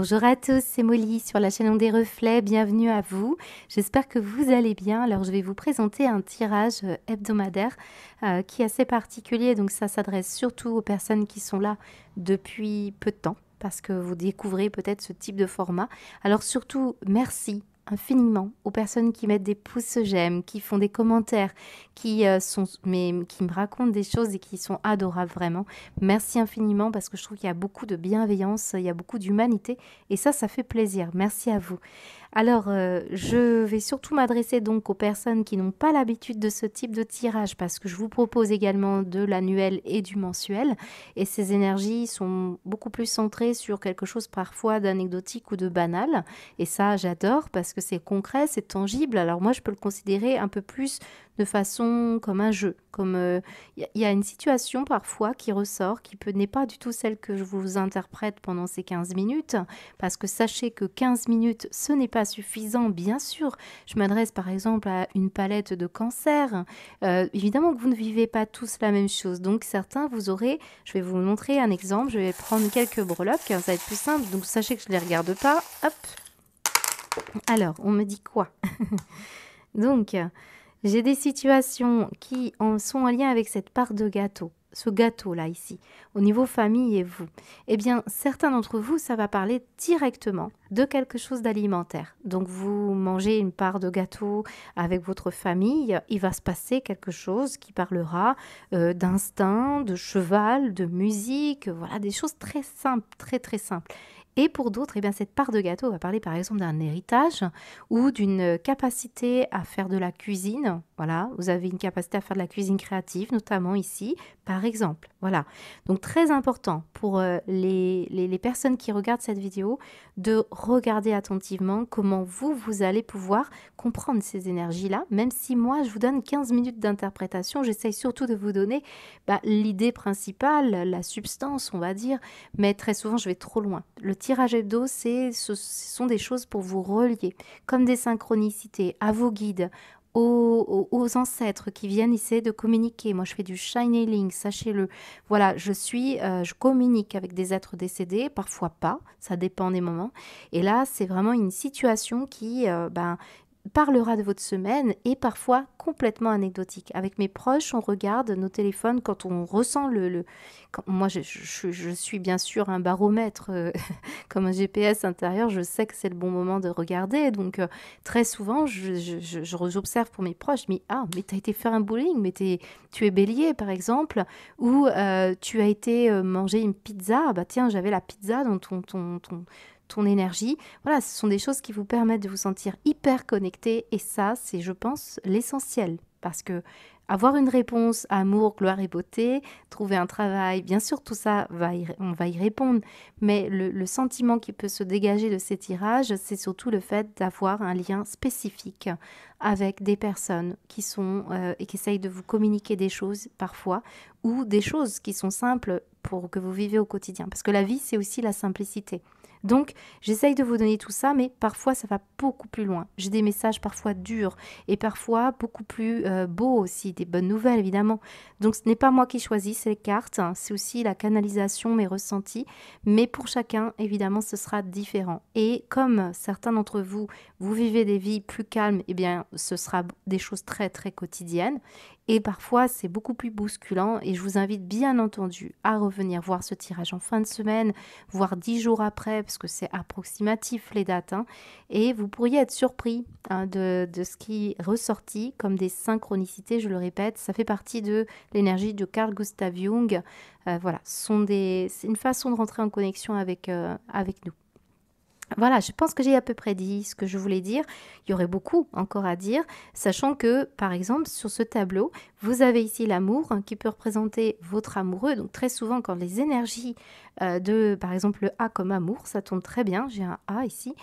Bonjour à tous, c'est Molly sur la chaîne des reflets, bienvenue à vous. J'espère que vous allez bien. Alors je vais vous présenter un tirage hebdomadaire qui est assez particulier. Donc ça s'adresse surtout aux personnes qui sont là depuis peu de temps parce que vous découvrez peut-être ce type de format. Alors surtout, merci infiniment aux personnes qui mettent des pouces j'aime, qui font des commentaires, qui qui me racontent des choses et qui sont adorables vraiment. Merci infiniment parce que je trouve qu'il y a beaucoup de bienveillance, il y a beaucoup d'humanité et ça fait plaisir. Merci à vous. Alors, je vais surtout m'adresser donc aux personnes qui n'ont pas l'habitude de ce type de tirage parce que je vous propose également de l'annuel et du mensuel et ces énergies sont beaucoup plus centrées sur quelque chose parfois d'anecdotique ou de banal et ça j'adore parce que c'est concret, c'est tangible. Alors moi je peux le considérer un peu plus de façon comme un jeu, comme y a une situation parfois qui ressort, n'est pas du tout celle que je vous interprète pendant ces 15 minutes, parce que sachez que 15 minutes, ce n'est pas suffisant, bien sûr. Je m'adresse par exemple à une palette de cancers. Évidemment que vous ne vivez pas tous la même chose, donc certains, je vais vous montrer un exemple, je vais prendre quelques breloques, ça va être plus simple, donc sachez que je ne les regarde pas. Hop. Alors, on me dit quoi? Donc, j'ai des situations qui sont en lien avec cette part de gâteau, ce gâteau-là ici, au niveau famille et vous. Eh bien, certains d'entre vous, ça va parler directement de quelque chose d'alimentaire. Donc, vous mangez une part de gâteau avec votre famille, il va se passer quelque chose qui parlera d'instinct, de cheval, de musique, voilà, des choses très simples, très très simples. Et pour d'autres, eh bien, cette part de gâteau va parler par exemple d'un héritage ou d'une capacité à faire de la cuisine. Voilà, vous avez une capacité à faire de la cuisine créative, notamment ici, par exemple. Voilà, donc très important pour les personnes qui regardent cette vidéo de regarder attentivement comment vous allez pouvoir comprendre ces énergies-là. Même si moi, je vous donne 15 minutes d'interprétation, j'essaye surtout de vous donner l'idée principale, la substance, on va dire, mais très souvent, je vais trop loin. Le tirage hebdo, ce sont des choses pour vous relier, comme des synchronicités, à vos guides, aux ancêtres qui viennent essayer de communiquer. Moi, je fais du channeling, sachez-le. Voilà, je communique avec des êtres décédés, parfois pas, ça dépend des moments. Et là, c'est vraiment une situation qui parlera de votre semaine et parfois complètement anecdotique. Avec mes proches, on regarde nos téléphones quand on ressent moi, je suis bien sûr un baromètre, comme un GPS intérieur, je sais que c'est le bon moment de regarder. Donc, très souvent, j'observe pour mes proches, mais tu as été faire un bowling, mais tu es bélier, par exemple, ou tu as été manger une pizza. Bah tiens, j'avais la pizza dans ton énergie. Voilà, ce sont des choses qui vous permettent de vous sentir hyper connecté et ça, c'est, je pense, l'essentiel parce que avoir une réponse, amour, gloire et beauté, trouver un travail, bien sûr, tout ça, on va y répondre, mais le sentiment qui peut se dégager de ces tirages, c'est surtout le fait d'avoir un lien spécifique avec des personnes qui sont et qui essayent de vous communiquer des choses parfois ou des choses qui sont simples pour que vous vivez au quotidien. Parce que la vie, c'est aussi la simplicité. Donc, j'essaye de vous donner tout ça, mais parfois, ça va beaucoup plus loin. J'ai des messages parfois durs et parfois beaucoup plus beaux aussi, des bonnes nouvelles, évidemment. Donc, ce n'est pas moi qui choisis, c'est les cartes, hein, c'est aussi la canalisation, mes ressentis. Mais pour chacun, évidemment, ce sera différent. Et comme certains d'entre vous, vous vivez des vies plus calmes, eh bien, ce sera des choses très, très quotidiennes. Et parfois, c'est beaucoup plus bousculant et je vous invite bien entendu à revenir voir ce tirage en fin de semaine, voire 10 jours après, parce que c'est approximatif les dates. Hein, et vous pourriez être surpris de ce qui est ressorti comme des synchronicités, je le répète. Ça fait partie de l'énergie de Carl Gustav Jung. Voilà, c'est une façon de rentrer en connexion avec nous. Voilà, je pense que j'ai à peu près dit ce que je voulais dire. Il y aurait beaucoup encore à dire, sachant que, par exemple, sur ce tableau, vous avez ici l'amour qui peut représenter votre amoureux. Donc très souvent, quand les énergies par exemple, le A comme amour, ça tombe très bien, j'ai un A ici,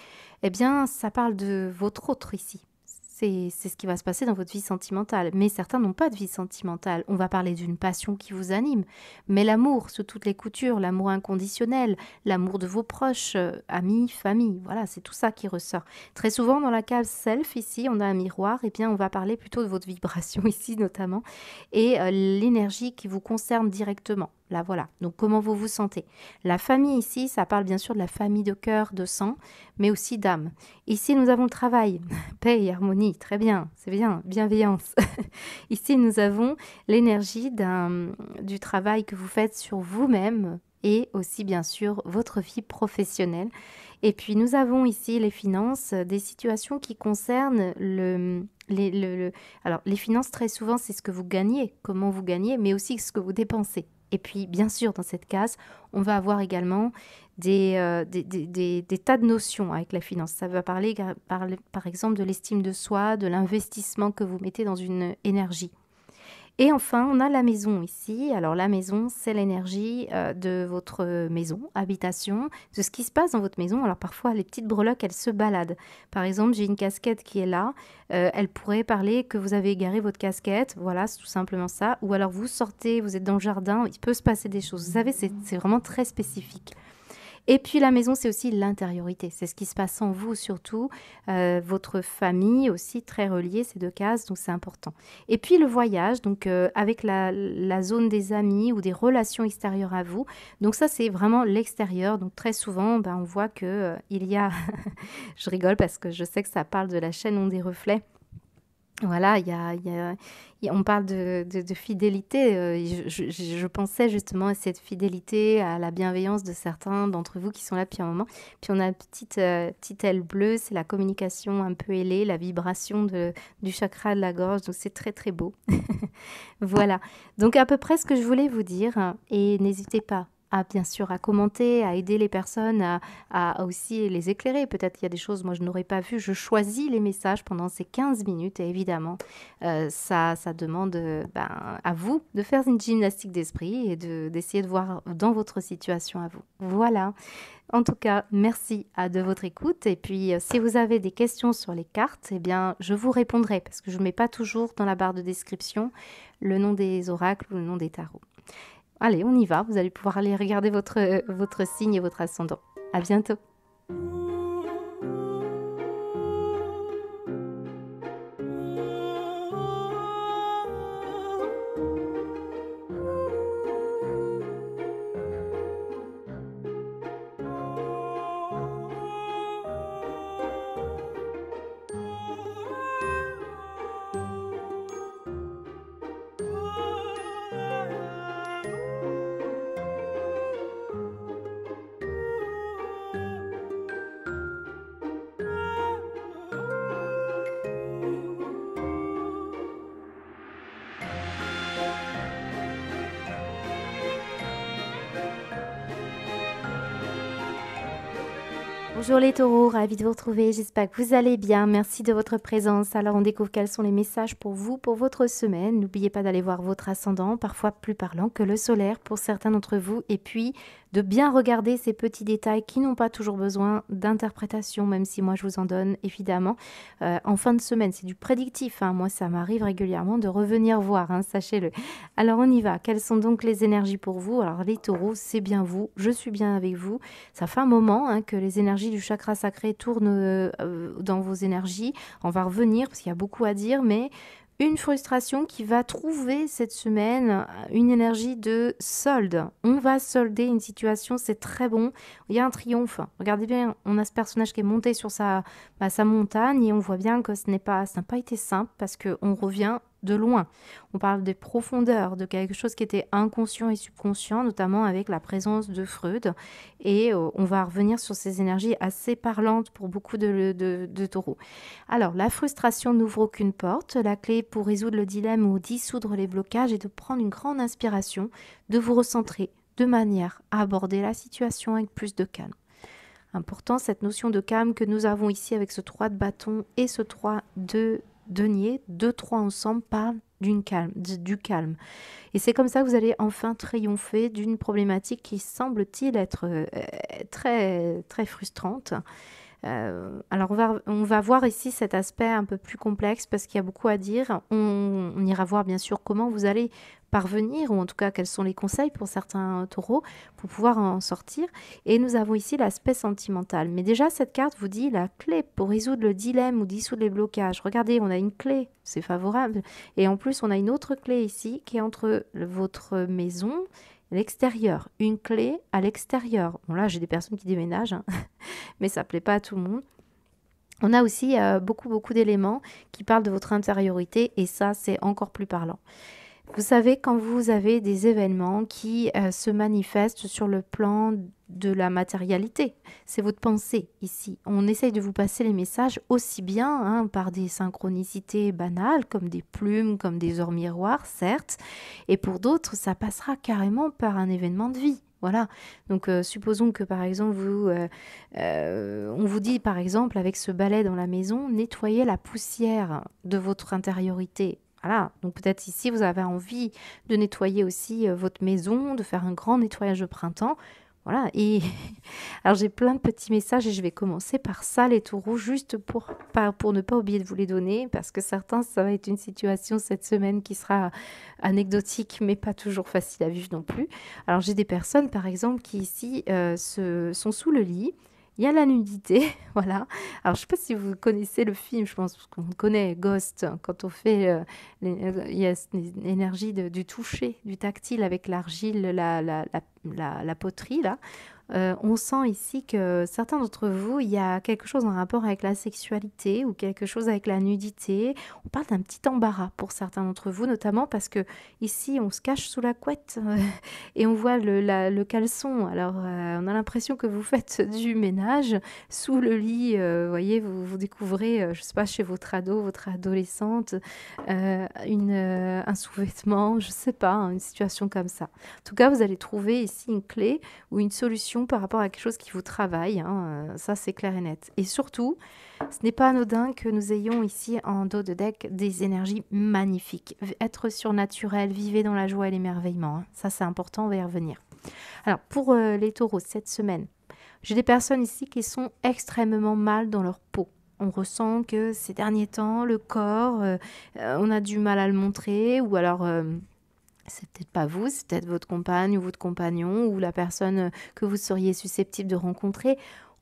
eh bien, ça parle de votre autre ici. C'est ce qui va se passer dans votre vie sentimentale. Mais certains n'ont pas de vie sentimentale. On va parler d'une passion qui vous anime. Mais l'amour sous toutes les coutures, l'amour inconditionnel, l'amour de vos proches, amis, famille, voilà, c'est tout ça qui ressort. Très souvent, dans la case self, ici, on a un miroir. Eh bien, on va parler plutôt de votre vibration ici, notamment. Et l'énergie qui vous concerne directement. Là, voilà. Donc, comment vous vous sentez? La famille ici, ça parle bien sûr de la famille de cœur, de sang, mais aussi d'âme. Ici, nous avons le travail, paix et harmonie. Très bien, c'est bien, bienveillance. Ici, nous avons l'énergie du travail que vous faites sur vous-même et aussi, bien sûr, votre vie professionnelle. Et puis, nous avons ici les finances, des situations qui concernent alors, les finances, très souvent, c'est ce que vous gagnez, comment vous gagnez, mais aussi ce que vous dépensez. Et puis, bien sûr, dans cette case, on va avoir également des tas de notions avec la finance. Ça va parler, par exemple, de l'estime de soi, de l'investissement que vous mettez dans une énergie. Et enfin, on a la maison ici. Alors la maison, c'est l'énergie de votre maison, habitation, de ce qui se passe dans votre maison. Alors parfois, les petites breloques, elles se baladent. Par exemple, j'ai une casquette qui est là. Elle pourrait parler que vous avez égaré votre casquette. Voilà, c'est tout simplement ça. Ou alors vous sortez, vous êtes dans le jardin, il peut se passer des choses. Vous savez, c'est vraiment très spécifique. Et puis la maison, c'est aussi l'intériorité. C'est ce qui se passe en vous surtout. Votre famille aussi, très reliée, ces deux cases, donc c'est important. Et puis le voyage, donc avec la zone des amis ou des relations extérieures à vous. Donc ça, c'est vraiment l'extérieur. Donc très souvent, on voit que il y a... Je rigole parce que je sais que ça parle de la chaîne Ondes des reflets. Voilà, on parle de fidélité. Je pensais justement à cette fidélité, à la bienveillance de certains d'entre vous qui sont là depuis un moment. Puis on a une petite aile bleue, c'est la communication un peu ailée, la vibration du chakra de la gorge. Donc c'est très très beau. Voilà, donc à peu près ce que je voulais vous dire. Et n'hésitez pas bien sûr, à commenter, à aider les personnes, à aussi les éclairer. Peut-être qu'il y a des choses, moi, je n'aurais pas vu. Je choisis les messages pendant ces 15 minutes et évidemment, ça demande à vous de faire une gymnastique d'esprit et d'essayer de voir dans votre situation à vous. Voilà. En tout cas, merci de votre écoute. Et puis, si vous avez des questions sur les cartes, eh bien, je vous répondrai parce que je ne mets pas toujours dans la barre de description le nom des oracles ou le nom des tarots. Allez, on y va. Vous allez pouvoir aller regarder votre signe et votre ascendant. À bientôt. Bonjour les taureaux, ravi de vous retrouver, j'espère que vous allez bien, merci de votre présence. Alors on découvre quels sont les messages pour vous, pour votre semaine. N'oubliez pas d'aller voir votre ascendant, parfois plus parlant que le solaire pour certains d'entre vous. Et puis de bien regarder ces petits détails qui n'ont pas toujours besoin d'interprétation, même si moi je vous en donne évidemment. En fin de semaine, c'est du prédictif, hein. Moi ça m'arrive régulièrement de revenir voir, hein, sachez-le. Alors on y va, quelles sont donc les énergies pour vous? Alors les taureaux, c'est bien vous, je suis bien avec vous. Ça fait un moment, hein, que les énergies du chakra sacré tournent dans vos énergies. On va revenir parce qu'il y a beaucoup à dire, mais une frustration qui va trouver cette semaine une énergie de solde. On va solder une situation, c'est très bon. Il y a un triomphe. Regardez bien, on a ce personnage qui est monté sur sa montagne et on voit bien que ça n'a pas été simple parce qu'on revient de loin. On parle des profondeurs, de quelque chose qui était inconscient et subconscient, notamment avec la présence de Freud. Et on va revenir sur ces énergies assez parlantes pour beaucoup de taureaux. Alors, la frustration n'ouvre aucune porte. La clé pour résoudre le dilemme ou dissoudre les blocages est de prendre une grande inspiration, de vous recentrer de manière à aborder la situation avec plus de calme. Important, cette notion de calme que nous avons ici avec ce 3 de bâton et ce 3 de denier, 2-3 ensemble parlent du calme. Et c'est comme ça que vous allez enfin triompher d'une problématique qui semble-t-il être très, très frustrante. Alors on va voir ici cet aspect un peu plus complexe parce qu'il y a beaucoup à dire. On ira voir bien sûr comment vous allez parvenir, ou en tout cas quels sont les conseils pour certains taureaux pour pouvoir en sortir. Et nous avons ici l'aspect sentimental. Mais déjà cette carte vous dit la clé pour résoudre le dilemme ou dissoudre les blocages. Regardez, on a une clé, c'est favorable. Et en plus on a une autre clé ici qui est entre votre maison l'extérieur, une clé à l'extérieur. Bon là, j'ai des personnes qui déménagent, hein, mais ça plaît pas à tout le monde. On a aussi beaucoup d'éléments qui parlent de votre intériorité et ça, c'est encore plus parlant. Vous savez, quand vous avez des événements qui se manifestent sur le plan de la matérialité, c'est votre pensée ici. On essaye de vous passer les messages aussi bien hein, par des synchronicités banales, comme des plumes, comme des heures miroirs, certes, et pour d'autres, ça passera carrément par un événement de vie. Voilà, donc supposons que par exemple, on vous dit par exemple avec ce balai dans la maison, nettoyez la poussière de votre intériorité. Voilà, donc peut-être ici, vous avez envie de nettoyer aussi votre maison, de faire un grand nettoyage de printemps. Voilà, et alors j'ai plein de petits messages et je vais commencer par ça, les taureaux, juste pour ne pas oublier de vous les donner, parce que certains, ça va être une situation cette semaine qui sera anecdotique, mais pas toujours facile à vivre non plus. Alors j'ai des personnes, par exemple, qui ici sont sous le lit. Il y a la nudité, voilà. Alors, je ne sais pas si vous connaissez le film, je pense qu'on connaît Ghost, quand on fait, il y a l'énergie du toucher, du tactile avec l'argile, la poterie, là. On sent ici que certains d'entre vous, il y a quelque chose en rapport avec la sexualité ou quelque chose avec la nudité. On parle d'un petit embarras pour certains d'entre vous, notamment parce que ici, on se cache sous la couette et on voit le caleçon. Alors, on a l'impression que vous faites du ménage sous le lit. Voyez, vous découvrez, je ne sais pas, chez votre ado, votre adolescente, un sous-vêtement, je ne sais pas, hein, une situation comme ça. En tout cas, vous allez trouver ici une clé ou une solution par rapport à quelque chose qui vous travaille. Hein, ça, c'est clair et net. Et surtout, ce n'est pas anodin que nous ayons ici en dos de deck des énergies magnifiques. Être surnaturel, vivez dans la joie et l'émerveillement. Hein. Ça, c'est important, on va y revenir. Alors, pour les taureaux, cette semaine, j'ai des personnes ici qui sont extrêmement mal dans leur peau. On ressent que ces derniers temps, le corps, on a du mal à le montrer ou alors... c'est peut-être pas vous, c'est peut-être votre compagne ou votre compagnon ou la personne que vous seriez susceptible de rencontrer.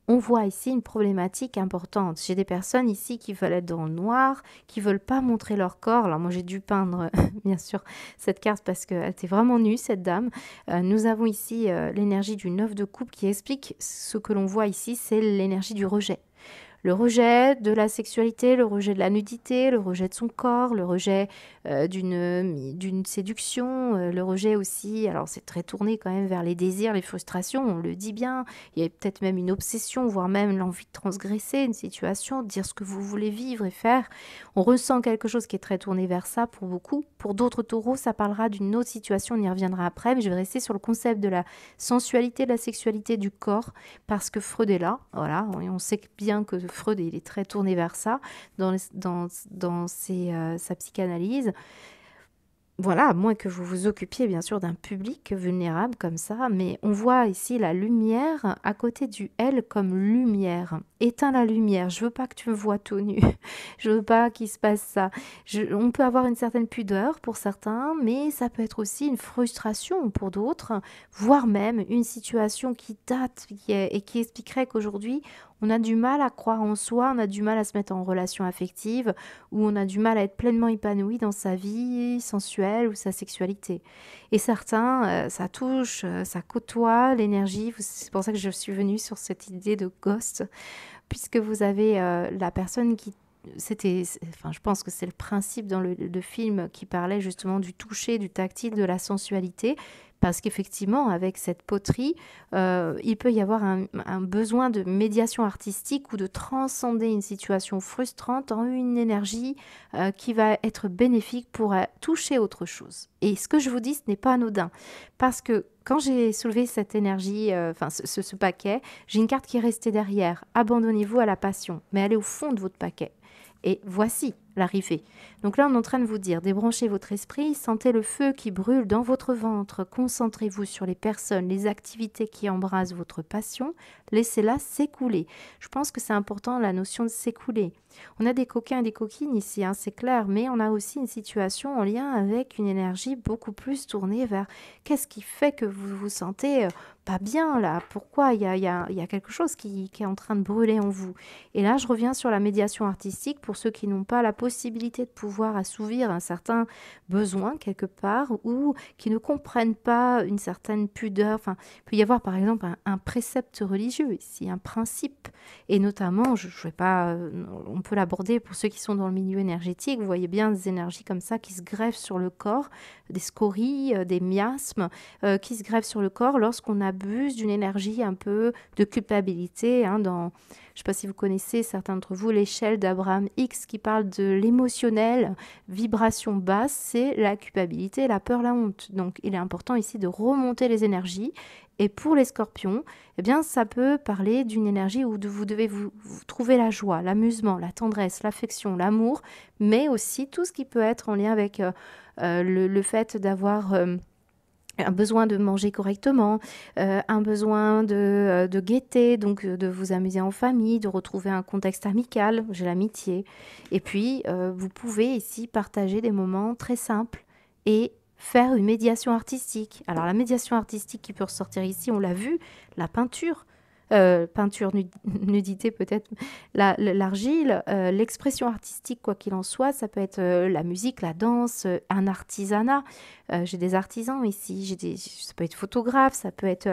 On voit ici une problématique importante. J'ai des personnes ici qui veulent être dans le noir, qui veulent pas montrer leur corps. Alors moi j'ai dû peindre bien sûr cette carte parce qu'elle était vraiment nue cette dame. Nous avons ici l'énergie du 9 de coupe qui explique ce que l'on voit ici, c'est l'énergie du rejet. Le rejet de la sexualité, le rejet de la nudité, le rejet de son corps, le rejet d'une séduction, le rejet aussi, alors c'est très tourné quand même vers les désirs, les frustrations, on le dit bien, il y a peut-être même une obsession, voire même l'envie de transgresser une situation, de dire ce que vous voulez vivre et faire. On ressent quelque chose qui est très tourné vers ça pour beaucoup. Pour d'autres taureaux, ça parlera d'une autre situation, on y reviendra après, mais je vais rester sur le concept de la sensualité, de la sexualité du corps, parce que Freud est là, voilà, on sait bien que Freud, il est très tourné vers ça dans sa psychanalyse. Voilà, à moins que vous vous occupiez bien sûr d'un public vulnérable comme ça, mais on voit ici la lumière à côté du L comme lumière. Éteins la lumière, je veux pas que tu me vois tout nu, je veux pas qu'il se passe ça. On peut avoir une certaine pudeur pour certains, mais ça peut être aussi une frustration pour d'autres, voire même une situation qui date et qui expliquerait qu'aujourd'hui, on a du mal à croire en soi, on a du mal à se mettre en relation affective, ou on a du mal à être pleinement épanoui dans sa vie sensuelle ou sa sexualité. Et certains, ça touche, ça côtoie l'énergie. C'est pour ça que je suis venue sur cette idée de ghost, puisque vous avez la personne qui... je pense que c'est le principe dans le film qui parlait justement du toucher, du tactile, de la sensualité. Parce qu'effectivement, avec cette poterie, il peut y avoir un besoin de médiation artistique ou de transcender une situation frustrante en une énergie qui va être bénéfique pour toucher autre chose. Et ce que je vous dis, ce n'est pas anodin. Parce que quand j'ai soulevé cette énergie, ce paquet, j'ai une carte qui est restée derrière. Abandonnez-vous à la passion, mais elle est au fond de votre paquet. Et voici l'arrivée. Donc là, on est en train de vous dire, débranchez votre esprit, sentez le feu qui brûle dans votre ventre, concentrez-vous sur les personnes, les activités qui embrasent votre passion, laissez-la s'écouler. Je pense que c'est important, la notion de s'écouler. On a des coquins et des coquines ici, hein, c'est clair, mais on a aussi une situation en lien avec une énergie beaucoup plus tournée vers qu'est-ce qui fait que vous vous sentez pas bien là? Pourquoi il y a quelque chose qui est en train de brûler en vous? Et là, je reviens sur la médiation artistique pour ceux qui n'ont pas la possibilité de pouvoir assouvir un certain besoin quelque part ou qui ne comprennent pas une certaine pudeur. Enfin, il peut y avoir par exemple un précepte religieux ici, un principe. Et notamment, je vais pas, on peut l'aborder pour ceux qui sont dans le milieu énergétique. Vous voyez bien des énergies comme ça qui se greffent sur le corps, des scories, des miasmes qui se greffent sur le corps lorsqu'on abuse d'une énergie un peu de culpabilité. Hein, je ne sais pas si vous connaissez, certains d'entre vous, l'échelle d'Abraham X qui parle de l'émotionnel, vibration basse, c'est la culpabilité, la peur, la honte. Donc, il est important ici de remonter les énergies. Et pour les scorpions, eh bien, ça peut parler d'une énergie où vous devez vous trouver la joie, l'amusement, la tendresse, l'affection, l'amour, mais aussi tout ce qui peut être en lien avec le fait d'avoir un besoin de manger correctement, un besoin de gaieté, donc de vous amuser en famille, de retrouver un contexte amical, j'ai l'amitié. Et puis, vous pouvez ici partager des moments très simples et faire une médiation artistique. Alors la médiation artistique qui peut ressortir ici, on l'a vu, la peinture, peinture, nudité peut-être, l'argile, l'expression artistique, quoi qu'il en soit, ça peut être la musique, la danse, un artisanat. J'ai des artisans ici, ça peut être photographe, ça peut être,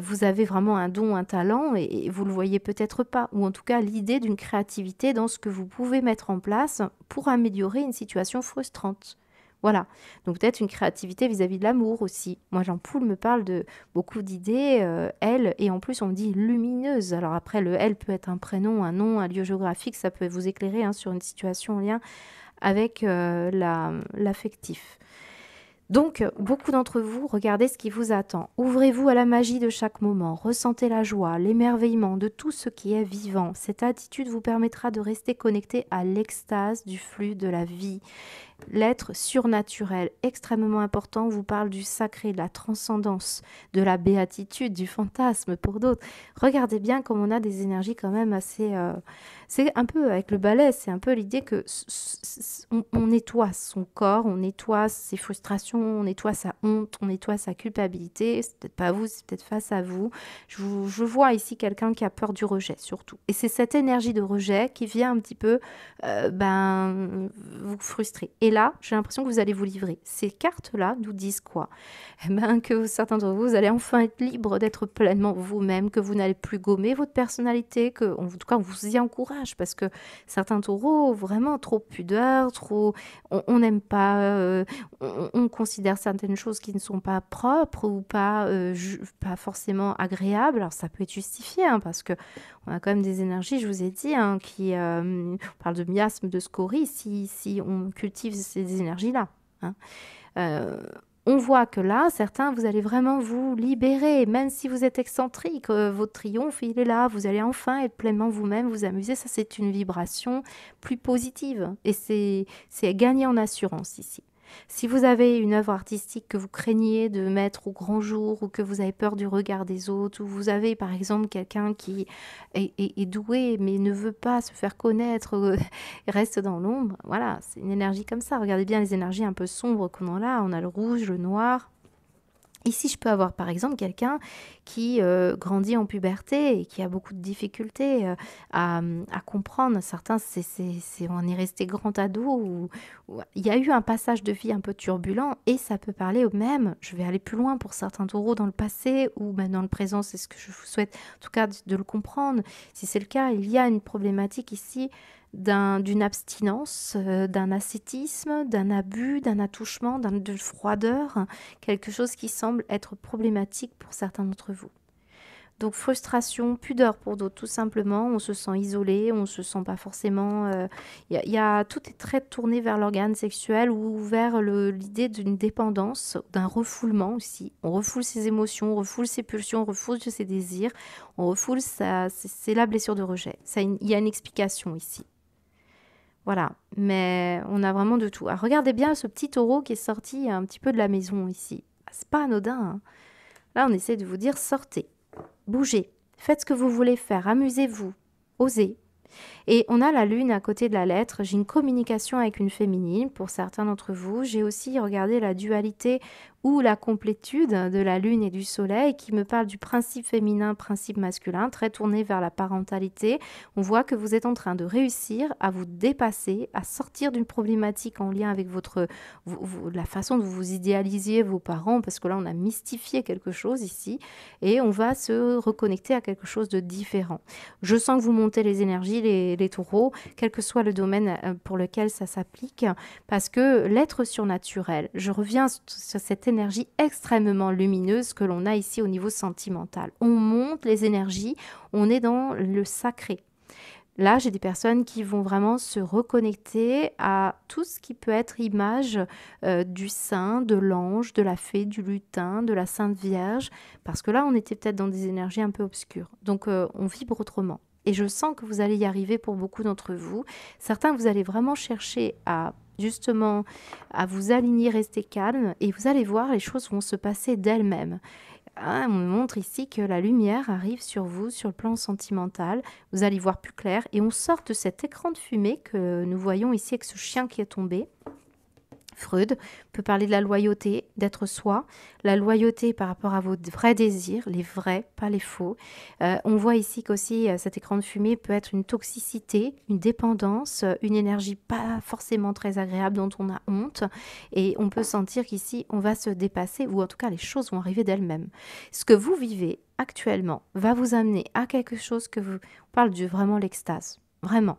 vous avez vraiment un don, un talent et vous le voyez peut-être pas, ou en tout cas l'idée d'une créativité dans ce que vous pouvez mettre en place pour améliorer une situation frustrante. Voilà, donc peut-être une créativité vis-à-vis de l'amour aussi. Moi, Jean Poul me parle de beaucoup d'idées, elle, et en plus on me dit lumineuse. Alors après, le elle peut être un prénom, un nom, un lieu géographique, ça peut vous éclairer hein, sur une situation en lien avec l'affectif. Donc, beaucoup d'entre vous, regardez ce qui vous attend. Ouvrez-vous à la magie de chaque moment. Ressentez la joie, l'émerveillement de tout ce qui est vivant. Cette attitude vous permettra de rester connecté à l'extase du flux de la vie. L'être surnaturel, extrêmement important, vous parle du sacré, de la transcendance, de la béatitude, du fantasme pour d'autres. Regardez bien comme on a des énergies quand même assez... c'est un peu avec le ballet, c'est un peu l'idée que on nettoie son corps, on nettoie ses frustrations, on nettoie sa honte, on nettoie sa culpabilité. C'est peut-être pas vous, c'est peut-être face à vous. Je vois ici quelqu'un qui a peur du rejet surtout. Et c'est cette énergie de rejet qui vient un petit peu vous frustrer. Et là, j'ai l'impression que vous allez vous livrer. Ces cartes-là nous disent quoi? Eh ben, que certains d'entre vous, vous allez enfin être libre d'être pleinement vous-même, que vous n'allez plus gommer votre personnalité, que, en tout cas, on vous y encourage parce que certains taureaux, vraiment trop pudeur, trop, on n'aime pas, on considère certaines choses qui ne sont pas propres ou pas, pas forcément agréables. Alors ça peut être justifié hein, parce que on a quand même des énergies, je vous ai dit, hein, qui on parle de miasme, de scorie, si on cultive ces énergies-là. Hein. On voit que là, certains, vous allez vraiment vous libérer, même si vous êtes excentrique, votre triomphe, il est là, vous allez enfin être pleinement vous-même, vous amuser, ça c'est une vibration plus positive et c'est gagner en assurance ici. Si vous avez une œuvre artistique que vous craignez de mettre au grand jour ou que vous avez peur du regard des autres, ou vous avez par exemple quelqu'un qui est doué mais ne veut pas se faire connaître, reste dans l'ombre, voilà, c'est une énergie comme ça. Regardez bien les énergies un peu sombres qu'on a là, on a le rouge, le noir. Ici, je peux avoir par exemple quelqu'un qui grandit en puberté et qui a beaucoup de difficultés à comprendre. Certains, on est resté grand ado ou il y a eu un passage de vie un peu turbulent et ça peut parler au même. Je vais aller plus loin pour certains taureaux dans le passé ou même dans le présent. C'est ce que je vous souhaite en tout cas de le comprendre. Si c'est le cas, il y a une problématique ici d'une abstinence, d'un ascétisme, d'un abus, d'un attouchement, de froideur, quelque chose qui semble être problématique pour certains d'entre vous. Donc frustration, pudeur pour d'autres, tout simplement, on se sent isolé, on se sent pas forcément... tout est très tourné vers l'organe sexuel ou vers l'idée d'une dépendance, d'un refoulement aussi. On refoule ses émotions, on refoule ses pulsions, on refoule ses désirs, on refoule c'est la blessure de rejet. Il y a une explication ici. Voilà, mais on a vraiment de tout. Alors, regardez bien ce petit taureau qui est sorti un petit peu de la maison ici. C'est pas anodin. Hein. Là, on essaie de vous dire sortez, bougez, faites ce que vous voulez faire, amusez-vous, osez. Et on a la lune à côté de la lettre. J'ai une communication avec une féminine pour certains d'entre vous. J'ai aussi regardé la dualité ou la complétude de la lune et du soleil qui me parle du principe féminin, principe masculin, très tourné vers la parentalité. On voit que vous êtes en train de réussir à vous dépasser, à sortir d'une problématique en lien avec la façon dont vous idéalisiez vos parents, parce que là on a mystifié quelque chose ici et on va se reconnecter à quelque chose de différent. Je sens que vous montez les énergies, les taureaux, quel que soit le domaine pour lequel ça s'applique, parce que l'être surnaturel, je reviens sur cette énergie extrêmement lumineuse que l'on a ici au niveau sentimental. On monte les énergies, on est dans le sacré. Là, j'ai des personnes qui vont vraiment se reconnecter à tout ce qui peut être image du saint, de l'ange, de la fée, du lutin, de la Sainte Vierge, parce que là, on était peut-être dans des énergies un peu obscures. Donc, on vibre autrement. Et je sens que vous allez y arriver pour beaucoup d'entre vous. Certains, vous allez vraiment chercher à justement à vous aligner, rester calme, et vous allez voir, les choses vont se passer d'elles-mêmes. On me montre ici que la lumière arrive sur vous, sur le plan sentimental. Vous allez voir plus clair, et on sort de cet écran de fumée que nous voyons ici avec ce chien qui est tombé. Freud peut parler de la loyauté, d'être soi, la loyauté par rapport à vos vrais désirs, les vrais, pas les faux. On voit ici qu'aussi cet écran de fumée peut être une toxicité, une dépendance, une énergie pas forcément très agréable dont on a honte. Et on peut sentir qu'ici, on va se dépasser, ou en tout cas, les choses vont arriver d'elles-mêmes. Ce que vous vivez actuellement va vous amener à quelque chose que on parle de vraiment l'extase, vraiment.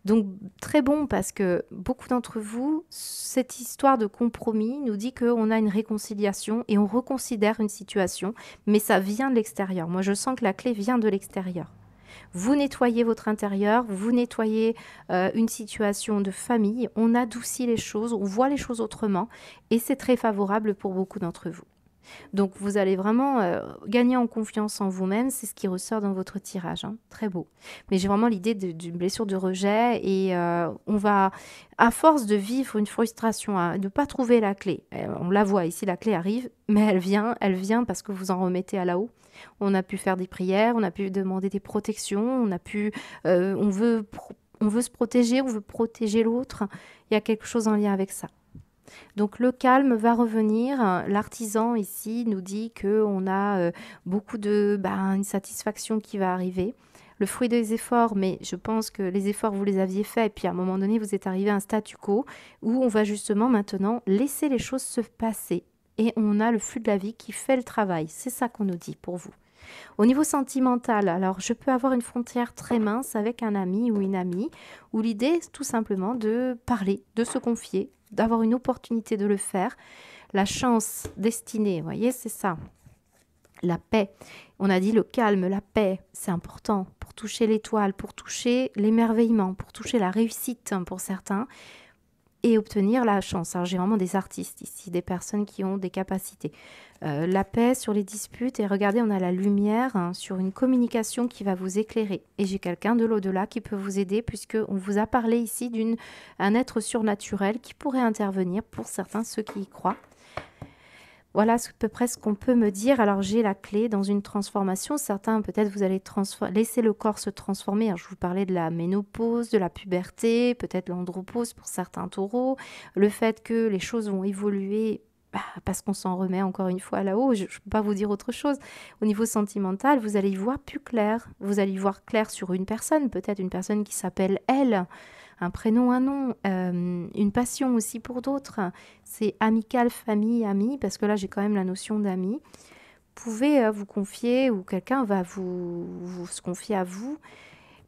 Donc très bon parce que beaucoup d'entre vous, cette histoire de compromis nous dit qu'on a une réconciliation et on reconsidère une situation, mais ça vient de l'extérieur. Moi je sens que la clé vient de l'extérieur. Vous nettoyez votre intérieur, vous nettoyez une situation de famille, on adoucit les choses, on voit les choses autrement et c'est très favorable pour beaucoup d'entre vous. Donc vous allez vraiment gagner en confiance en vous-même, c'est ce qui ressort dans votre tirage, hein. Très beau. Mais j'ai vraiment l'idée d'une blessure de rejet et on va, à force de vivre une frustration, de ne pas trouver la clé, on la voit ici, la clé arrive, mais elle vient parce que vous en remettez à là-haut. On a pu faire des prières, on a pu demander des protections, on a pu, on veut se protéger, on veut protéger l'autre, il y a quelque chose en lien avec ça. Donc le calme va revenir. L'artisan ici nous dit qu'on a beaucoup de une satisfaction qui va arriver. Le fruit des efforts, mais je pense que les efforts, vous les aviez faits. Et puis à un moment donné, vous êtes arrivé à un statu quo où on va justement maintenant laisser les choses se passer. Et on a le flux de la vie qui fait le travail. C'est ça qu'on nous dit pour vous. Au niveau sentimental, alors je peux avoir une frontière très mince avec un ami ou une amie, où l'idée est tout simplement de parler, de se confier, d'avoir une opportunité de le faire. La chance destinée, vous voyez, c'est ça. La paix. On a dit le calme, la paix, c'est important pour toucher l'étoile, pour toucher l'émerveillement, pour toucher la réussite pour certains et obtenir la chance. Alors j'ai vraiment des artistes ici, des personnes qui ont des capacités. La paix sur les disputes et regardez, on a la lumière sur une communication qui va vous éclairer. Et j'ai quelqu'un de l'au-delà qui peut vous aider puisqu'on vous a parlé ici d'un être surnaturel qui pourrait intervenir pour certains, ceux qui y croient. Voilà à peu près ce qu'on peut me dire. Alors j'ai la clé dans une transformation. Certains peut-être vous allez laisser le corps se transformer. Alors, je vous parlais de la ménopause, de la puberté, peut-être l'andropause pour certains taureaux. Le fait que les choses vont évoluer parce qu'on s'en remet encore une fois là-haut. Je ne peux pas vous dire autre chose. Au niveau sentimental, vous allez y voir plus clair. Vous allez y voir clair sur une personne, peut-être une personne qui s'appelle elle. Un prénom, un nom, une passion aussi pour d'autres. C'est amical, famille, ami, parce que là, j'ai quand même la notion d'ami. Vous pouvez vous confier ou quelqu'un va vous se confier à vous.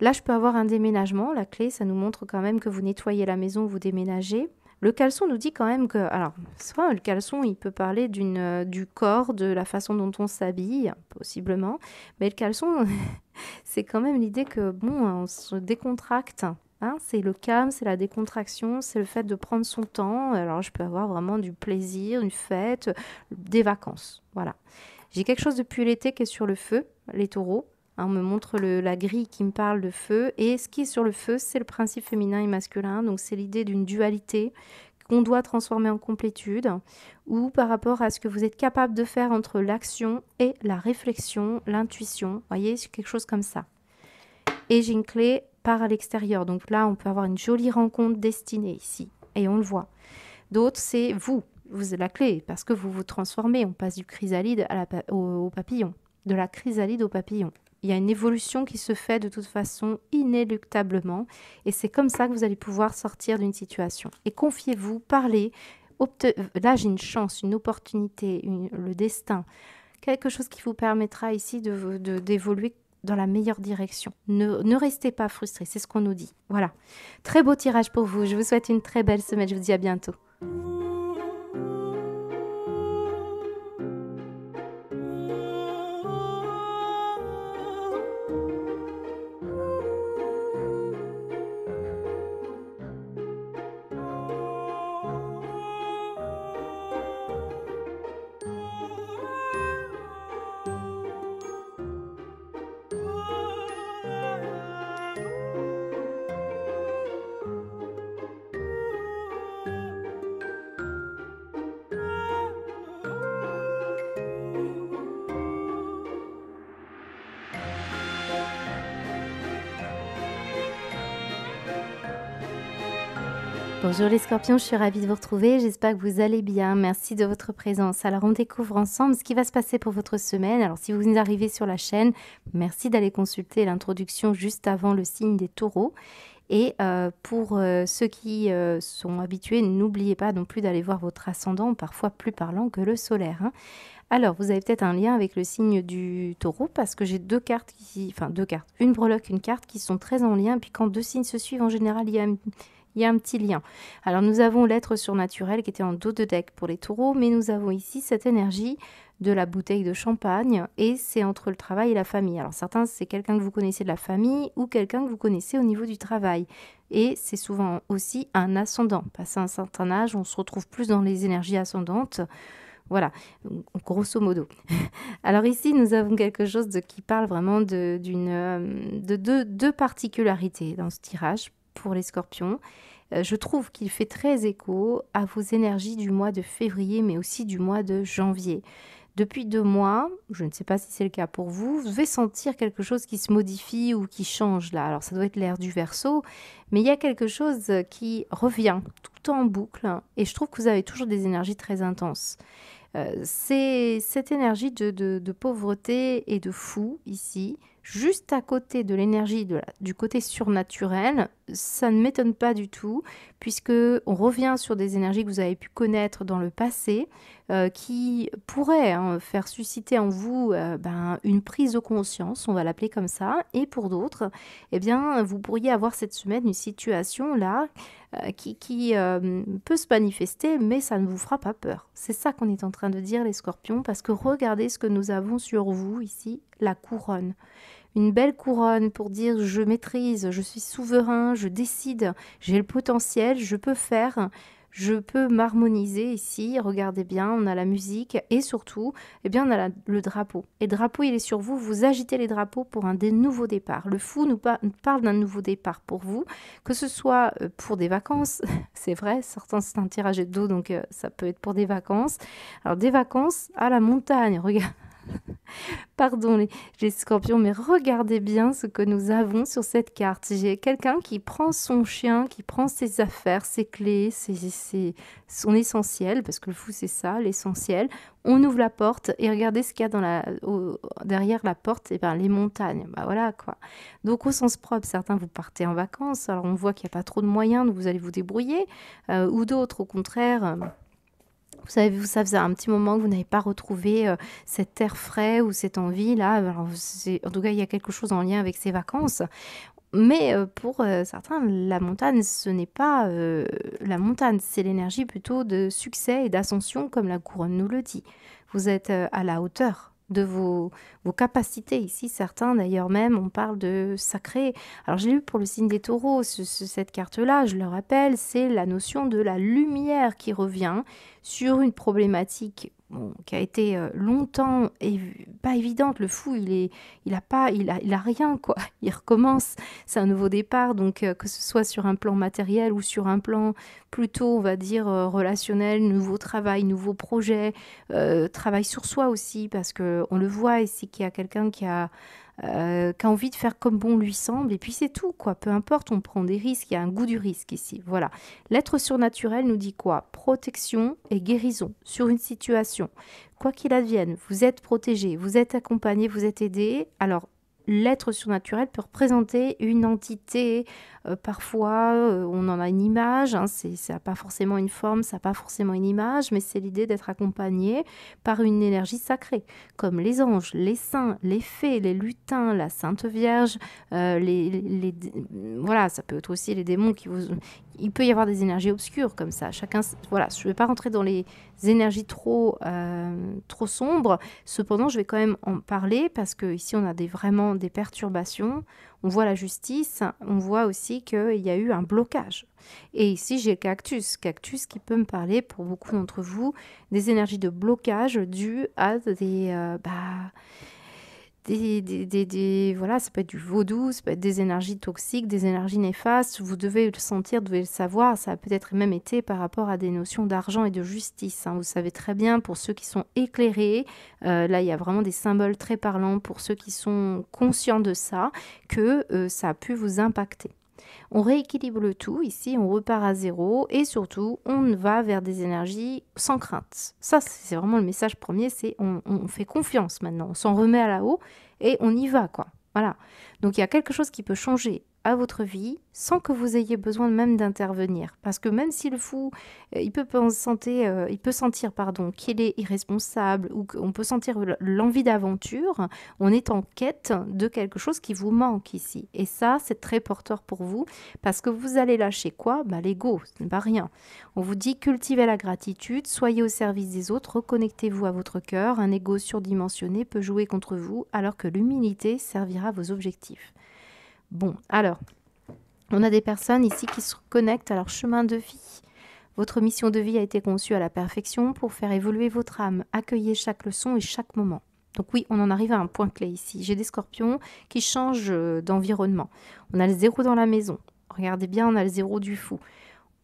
Là, je peux avoir un déménagement. La clé, ça nous montre quand même que vous nettoyez la maison, vous déménagez. Le caleçon nous dit quand même que... Alors, soit le caleçon, il peut parler du corps, de la façon dont on s'habille, possiblement. Mais le caleçon, c'est quand même l'idée que, bon, on se décontracte. Hein, c'est le calme, c'est la décontraction, c'est le fait de prendre son temps. Alors, je peux avoir vraiment du plaisir, une fête, des vacances. Voilà. J'ai quelque chose depuis l'été qui est sur le feu, les taureaux. Hein, on me montre la grille qui me parle de feu. Et ce qui est sur le feu, c'est le principe féminin et masculin. Donc, c'est l'idée d'une dualité qu'on doit transformer en complétude ou par rapport à ce que vous êtes capable de faire entre l'action et la réflexion, l'intuition. Vous voyez, c'est quelque chose comme ça. Et j'ai une clé part à l'extérieur. Donc là, on peut avoir une jolie rencontre destinée ici. Et on le voit. D'autres, c'est vous. Vous êtes la clé parce que vous vous transformez. On passe du chrysalide au papillon. De la chrysalide au papillon. Il y a une évolution qui se fait de toute façon inéluctablement. Et c'est comme ça que vous allez pouvoir sortir d'une situation. Et confiez-vous, parlez. Là, j'ai une chance, une opportunité, le destin. Quelque chose qui vous permettra ici d'évoluer dans la meilleure direction. Ne restez pas frustrés, c'est ce qu'on nous dit. Voilà. Très beau tirage pour vous. Je vous souhaite une très belle semaine. Je vous dis à bientôt. Bonjour les scorpions, je suis ravie de vous retrouver, j'espère que vous allez bien, merci de votre présence. Alors on découvre ensemble ce qui va se passer pour votre semaine. Alors si vous arrivez sur la chaîne, merci d'aller consulter l'introduction juste avant le signe des taureaux. Et pour ceux qui sont habitués, n'oubliez pas non plus d'aller voir votre ascendant, parfois plus parlant que le solaire. Hein. Alors, vous avez peut-être un lien avec le signe du taureau parce que j'ai deux cartes, une breloque, une carte qui sont très en lien. Et puis quand deux signes se suivent, en général, il y a un petit lien. Alors, nous avons l'être surnaturel qui était en dos de deck pour les taureaux, mais nous avons ici cette énergie de la bouteille de champagne et c'est entre le travail et la famille. Alors, certains, c'est quelqu'un que vous connaissez de la famille ou quelqu'un que vous connaissez au niveau du travail. Et c'est souvent aussi un ascendant. Passé un certain âge, on se retrouve plus dans les énergies ascendantes. Voilà, grosso modo. Alors ici, nous avons quelque chose qui parle vraiment de deux particularités dans ce tirage pour les scorpions. Je trouve qu'il fait très écho à vos énergies du mois de février, mais aussi du mois de janvier. Depuis 2 mois, je ne sais pas si c'est le cas pour vous, vous devez sentir quelque chose qui se modifie ou qui change là. Alors ça doit être l'ère du Verseau, mais il y a quelque chose qui revient tout le temps en boucle et je trouve que vous avez toujours des énergies très intenses. C'est cette énergie de pauvreté et de fou ici, juste à côté de l'énergie du côté surnaturel. Ça ne m'étonne pas du tout, puisque on revient sur des énergies que vous avez pu connaître dans le passé, qui pourraient faire susciter en vous une prise de conscience, on va l'appeler comme ça, et pour d'autres, eh bien, vous pourriez avoir cette semaine une situation là qui peut se manifester, mais ça ne vous fera pas peur. C'est ça qu'on est en train de dire les scorpions, parce que regardez ce que nous avons sur vous ici, la couronne. Une belle couronne pour dire je maîtrise, je suis souverain, je décide, j'ai le potentiel, je peux faire, je peux m'harmoniser ici. Regardez bien, on a la musique et surtout, eh bien, on a le drapeau. Et le drapeau, il est sur vous, vous agitez les drapeaux pour un des nouveaux départs. Le fou nous parle d'un nouveau départ pour vous, que ce soit pour des vacances, c'est vrai, certains c'est un tirage d'eau, donc ça peut être pour des vacances. Alors des vacances à la montagne, regarde. Pardon les scorpions, mais regardez bien ce que nous avons sur cette carte. J'ai quelqu'un qui prend son chien, qui prend ses affaires, ses clés, son essentiel, parce que le fou c'est ça, l'essentiel. On ouvre la porte et regardez ce qu'il y a derrière la porte, et les montagnes. Bah voilà quoi. Donc au sens propre, certains vous partez en vacances, alors on voit qu'il n'y a pas trop de moyens, donc vous allez vous débrouiller, ou d'autres au contraire... Vous savez, ça faisait un petit moment que vous n'avez pas retrouvé cet air frais ou cette envie-là. Alors, en tout cas, il y a quelque chose en lien avec ces vacances. Mais pour certains, la montagne, ce n'est pas... la montagne, c'est l'énergie plutôt de succès et d'ascension, comme la couronne nous le dit. Vous êtes à la hauteur de vos capacités ici. Certains, d'ailleurs même, on parle de sacré. Alors, j'ai lu pour le signe des taureaux, cette carte-là, je le rappelle, c'est la notion de la lumière qui revient sur une problématique qui a été longtemps pas évidente. Le fou, il a rien, quoi. Il recommence, c'est un nouveau départ, donc que ce soit sur un plan matériel ou sur un plan plutôt, on va dire, relationnel, nouveau travail, nouveau projet, travail sur soi aussi, parce qu'on le voit ici qu'il y a quelqu'un qui a qui a envie de faire comme bon lui semble, et puis c'est tout, quoi. Peu importe, on prend des risques, il y a un goût du risque ici. Voilà. L'être surnaturel nous dit quoi? Protection et guérison sur une situation. Quoi qu'il advienne, vous êtes protégé, vous êtes accompagné, vous êtes aidé. Alors, l'être surnaturel peut représenter une entité. Parfois, on en a une image. Hein, ça n'a pas forcément une forme, ça n'a pas forcément une image, mais c'est l'idée d'être accompagné par une énergie sacrée, comme les anges, les saints, les fées, les lutins, la Sainte Vierge. Voilà, ça peut être aussi les démons qui vous... Il peut y avoir des énergies obscures comme ça. Chacun, voilà, je ne vais pas rentrer dans les énergies trop sombres. Cependant, je vais quand même en parler parce que ici on a vraiment des perturbations. On voit la justice, on voit aussi qu'il y a eu un blocage. Et ici, j'ai le cactus qui peut me parler pour beaucoup d'entre vous des énergies de blocage dues à voilà, ça peut être du vaudou, ça peut être des énergies toxiques, des énergies néfastes. Vous devez le sentir, vous devez le savoir. Ça a peut-être même été par rapport à des notions d'argent et de justice. Hein. Vous savez très bien, pour ceux qui sont éclairés, là, il y a vraiment des symboles très parlants pour ceux qui sont conscients de ça, que ça a pu vous impacter. On rééquilibre le tout, ici on repart à zéro et surtout on va vers des énergies sans crainte. Ça c'est vraiment le message premier, c'est on fait confiance maintenant, on s'en remet à la-haut et on y va quoi. Voilà, donc il y a quelque chose qui peut changer à votre vie sans que vous ayez besoin même d'intervenir. Parce que même si le fou, il peut sentir qu'il est irresponsable ou qu'on peut sentir l'envie d'aventure, on est en quête de quelque chose qui vous manque ici. Et ça, c'est très porteur pour vous parce que vous allez lâcher quoi? L'ego, ce n'est pas rien. On vous dit cultivez la gratitude, soyez au service des autres, reconnectez-vous à votre cœur. Un ego surdimensionné peut jouer contre vous alors que l'humilité servira à vos objectifs. Bon, alors, on a des personnes ici qui se connectent à leur chemin de vie. Votre mission de vie a été conçue à la perfection pour faire évoluer votre âme. Accueillez chaque leçon et chaque moment. Donc oui, on en arrive à un point clé ici. J'ai des scorpions qui changent d'environnement. On a le 0 dans la maison. Regardez bien, on a le 0 du fou.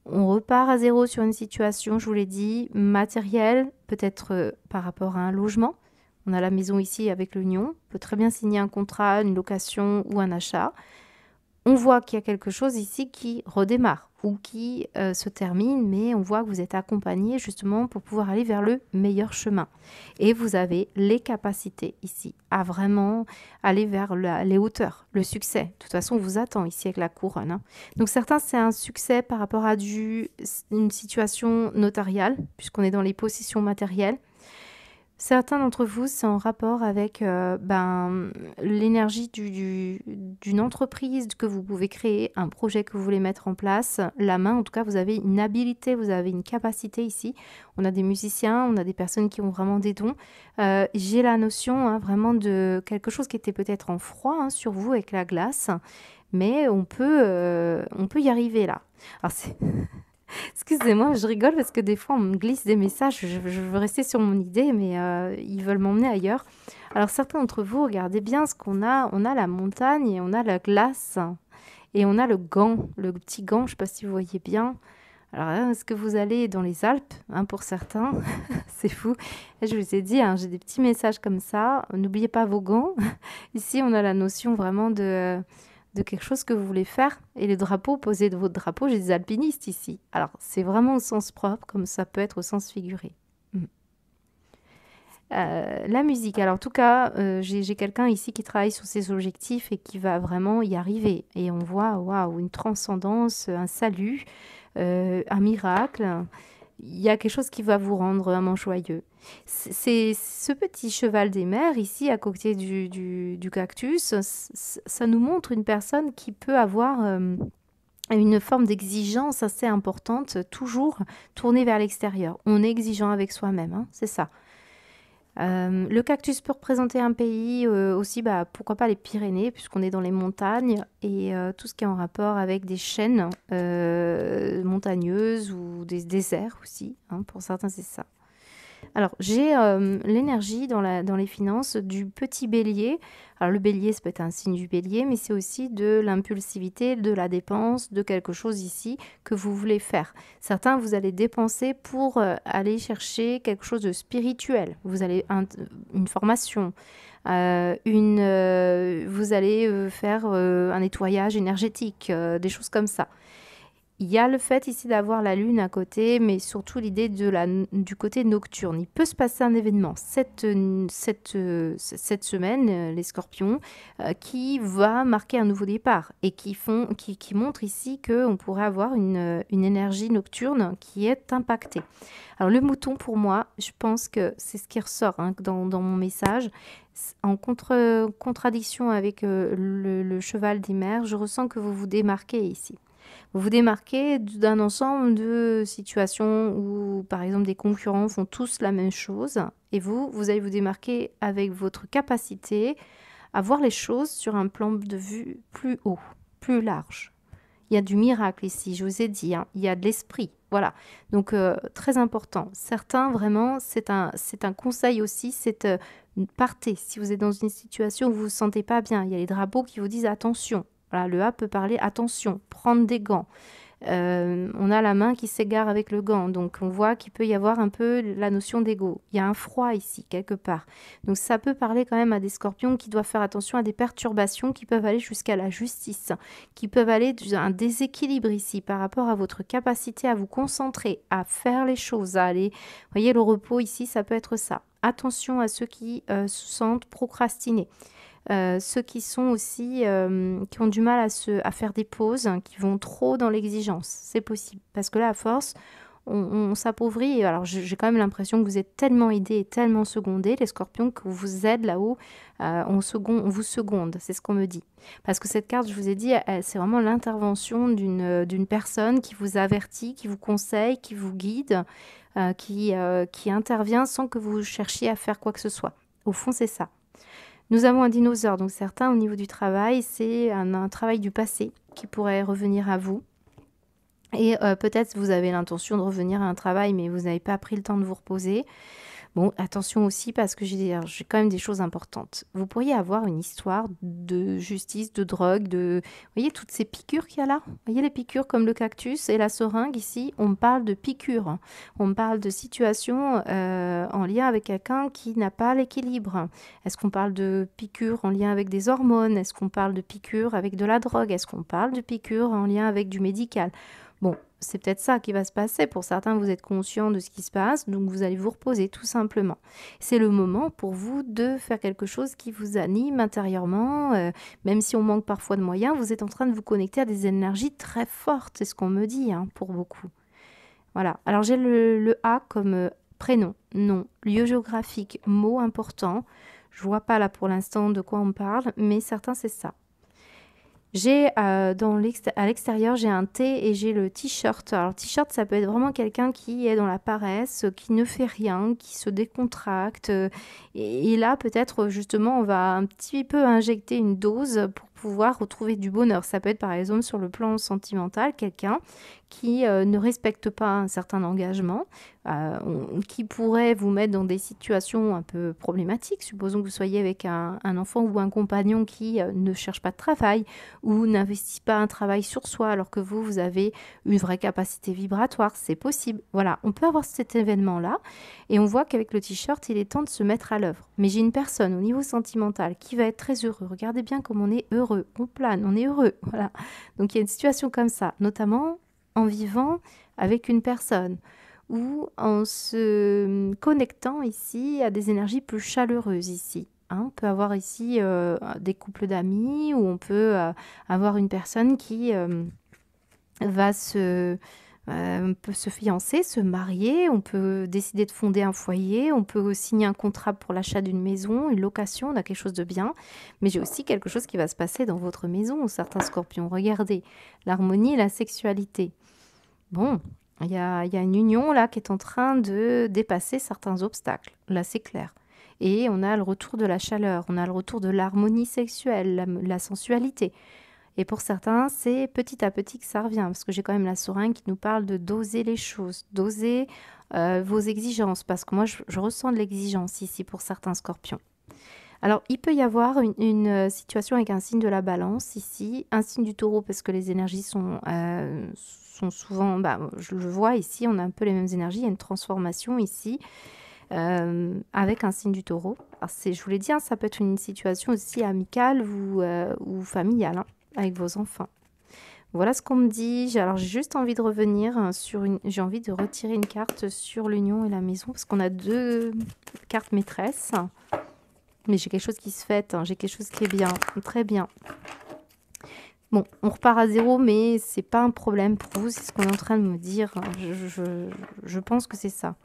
On repart à 0 sur une situation, je vous l'ai dit, matérielle, peut-être par rapport à un logement. On a la maison ici avec l'union. On peut très bien signer un contrat, une location ou un achat. On voit qu'il y a quelque chose ici qui redémarre ou qui se termine, mais on voit que vous êtes accompagné justement pour pouvoir aller vers le meilleur chemin. Et vous avez les capacités ici à vraiment aller vers les hauteurs, le succès. De toute façon, on vous attend ici avec la couronne. Hein. Donc certains, c'est un succès par rapport à une situation notariale, puisqu'on est dans les possessions matérielles. Certains d'entre vous, c'est en rapport avec l'énergie d'une entreprise que vous pouvez créer, un projet que vous voulez mettre en place. La main, en tout cas, vous avez une habilité, vous avez une capacité ici. On a des musiciens, on a des personnes qui ont vraiment des dons. J'ai la notion vraiment de quelque chose qui était peut-être en froid sur vous avec la glace, mais on peut y arriver là. Alors c'est... Excusez-moi, je rigole parce que des fois on me glisse des messages, je veux rester sur mon idée, mais ils veulent m'emmener ailleurs. Alors certains d'entre vous, regardez bien ce qu'on a. On a la montagne et on a la glace et on a le gant, le petit gant, je ne sais pas si vous voyez bien. Alors est-ce que vous allez dans les Alpes pour certains? C'est fou. Et je vous ai dit, j'ai des petits messages comme ça. N'oubliez pas vos gants. Ici, on a la notion vraiment de quelque chose que vous voulez faire. Et les drapeaux, posés de votre drapeau, j'ai des alpinistes ici. Alors, c'est vraiment au sens propre, comme ça peut être au sens figuré. La musique. Alors, en tout cas, j'ai quelqu'un ici qui travaille sur ses objectifs et qui va vraiment y arriver. Et on voit, waouh, une transcendance, un salut, un miracle. Il y a quelque chose qui va vous rendre vraiment joyeux. C'est ce petit cheval des mers ici à côté du cactus, ça nous montre une personne qui peut avoir une forme d'exigence assez importante, toujours tournée vers l'extérieur. On est exigeant avec soi-même, c'est ça. Le cactus peut représenter un pays aussi, pourquoi pas les Pyrénées, puisqu'on est dans les montagnes, et tout ce qui est en rapport avec des chaînes montagneuses ou des déserts aussi. Pour certains, c'est ça. Alors, j'ai l'énergie dans les finances du petit bélier. Alors, le bélier, ça peut être un signe du bélier, mais c'est aussi de l'impulsivité, de la dépense, de quelque chose ici que vous voulez faire. Certains, vous allez dépenser pour aller chercher quelque chose de spirituel. Vous allez une formation, vous allez faire un nettoyage énergétique, des choses comme ça. Il y a le fait ici d'avoir la lune à côté, mais surtout l'idée du côté nocturne. Il peut se passer un événement cette semaine, les scorpions, qui va marquer un nouveau départ et qui montre ici qu'on pourrait avoir une énergie nocturne qui est impactée. Alors le mouton, pour moi, je pense que c'est ce qui ressort hein, dans mon message. En contradiction avec le cheval des mers, je ressens que vous vous démarquez ici. Vous vous démarquez d'un ensemble de situations où, par exemple, des concurrents font tous la même chose. Et vous allez vous démarquer avec votre capacité à voir les choses sur un plan de vue plus haut, plus large. Il y a du miracle ici, je vous ai dit, hein, il y a de l'esprit. Voilà, donc très important. Certains, vraiment, c'est un conseil aussi, c'est partez. Si vous êtes dans une situation où vous ne vous sentez pas bien, il y a les drapeaux qui vous disent attention. Voilà, le A peut parler attention, prendre des gants. On a la main qui s'égare avec le gant, donc on voit qu'il peut y avoir un peu la notion d'ego. Il y a un froid ici, quelque part. Donc ça peut parler quand même à des scorpions qui doivent faire attention à des perturbations qui peuvent aller jusqu'à la justice, qui peuvent aller à un déséquilibre ici par rapport à votre capacité à vous concentrer, à faire les choses, à aller... Vous voyez, le repos ici, ça peut être ça. Attention à ceux qui se sentent procrastinés. Ceux qui sont aussi qui ont du mal à faire des pauses, hein, qui vont trop dans l'exigence, c'est possible. Parce que là, à force, on s'appauvrit. Alors, j'ai quand même l'impression que vous êtes tellement aidés et tellement secondés, les scorpions, que vous aident là-haut, on vous seconde, c'est ce qu'on me dit. Parce que cette carte, je vous ai dit, c'est vraiment l'intervention d'une personne qui vous avertit, qui vous conseille, qui vous guide, qui intervient sans que vous cherchiez à faire quoi que ce soit. Au fond, c'est ça. Nous avons un dinosaure, donc certains au niveau du travail, c'est un travail du passé qui pourrait revenir à vous. Et peut-être vous avez l'intention de revenir à un travail, mais vous n'avez pas pris le temps de vous reposer. Bon, attention aussi parce que j'ai quand même des choses importantes. Vous pourriez avoir une histoire de justice, de drogue, Vous voyez toutes ces piqûres qu'il y a là? Vous voyez les piqûres comme le cactus et la seringue ici? On parle de piqûres. Hein. On parle de situations en lien avec quelqu'un qui n'a pas l'équilibre. Est-ce qu'on parle de piqûres en lien avec des hormones? Est-ce qu'on parle de piqûres avec de la drogue? Est-ce qu'on parle de piqûres en lien avec du médical? Bon, c'est peut-être ça qui va se passer. Pour certains, vous êtes conscient de ce qui se passe, donc vous allez vous reposer tout simplement. C'est le moment pour vous de faire quelque chose qui vous anime intérieurement. Même si on manque parfois de moyens, vous êtes en train de vous connecter à des énergies très fortes, c'est ce qu'on me dit hein, pour beaucoup. Voilà, alors j'ai le A comme prénom, nom, lieu géographique, mot important. Je vois pas là pour l'instant de quoi on parle, mais certains c'est ça. J'ai à l'extérieur, j'ai un thé et j'ai le t-shirt. Alors, t-shirt, ça peut être vraiment quelqu'un qui est dans la paresse, qui ne fait rien, qui se décontracte. Et là, peut-être, justement, on va un petit peu injecter une dose pour pouvoir retrouver du bonheur. Ça peut être, par exemple, sur le plan sentimental, quelqu'un qui ne respecte pas un certain engagement, qui pourrait vous mettre dans des situations un peu problématiques. Supposons que vous soyez avec un enfant ou un compagnon qui ne cherche pas de travail, ou n'investit pas un travail sur soi alors que vous avez une vraie capacité vibratoire, c'est possible. Voilà, on peut avoir cet événement-là et on voit qu'avec le t-shirt, il est temps de se mettre à l'œuvre. Mais j'ai une personne au niveau sentimental qui va être très heureux. Regardez bien comme on est heureux, on plane, on est heureux. Voilà. Donc il y a une situation comme ça, notamment en vivant avec une personne ou en se connectant ici à des énergies plus chaleureuses ici. Hein, on peut avoir ici des couples d'amis ou on peut avoir une personne qui peut se fiancer, se marier, on peut décider de fonder un foyer, on peut signer un contrat pour l'achat d'une maison, une location, on a quelque chose de bien. Mais j'ai aussi quelque chose qui va se passer dans votre maison, certains scorpions. Regardez, l'harmonie et la sexualité. Bon, il y a une union là qui est en train de dépasser certains obstacles. Là, c'est clair. Et on a le retour de la chaleur, on a le retour de l'harmonie sexuelle, la sensualité. Et pour certains, c'est petit à petit que ça revient, parce que j'ai quand même la seringue qui nous parle de doser les choses, doser vos exigences, parce que moi, je ressens de l'exigence ici pour certains scorpions. Alors, il peut y avoir une situation avec un signe de la balance ici, un signe du taureau, parce que les énergies sont souvent, je le vois ici, on a un peu les mêmes énergies, il y a une transformation ici. avec un signe du taureau. Alors je vous l'ai dit, hein, ça peut être une situation aussi amicale ou familiale, hein, avec vos enfants. Voilà ce qu'on me dit. Alors j'ai juste envie de revenir j'ai envie de retirer une carte sur l'union et la maison parce qu'on a 2 cartes maîtresses. Mais j'ai quelque chose qui se fait, hein, j'ai quelque chose qui est bien, très bien. Bon, on repart à 0, mais c'est pas un problème pour vous, c'est ce qu'on est en train de me dire. Je pense que c'est ça.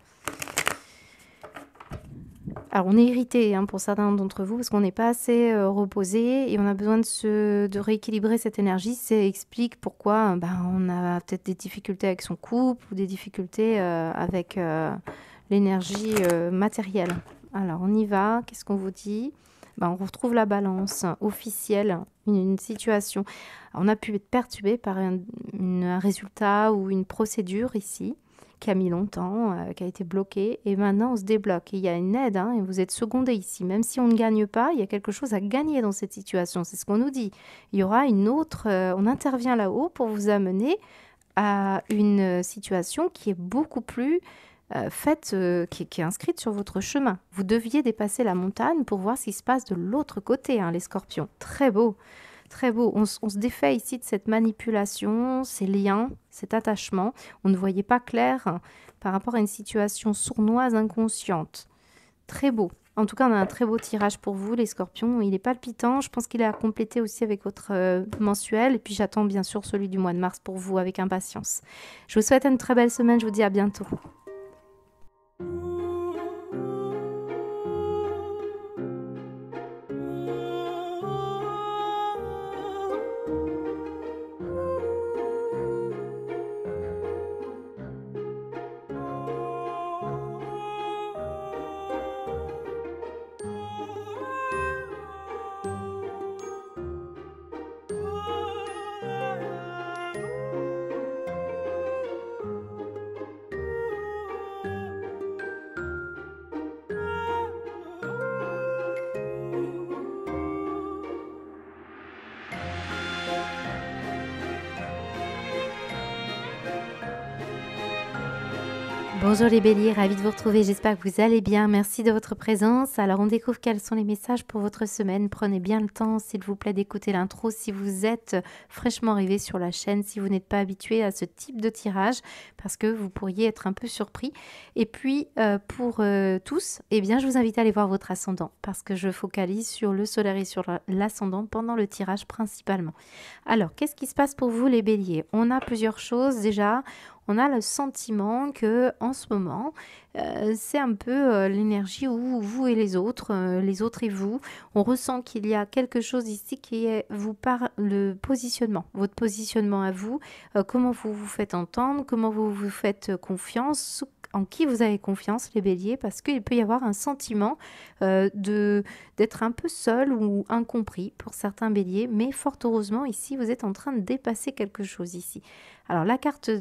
Alors, on est irrité, hein, pour certains d'entre vous parce qu'on n'est pas assez reposé et on a besoin de rééquilibrer cette énergie. Ça explique pourquoi on a peut-être des difficultés avec son couple ou des difficultés avec l'énergie matérielle. Alors, on y va. Qu'est-ce qu'on vous dit? On retrouve la balance officielle, une situation. Alors, on a pu être perturbé par un résultat ou une procédure ici qui a mis longtemps, qui a été bloquée. Et maintenant, on se débloque. Et il y a une aide, hein, et vous êtes secondé ici. Même si on ne gagne pas, il y a quelque chose à gagner dans cette situation. C'est ce qu'on nous dit. Il y aura une autre... on intervient là-haut pour vous amener à une situation qui est beaucoup plus qui est inscrite sur votre chemin. Vous deviez dépasser la montagne pour voir ce qui se passe de l'autre côté, hein, les scorpions. Très beau, très beau. On se défait ici de cette manipulation, ces liens, cet attachement. On ne voyait pas clair, hein, par rapport à une situation sournoise, inconsciente. Très beau. En tout cas, on a un très beau tirage pour vous, les scorpions. Il est palpitant. Je pense qu'il est à compléter aussi avec votre mensuel. Et puis, j'attends bien sûr celui du mois de mars pour vous avec impatience. Je vous souhaite une très belle semaine. Je vous dis à bientôt. Bonjour les béliers, ravie de vous retrouver, j'espère que vous allez bien, merci de votre présence. Alors on découvre quels sont les messages pour votre semaine, prenez bien le temps s'il vous plaît d'écouter l'intro si vous êtes fraîchement arrivé sur la chaîne, si vous n'êtes pas habitué à ce type de tirage, parce que vous pourriez être un peu surpris. Et puis pour tous, eh bien je vous invite à aller voir votre ascendant, parce que je focalise sur le solaire et sur l'ascendant pendant le tirage principalement. Alors qu'est-ce qui se passe pour vous les béliers? On a plusieurs choses déjà. On a le sentiment que en ce moment, c'est un peu l'énergie où vous et les autres et vous, on ressent qu'il y a quelque chose ici qui est vous par le positionnement, votre positionnement à vous, comment vous vous faites entendre, comment vous vous faites confiance, en qui vous avez confiance les béliers, parce qu'il peut y avoir un sentiment d'être un peu seul ou incompris pour certains béliers, mais fort heureusement ici vous êtes en train de dépasser quelque chose ici. Alors la carte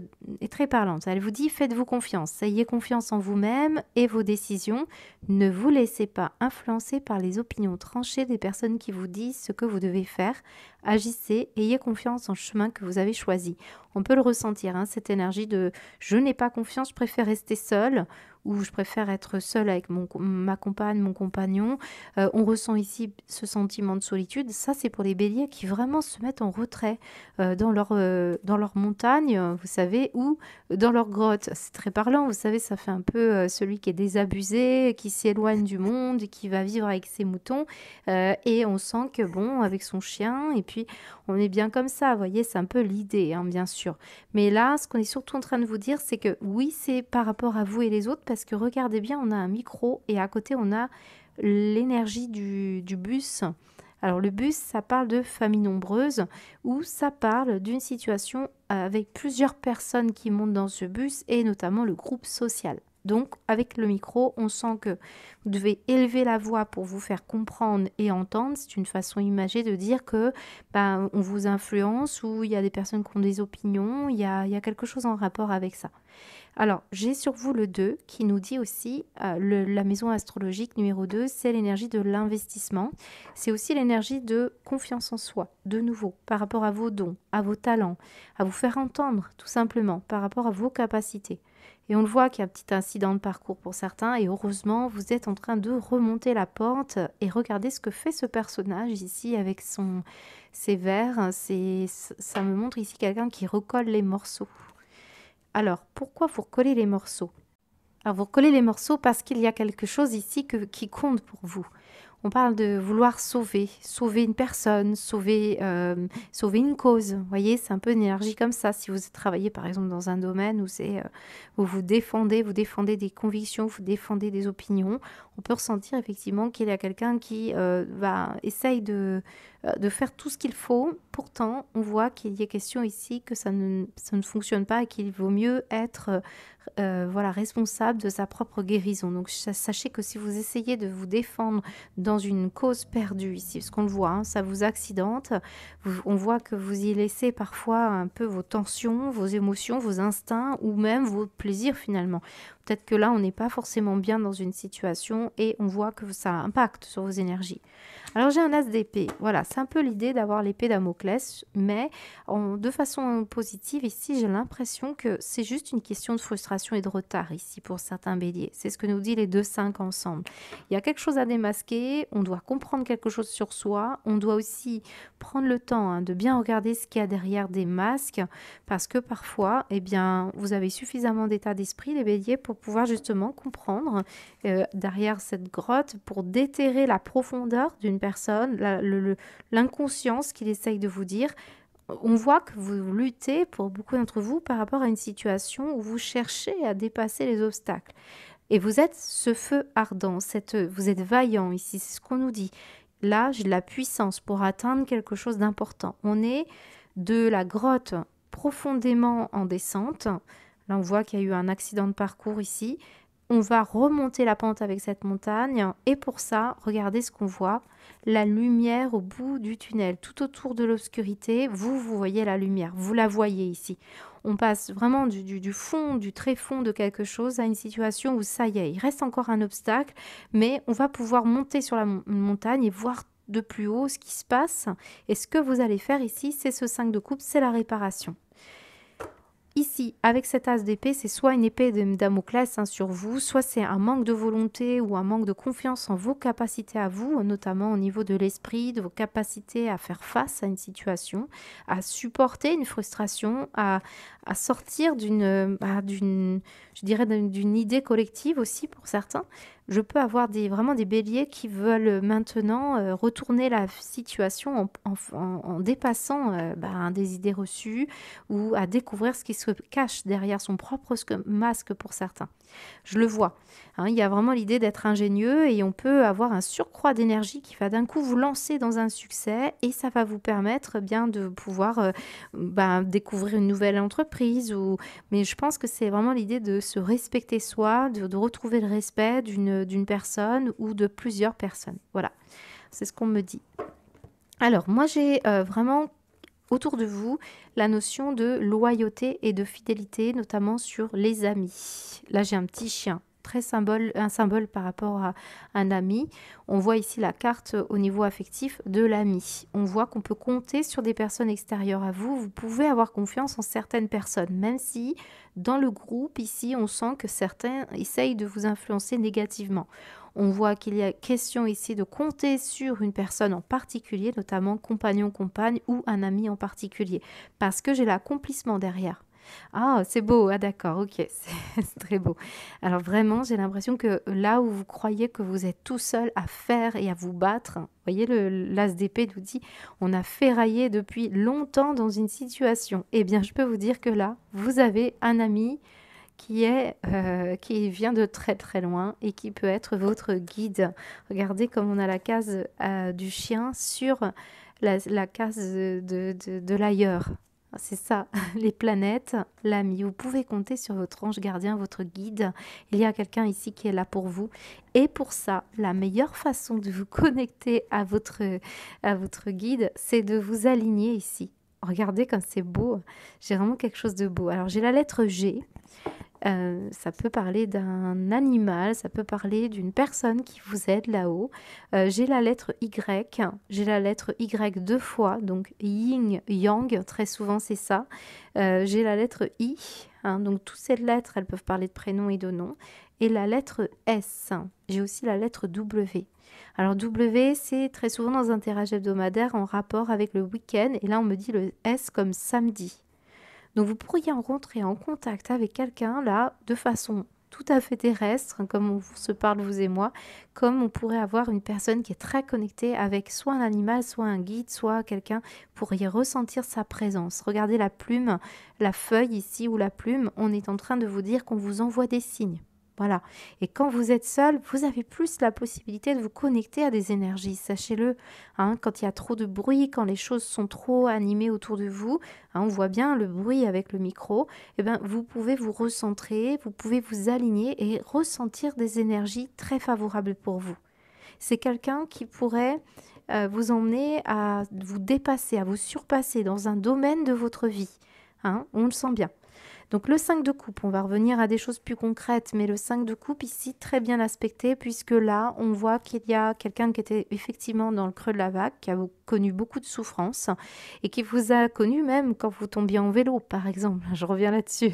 est très parlante, elle vous dit faites-vous confiance, ayez confiance en vous-même et vos décisions, ne vous laissez pas influencer par les opinions tranchées des personnes qui vous disent ce que vous devez faire, agissez, ayez confiance en le chemin que vous avez choisi. On peut le ressentir, hein, cette énergie de je n'ai pas confiance, je préfère rester seule ou je préfère être seule avec ma compagne, mon compagnon. On ressent ici ce sentiment de solitude. Ça, c'est pour les béliers qui vraiment se mettent en retrait dans leur montagne, vous savez, ou dans leur grotte. C'est très parlant, vous savez, ça fait un peu celui qui est désabusé, qui s'éloigne du monde, qui va vivre avec ses moutons. Et on sent que, bon, avec son chien, et puis on est bien comme ça, vous voyez, c'est un peu l'idée, hein, bien sûr. Mais là, ce qu'on est surtout en train de vous dire, c'est que oui, c'est par rapport à vous et les autres, parce que regardez bien, on a un micro et à côté, on a l'énergie du bus. Alors le bus, ça parle de famille nombreuse ou ça parle d'une situation avec plusieurs personnes qui montent dans ce bus et notamment le groupe social. Donc avec le micro, on sent que vous devez élever la voix pour vous faire comprendre et entendre. C'est une façon imagée de dire que on vous influence ou il y a des personnes qui ont des opinions, il y a quelque chose en rapport avec ça. Alors, j'ai sur vous le 2 qui nous dit aussi, la maison astrologique numéro 2, c'est l'énergie de l'investissement. C'est aussi l'énergie de confiance en soi, de nouveau, par rapport à vos dons, à vos talents, à vous faire entendre tout simplement, par rapport à vos capacités. Et on le voit qu'il y a un petit incident de parcours pour certains. Et heureusement, vous êtes en train de remonter la pente. Et regardez ce que fait ce personnage ici avec ses verres. Ça me montre ici quelqu'un qui recolle les morceaux. Alors, pourquoi vous recollez les morceaux? Alors, vous recollez les morceaux parce qu'il y a quelque chose ici qui compte pour vous. On parle de vouloir sauver une personne, sauver une cause. Vous voyez, c'est un peu une énergie comme ça. Si vous travaillez par exemple dans un domaine où vous défendez des convictions, vous défendez des opinions, on peut ressentir effectivement qu'il y a quelqu'un qui essaye de faire tout ce qu'il faut. Pourtant, on voit qu'il y a question ici que ça ne fonctionne pas et qu'il vaut mieux être responsable de sa propre guérison. Donc sachez que si vous essayez de vous défendre dans une cause perdue ici, parce qu'on le voit, hein, ça vous accidente, on voit que vous y laissez parfois un peu vos tensions, vos émotions, vos instincts ou même vos plaisirs finalement. Peut-être que là, on n'est pas forcément bien dans une situation et on voit que ça impacte sur vos énergies. Alors j'ai un as d'épée, voilà, c'est un peu l'idée d'avoir l'épée Damoclès, mais de façon positive ici, j'ai l'impression que c'est juste une question de frustration et de retard ici pour certains béliers. C'est ce que nous dit les 2-5 ensemble. Il y a quelque chose à démasquer, on doit comprendre quelque chose sur soi, on doit aussi prendre le temps de bien regarder ce qu'il y a derrière des masques, parce que parfois, eh bien, vous avez suffisamment d'état d'esprit, les béliers, pour pouvoir justement comprendre derrière cette grotte, pour déterrer la profondeur d'une personne, l'inconscience qu'il essaye de vous dire. On voit que vous luttez, pour beaucoup d'entre vous, par rapport à une situation où vous cherchez à dépasser les obstacles. Et vous êtes ce feu ardent, vous êtes vaillant ici, c'est ce qu'on nous dit. Là, j'ai de la puissance pour atteindre quelque chose d'important. On est de la grotte profondément en descente. Là, on voit qu'il y a eu un accident de parcours ici. On va remonter la pente avec cette montagne et pour ça, regardez ce qu'on voit, la lumière au bout du tunnel, tout autour de l'obscurité, vous voyez la lumière, vous la voyez ici. On passe vraiment du fond, du très fond de quelque chose à une situation où ça y est, il reste encore un obstacle, mais on va pouvoir monter sur la montagne et voir de plus haut ce qui se passe. Et ce que vous allez faire ici, c'est ce 5 de coupe, c'est la réparation. Ici, avec cet as d'épée, c'est soit une épée de Damoclès sur vous, soit c'est un manque de volonté ou un manque de confiance en vos capacités à vous, notamment au niveau de l'esprit, de vos capacités à faire face à une situation, à supporter une frustration, à sortir d'une idée collective aussi pour certains. Je peux avoir vraiment des béliers qui veulent maintenant retourner la situation en dépassant des idées reçues ou à découvrir ce qui se cache derrière son propre masque pour certains. Je le vois. Il y a vraiment l'idée d'être ingénieux et on peut avoir un surcroît d'énergie qui va d'un coup vous lancer dans un succès et ça va vous permettre bien de pouvoir découvrir une nouvelle entreprise. Mais je pense que c'est vraiment l'idée de se respecter soi, de retrouver le respect d'une personne ou de plusieurs personnes. Voilà, c'est ce qu'on me dit. Alors, moi, j'ai vraiment autour de vous la notion de loyauté et de fidélité, notamment sur les amis. Là, j'ai un petit chien, un symbole par rapport à un ami. On voit ici la carte au niveau affectif de l'ami. On voit qu'on peut compter sur des personnes extérieures à vous. Vous pouvez avoir confiance en certaines personnes, même si dans le groupe ici, on sent que certains essayent de vous influencer négativement. On voit qu'il y a question ici de compter sur une personne en particulier, notamment compagnon, compagne ou un ami en particulier, parce que j'ai l'accomplissement derrière. Ah, c'est beau, ah d'accord, ok, c'est très beau. Alors vraiment, j'ai l'impression que là où vous croyez que vous êtes tout seul à faire et à vous battre, vous voyez, l'as d'épée nous dit, on a ferraillé depuis longtemps dans une situation. Eh bien, je peux vous dire que là, vous avez un ami qui vient de très très loin et qui peut être votre guide. Regardez comme on a la case du chien sur la case de l'ailleurs. C'est ça, les planètes, l'ami. Vous pouvez compter sur votre ange gardien, votre guide. Il y a quelqu'un ici qui est là pour vous. Et pour ça, la meilleure façon de vous connecter à votre guide, c'est de vous aligner ici. Regardez comme c'est beau. J'ai vraiment quelque chose de beau. Alors, j'ai la lettre G. Ça peut parler d'un animal, ça peut parler d'une personne qui vous aide là-haut. J'ai la lettre Y, j'ai la lettre Y 2 fois, donc yin, yang, très souvent c'est ça. J'ai la lettre I, hein, donc toutes ces lettres, elles peuvent parler de prénom et de nom. Et la lettre S, j'ai aussi la lettre W. Alors W, c'est très souvent dans un tirage hebdomadaire en rapport avec le week-end. Et là, on me dit le S comme samedi. Donc vous pourriez rentrer en contact avec quelqu'un là de façon tout à fait terrestre, comme on se parle vous et moi, comme on pourrait avoir une personne qui est très connectée avec soit un animal, soit un guide, soit quelqu'un, vous pourriez ressentir sa présence. Regardez la plume, la feuille ici ou la plume, on est en train de vous dire qu'on vous envoie des signes. Voilà. Et quand vous êtes seul, vous avez plus la possibilité de vous connecter à des énergies. Sachez-le, hein, quand il y a trop de bruit, quand les choses sont trop animées autour de vous, hein, on voit bien le bruit avec le micro, eh ben, vous pouvez vous recentrer, vous pouvez vous aligner et ressentir des énergies très favorables pour vous. C'est quelqu'un qui pourrait vous emmener à vous dépasser, à vous surpasser dans un domaine de votre vie. Hein, on le sent bien. Donc le 5 de coupe, on va revenir à des choses plus concrètes, mais le 5 de coupe ici, très bien aspecté, puisque là, on voit qu'il y a quelqu'un qui était effectivement dans le creux de la vague, qui a connu beaucoup de souffrances, et qui vous a connu même quand vous tombiez en vélo, par exemple. Je reviens là-dessus.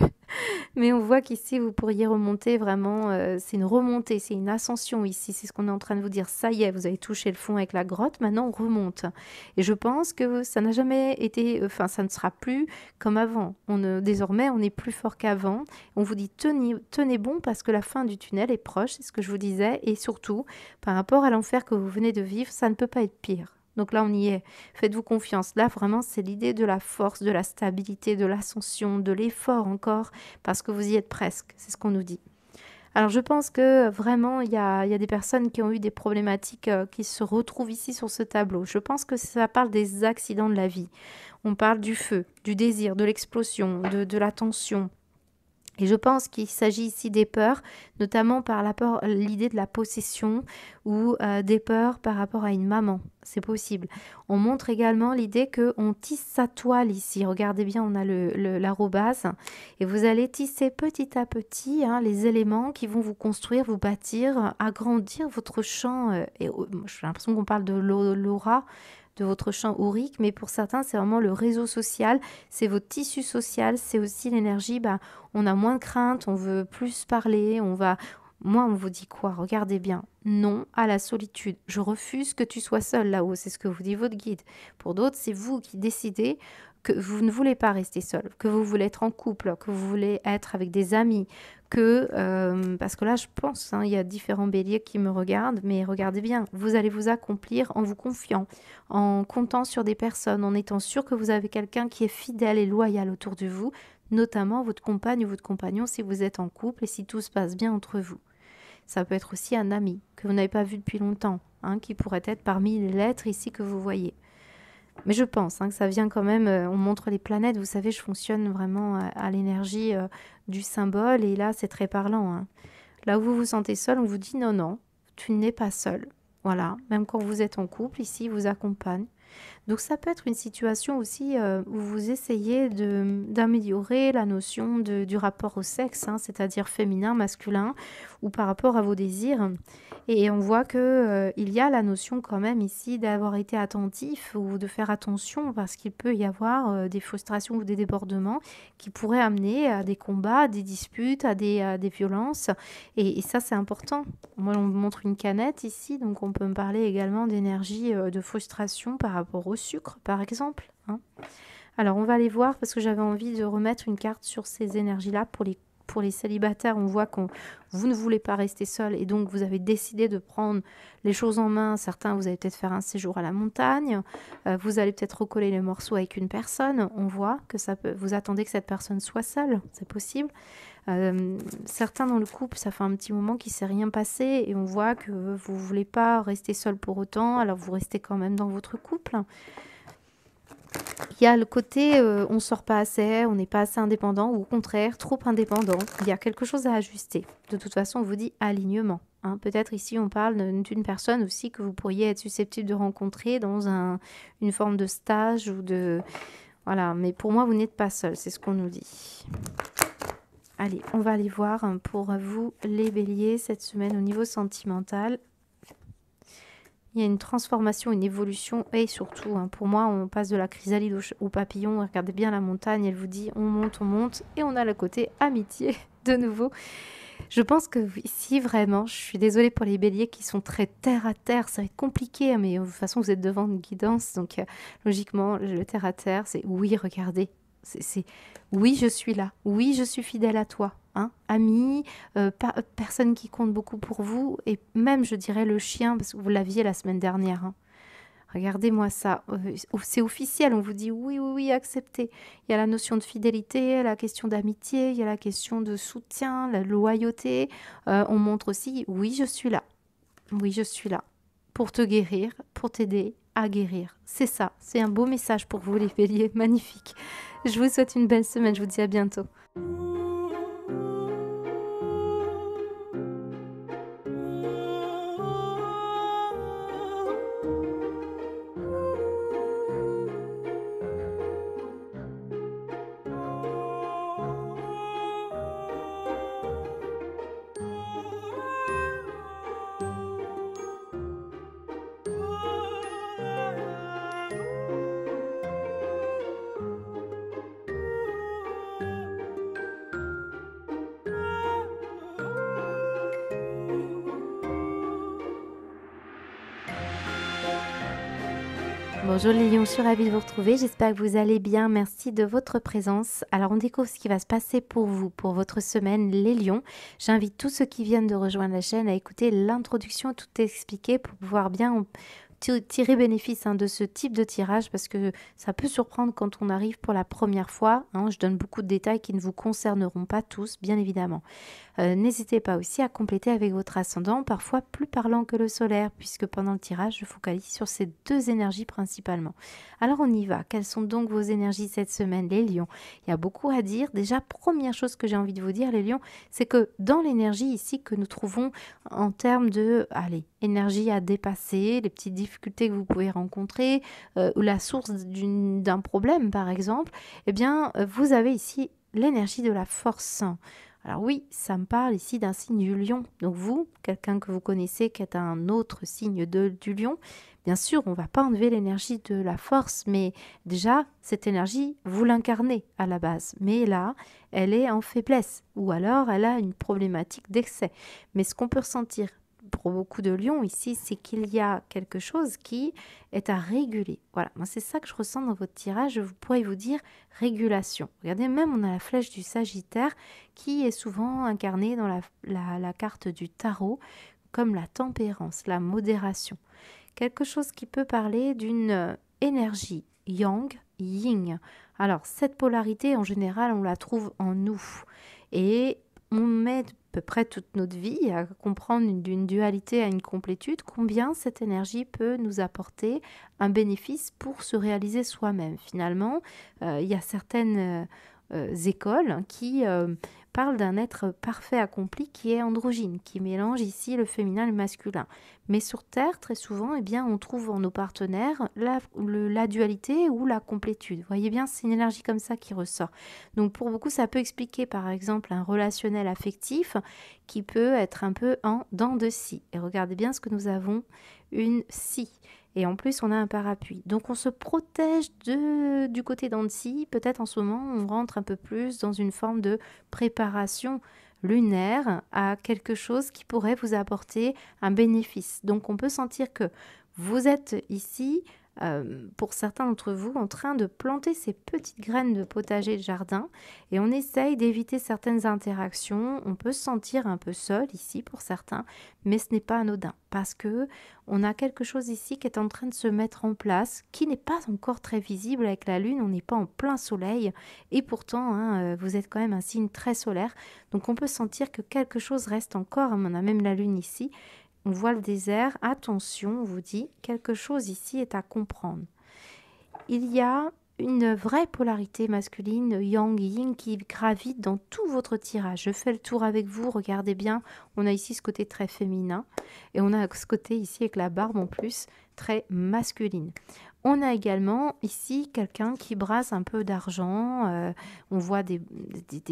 Mais on voit qu'ici, vous pourriez remonter vraiment, c'est une remontée, c'est une ascension ici, c'est ce qu'on est en train de vous dire. Ça y est, vous avez touché le fond avec la grotte, maintenant on remonte. Et je pense que ça n'a jamais été, enfin ça ne sera plus comme avant. Désormais, on est plus fort qu'avant. On vous dit tenez bon parce que la fin du tunnel est proche, c'est ce que je vous disais. Et surtout, par rapport à l'enfer que vous venez de vivre, ça ne peut pas être pire. Donc là, on y est. Faites-vous confiance. Là, vraiment, c'est l'idée de la force, de la stabilité, de l'ascension, de l'effort encore, parce que vous y êtes presque. C'est ce qu'on nous dit. Alors, je pense que vraiment, il y a des personnes qui ont eu des problématiques qui se retrouvent ici sur ce tableau. Je pense que ça parle des accidents de la vie. On parle du feu, du désir, de l'explosion, de la tension. Et je pense qu'il s'agit ici des peurs, notamment par l'idée de la possession ou des peurs par rapport à une maman. C'est possible. On montre également l'idée qu'on tisse sa toile ici. Regardez bien, on a l'arrobase. Et vous allez tisser petit à petit les éléments qui vont vous construire, vous bâtir, agrandir votre champ. J'ai l'impression qu'on parle de l'aura de votre champ aurique, mais pour certains, c'est vraiment le réseau social, c'est votre tissu social, c'est aussi l'énergie, on a moins de crainte, on veut plus parler, Moi, on vous dit quoi? Regardez bien. Non à la solitude. Je refuse que tu sois seul là-haut, c'est ce que vous dit votre guide. Pour d'autres, c'est vous qui décidez que vous ne voulez pas rester seul, que vous voulez être en couple, que vous voulez être avec des amis, parce que là, je pense, il y a différents béliers qui me regardent, mais regardez bien, vous allez vous accomplir en vous confiant, en comptant sur des personnes, en étant sûr que vous avez quelqu'un qui est fidèle et loyal autour de vous, notamment votre compagne ou votre compagnon si vous êtes en couple et si tout se passe bien entre vous. Ça peut être aussi un ami que vous n'avez pas vu depuis longtemps, qui pourrait être parmi les lettres ici que vous voyez. Mais je pense que ça vient quand même, on montre les planètes, vous savez, je fonctionne vraiment à l'énergie du symbole et là c'est très parlant. Là où vous vous sentez seul, on vous dit non, non, tu n'es pas seul. Voilà, même quand vous êtes en couple, ici, il vous accompagne. Donc ça peut être une situation aussi où vous essayez d'améliorer la notion du rapport au sexe, c'est-à-dire féminin, masculin, ou par rapport à vos désirs. Et on voit que il y a la notion quand même ici d'avoir été attentif ou de faire attention parce qu'il peut y avoir des frustrations ou des débordements qui pourraient amener à des combats, à des disputes, à des violences. Et ça, c'est important. Moi, on me montre une canette ici, donc on peut me parler également d'énergie de frustration par rapport au sucre, par exemple. Alors, on va aller voir parce que j'avais envie de remettre une carte sur ces énergies-là pour les célibataires. On voit que vous ne voulez pas rester seul et donc vous avez décidé de prendre les choses en main. Certains, vous allez peut-être faire un séjour à la montagne. Vous allez peut-être recoller les morceaux avec une personne. On voit que vous attendez que cette personne soit seule. C'est possible. Certains dans le couple, ça fait un petit moment qu'il ne s'est rien passé et on voit que vous ne voulez pas rester seul pour autant, alors vous restez quand même dans votre couple. Il y a le côté on ne sort pas assez, on n'est pas assez indépendant ou au contraire trop indépendant. Il y a quelque chose à ajuster. De toute façon, on vous dit alignement. Peut-être ici on parle d'une personne aussi que vous pourriez être susceptible de rencontrer dans une forme de stage ou de... Voilà, mais pour moi vous n'êtes pas seul, c'est ce qu'on nous dit. Allez, on va aller voir pour vous les béliers cette semaine au niveau sentimental. Il y a une transformation, une évolution et surtout, pour moi, on passe de la chrysalide au papillon. Regardez bien la montagne, elle vous dit on monte et on a le côté amitié de nouveau. Je pense que ici, vraiment, je suis désolée pour les béliers qui sont très terre à terre. Ça va être compliqué, mais de toute façon, vous êtes devant une guidance. Donc, logiquement, le terre à terre, c'est oui, regardez. C'est oui, je suis là. Oui, je suis fidèle à toi. Hein, ami, personne qui compte beaucoup pour vous. Et même, je dirais, le chien, parce que vous l'aviez la semaine dernière. Hein. Regardez-moi ça, c'est officiel, on vous dit oui, oui, oui, acceptez. Il y a la notion de fidélité, la question d'amitié, il y a la question de soutien, la loyauté. On montre aussi, oui, je suis là. Oui, je suis là pour te guérir, pour t'aider à guérir. C'est ça, c'est un beau message pour vous les béliers, magnifique. Je vous souhaite une belle semaine, je vous dis à bientôt. Bonjour les lions, je suis ravie de vous retrouver, j'espère que vous allez bien, merci de votre présence. Alors on découvre ce qui va se passer pour vous, pour votre semaine les lions. J'invite tous ceux qui viennent de rejoindre la chaîne à écouter l'introduction, tout expliqué pour pouvoir bien tirer bénéfice de ce type de tirage parce que ça peut surprendre quand on arrive pour la première fois. Je donne beaucoup de détails qui ne vous concerneront pas tous, bien évidemment. N'hésitez pas aussi à compléter avec votre ascendant, parfois plus parlant que le solaire, puisque pendant le tirage, je focalise sur ces deux énergies principalement. Alors on y va. Quelles sont donc vos énergies cette semaine, les lions? Il y a beaucoup à dire. Déjà, première chose que j'ai envie de vous dire, les lions, c'est que dans l'énergie ici que nous trouvons en termes de, énergie à dépasser, les petites difficultés que vous pouvez rencontrer, ou la source d'un problème par exemple, eh bien, vous avez ici l'énergie de la force. Alors oui, ça me parle ici d'un signe du lion. Donc vous, quelqu'un que vous connaissez qui est un autre signe du lion, bien sûr, on ne va pas enlever l'énergie de la force, mais déjà, cette énergie, vous l'incarnez à la base. Mais là, elle est en faiblesse ou alors elle a une problématique d'excès. Mais ce qu'on peut ressentir pour beaucoup de lions ici, c'est qu'il y a quelque chose qui est à réguler. Voilà, moi c'est ça que je ressens dans votre tirage. Je pourrais vous dire régulation. Regardez, même on a la flèche du Sagittaire qui est souvent incarnée dans la carte du tarot comme la tempérance, la modération. Quelque chose qui peut parler d'une énergie yang, yin. Alors cette polarité en général on la trouve en nous et on met à peu près toute notre vie à comprendre d'une dualité à une complétude, combien cette énergie peut nous apporter un bénéfice pour se réaliser soi-même. Finalement, il y a certaines écoles qui parlent d'un être parfait accompli qui est androgyne, qui mélange ici le féminin et le masculin. Mais sur Terre, très souvent, on trouve en nos partenaires la dualité ou la complétude. Vous voyez bien, c'est une énergie comme ça qui ressort. Donc pour beaucoup, ça peut expliquer par exemple un relationnel affectif qui peut être un peu en dents de scie. Et regardez bien ce que nous avons, une scie. Et en plus, on a un parapluie. Donc, on se protège du côté dents de scie. Peut-être en ce moment, on rentre un peu plus dans une forme de préparation lunaire à quelque chose qui pourrait vous apporter un bénéfice. Donc, on peut sentir que vous êtes ici, pour certains d'entre vous, en train de planter ces petites graines de potager de jardin et on essaye d'éviter certaines interactions. On peut se sentir un peu seul ici pour certains, mais ce n'est pas anodin parce que on a quelque chose ici qui est en train de se mettre en place, qui n'est pas encore très visible avec la lune. On n'est pas en plein soleil et pourtant vous êtes quand même un signe très solaire, donc on peut sentir que quelque chose reste encore. On a même la lune ici. On voit le désert, attention, on vous dit, quelque chose ici est à comprendre. Il y a une vraie polarité masculine, yang et yin, qui gravite dans tout votre tirage. Je fais le tour avec vous, regardez bien. On a ici ce côté très féminin et on a ce côté ici avec la barbe en plus, très masculine. On a également ici quelqu'un qui brasse un peu d'argent. On voit des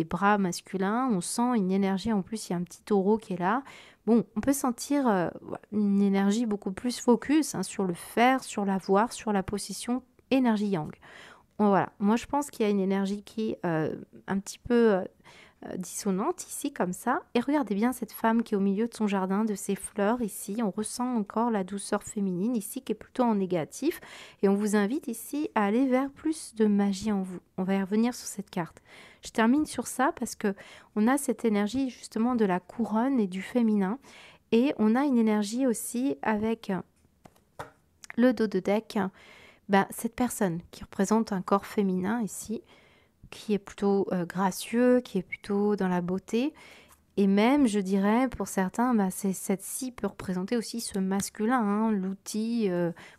bras masculins. On sent une énergie. En plus, il y a un petit taureau qui est là. Bon, on peut sentir une énergie beaucoup plus focus sur le faire, sur l'avoir, sur la possession, énergie yang. Bon, voilà, moi je pense qu'il y a une énergie qui est un petit peu dissonante ici, comme ça. Et regardez bien cette femme qui est au milieu de son jardin, de ses fleurs ici. On ressent encore la douceur féminine ici qui est plutôt en négatif. Et on vous invite ici à aller vers plus de magie en vous. On va y revenir sur cette carte. Je termine sur ça parce que on a cette énergie justement de la couronne et du féminin. Et on a une énergie aussi avec le dos de deck. Cette personne qui représente un corps féminin ici, qui est plutôt gracieux, qui est plutôt dans la beauté. Et même, je dirais, pour certains, cette-ci peut représenter aussi ce masculin, l'outil.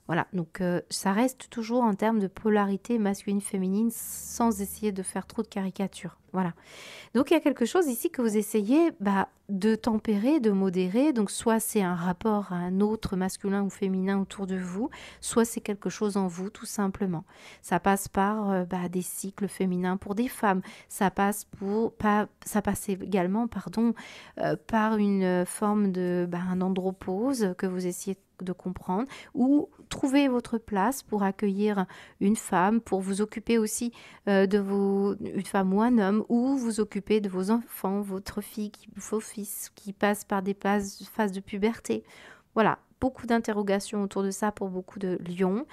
Voilà, donc ça reste toujours en termes de polarité masculine-féminine sans essayer de faire trop de caricatures. Voilà. Donc il y a quelque chose ici que vous essayez de tempérer, de modérer. Donc soit c'est un rapport à un autre masculin ou féminin autour de vous, soit c'est quelque chose en vous tout simplement. Ça passe par des cycles féminins pour des femmes. Ça passe également par une forme de un andropause que vous essayez de comprendre, ou trouver votre place pour accueillir une femme, pour vous occuper aussi une femme ou un homme, ou vous occuper de vos enfants, votre fille, vos fils qui passent par des phases de puberté. Voilà, beaucoup d'interrogations autour de ça pour beaucoup de lions.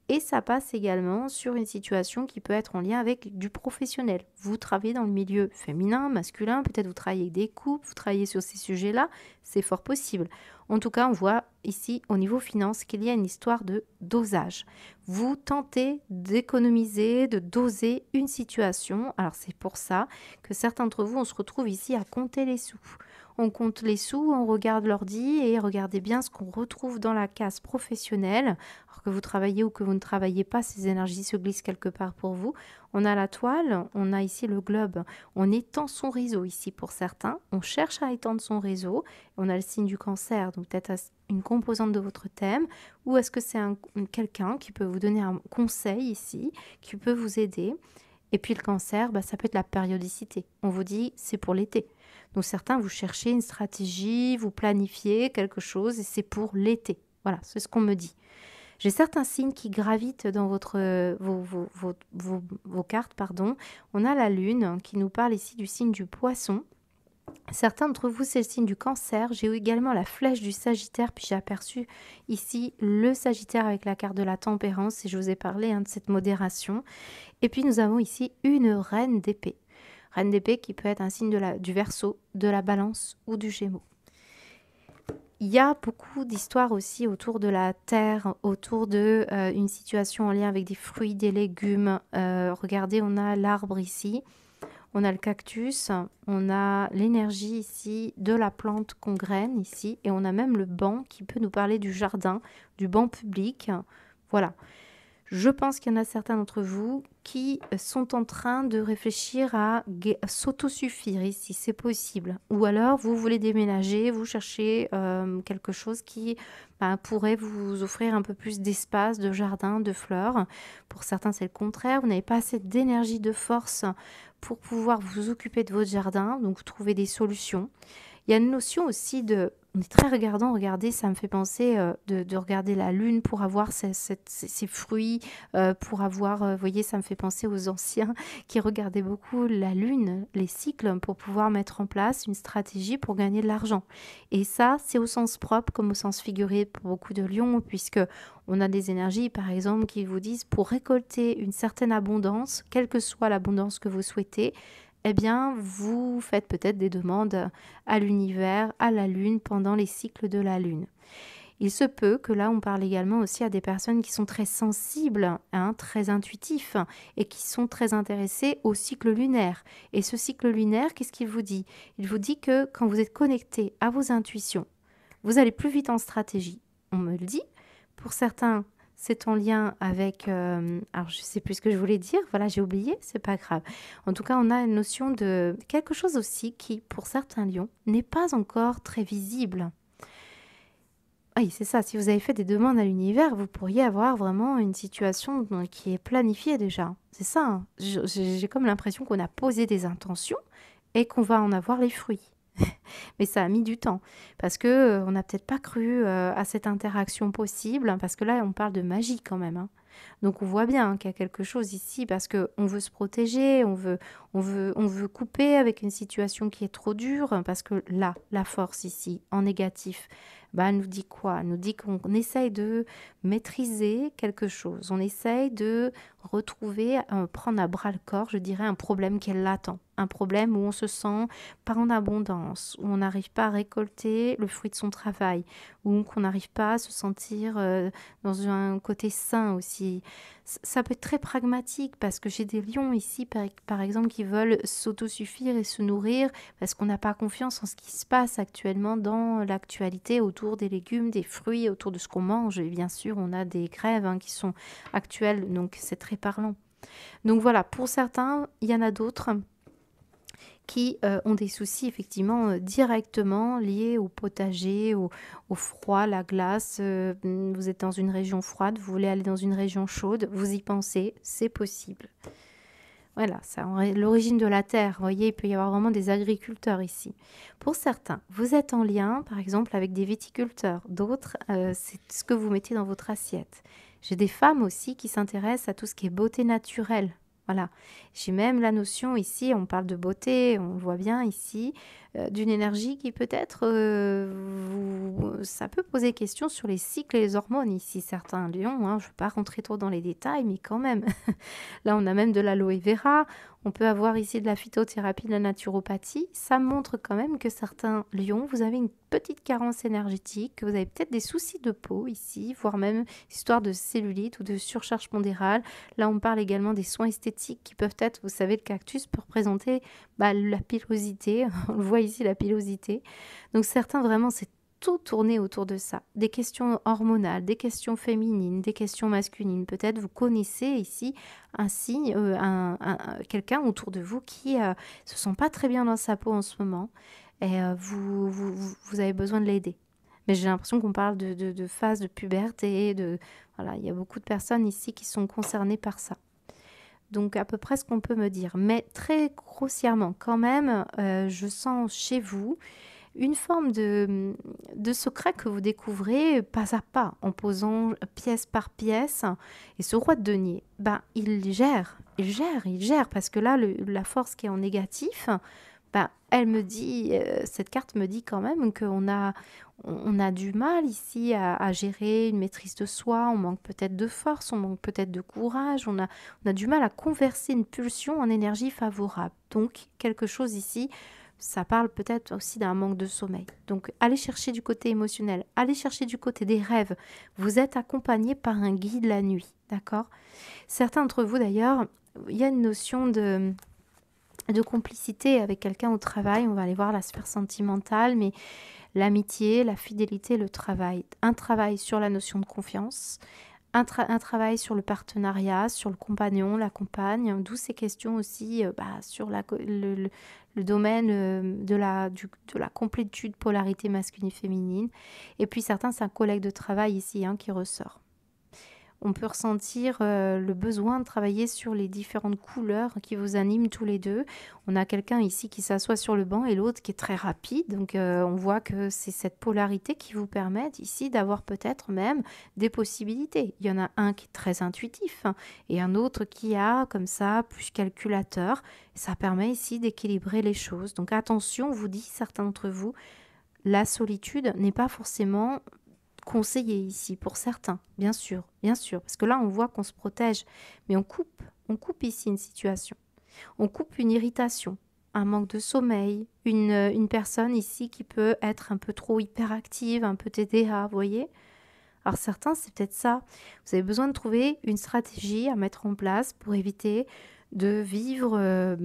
Et ça passe également sur une situation qui peut être en lien avec du professionnel. Vous travaillez dans le milieu féminin, masculin, peut-être vous travaillez avec des couples, vous travaillez sur ces sujets-là, c'est fort possible. En tout cas, on voit ici au niveau finance qu'il y a une histoire de dosage. Vous tentez d'économiser, de doser une situation. Alors c'est pour ça que certains d'entre vous, on se retrouve ici à compter les sous. On compte les sous, on regarde l'ordi et regardez bien ce qu'on retrouve dans la case professionnelle. Alors que vous travaillez ou que vous ne travaillez pas, ces énergies se glissent quelque part pour vous. On a la toile, on a ici le globe. On étend son réseau ici pour certains. On cherche à étendre son réseau. On a le signe du cancer, donc peut-être une composante de votre thème. Ou est-ce que c'est quelqu'un qui peut vous donner un conseil ici, qui peut vous aider. Et puis le cancer, ça peut être la périodicité. On vous dit, c'est pour l'été. Donc certains, vous cherchez une stratégie, vous planifiez quelque chose et c'est pour l'été. Voilà, c'est ce qu'on me dit. J'ai certains signes qui gravitent dans vos cartes. On a la lune qui nous parle ici du signe du poisson. Certains d'entre vous, c'est le signe du cancer. J'ai également la flèche du sagittaire, puis j'ai aperçu ici le sagittaire avec la carte de la tempérance et je vous ai parlé de cette modération. Et puis nous avons ici une reine d'épée. Reine d'épée qui peut être un signe du Verseau, de la Balance ou du Gémeaux. Il y a beaucoup d'histoires aussi autour de la terre, autour de une situation en lien avec des fruits, des légumes. Regardez, on a l'arbre ici, on a le cactus, on a l'énergie ici de la plante qu'on graine ici, et on a même le banc qui peut nous parler du jardin, du banc public. Voilà. Je pense qu'il y en a certains d'entre vous qui sont en train de réfléchir à s'autosuffire ici, c'est possible. Ou alors, vous voulez déménager, vous cherchez quelque chose qui pourrait vous offrir un peu plus d'espace, de jardin, de fleurs. Pour certains, c'est le contraire. Vous n'avez pas assez d'énergie, de force pour pouvoir vous occuper de votre jardin, donc trouver des solutions. Il y a une notion aussi de... On est très regardant, regardez, ça me fait penser de regarder la lune pour avoir ces fruits, pour avoir, vous voyez, ça me fait penser aux anciens qui regardaient beaucoup la lune, les cycles, pour pouvoir mettre en place une stratégie pour gagner de l'argent. Et ça, c'est au sens propre comme au sens figuré pour beaucoup de lions, puisque on a des énergies, par exemple, qui vous disent pour récolter une certaine abondance, quelle que soit l'abondance que vous souhaitez, eh bien, vous faites peut-être des demandes à l'univers, à la lune, pendant les cycles de la lune. Il se peut que là, on parle également aussi à des personnes qui sont très sensibles, très intuitifs, et qui sont très intéressés au cycle lunaire. Et ce cycle lunaire, qu'est-ce qu'il vous dit? Il vous dit que quand vous êtes connecté à vos intuitions, vous allez plus vite en stratégie. On me le dit. Pour certains, c'est en lien avec... alors, je sais plus ce que je voulais dire. Voilà, j'ai oublié, c'est pas grave. En tout cas, on a une notion de quelque chose aussi qui, pour certains lions, n'est pas encore très visible. Oui, c'est ça. Si vous avez fait des demandes à l'univers, vous pourriez avoir vraiment une situation qui est planifiée déjà. C'est ça, hein. J'ai comme l'impression qu'on a posé des intentions et qu'on va en avoir les fruits. Mais ça a mis du temps parce que on n'a peut-être pas cru à cette interaction possible, hein, parce que là, on parle de magie quand même, hein. Donc on voit bien, hein, qu'il y a quelque chose ici parce que on veut se protéger, on veut couper avec une situation qui est trop dure, hein, parce que là, la force ici, en négatif, bah, elle nous dit quoi? Elle nous dit qu'on essaye de maîtriser quelque chose, on essaye de retrouver, prendre à bras le corps, je dirais, un problème qui est latent, un problème où on se sent pas en abondance, où on n'arrive pas à récolter le fruit de son travail, ou qu'on n'arrive pas à se sentir dans un côté sain aussi. Ça peut être très pragmatique parce que j'ai des lions ici, par exemple, qui veulent s'autosuffire et se nourrir parce qu'on n'a pas confiance en ce qui se passe actuellement dans l'actualité autour des légumes, des fruits, autour de ce qu'on mange. Et bien sûr, on a des grèves, hein, qui sont actuelles, donc c'est très parlant. Donc voilà, pour certains, il y en a d'autres qui ont des soucis effectivement directement liés au potager, au froid, la glace. Vous êtes dans une région froide, vous voulez aller dans une région chaude, vous y pensez, c'est possible. Voilà, c'est l'origine de la terre. Vous voyez, il peut y avoir vraiment des agriculteurs ici. Pour certains, vous êtes en lien, par exemple, avec des viticulteurs. D'autres, c'est ce que vous mettez dans votre assiette. J'ai des femmes aussi qui s'intéressent à tout ce qui est beauté naturelle. Voilà. J'ai même la notion ici, on parle de beauté, on le voit bien ici, d'une énergie qui peut-être, ça peut poser question sur les cycles et les hormones ici, certains lions, hein, je ne veux pas rentrer trop dans les détails, mais quand même. Là, on a même de l'aloe vera. On peut avoir ici de la phytothérapie, de la naturopathie. Ça montre quand même que certains lions, vous avez une petite carence énergétique, que vous avez peut-être des soucis de peau ici, voire même histoire de cellulite ou de surcharge pondérale. Là, on parle également des soins esthétiques qui peuvent être, vous savez, le cactus peut représenter la pilosité. On le voit ici, la pilosité. Donc certains, vraiment, c'est tout tourner autour de ça. Des questions hormonales, des questions féminines, des questions masculines. Peut-être vous connaissez ici un signe, quelqu'un autour de vous qui se sent pas très bien dans sa peau en ce moment et vous avez besoin de l'aider. Mais j'ai l'impression qu'on parle de phase de puberté, voilà, il y a beaucoup de personnes ici qui sont concernées par ça. Donc à peu près ce qu'on peut me dire. Mais très grossièrement quand même, je sens chez vous une forme de secret que vous découvrez pas à pas, en posant pièce par pièce. Et ce roi de denier, ben, il gère, parce que là, la force qui est en négatif, ben, elle me dit, cette carte me dit quand même on a du mal ici à gérer une maîtrise de soi, on manque peut-être de force, on manque peut-être de courage, on a du mal à converser une pulsion en énergie favorable. Donc, quelque chose ici, ça parle peut-être aussi d'un manque de sommeil. Donc, allez chercher du côté émotionnel, allez chercher du côté des rêves. Vous êtes accompagné par un guide la nuit, d'accord? Certains d'entre vous, d'ailleurs, il y a une notion de complicité avec quelqu'un au travail. On va aller voir la sphère sentimentale, mais l'amitié, la fidélité, le travail. Un travail sur la notion de confiance, un travail sur le partenariat, sur le compagnon, la compagne, d'où ces questions aussi sur le domaine de la complétude, polarité masculine-féminine. Et puis certains, c'est un collègue de travail ici, hein, qui ressort. On peut ressentir le besoin de travailler sur les différentes couleurs qui vous animent tous les deux. On a quelqu'un ici qui s'assoit sur le banc et l'autre qui est très rapide. Donc on voit que c'est cette polarité qui vous permet ici d'avoir peut-être même des possibilités. Il y en a un qui est très intuitif, hein, et un autre qui a comme ça plus calculateur. Ça permet ici d'équilibrer les choses. Donc attention, on vous dit, certains d'entre vous, la solitude n'est pas forcément conseillé ici pour certains, bien sûr, parce que là on voit qu'on se protège, mais on coupe ici une situation, on coupe une irritation, un manque de sommeil, une personne ici qui peut être un peu trop hyperactive, un peu TDA, vous voyez. Alors certains, c'est peut-être ça, vous avez besoin de trouver une stratégie à mettre en place pour éviter de vivre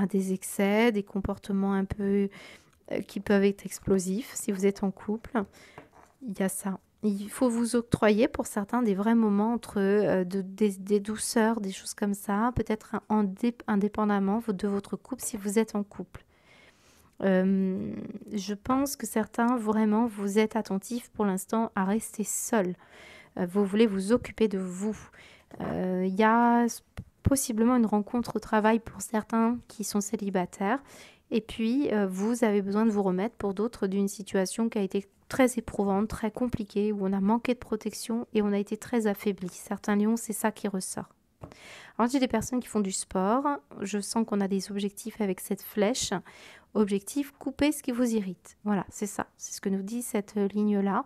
des excès, des comportements un peu qui peuvent être explosifs si vous êtes en couple. Il y a ça. il faut vous octroyer pour certains des vrais moments entre des douceurs, des choses comme ça, peut-être indépendamment de votre couple si vous êtes en couple. Je pense que certains, vraiment, vous êtes attentifs pour l'instant à rester seul. Vous voulez vous occuper de vous. Il y a possiblement une rencontre au travail pour certains qui sont célibataires. Et puis, vous avez besoin de vous remettre pour d'autres d'une situation qui a été très éprouvante, très compliquée, où on a manqué de protection et on a été très affaibli. Certains lions, c'est ça qui ressort. Alors, j'ai des personnes qui font du sport. Je sens qu'on a des objectifs avec cette flèche. Objectif, couper ce qui vous irrite. Voilà, c'est ça. C'est ce que nous dit cette ligne-là.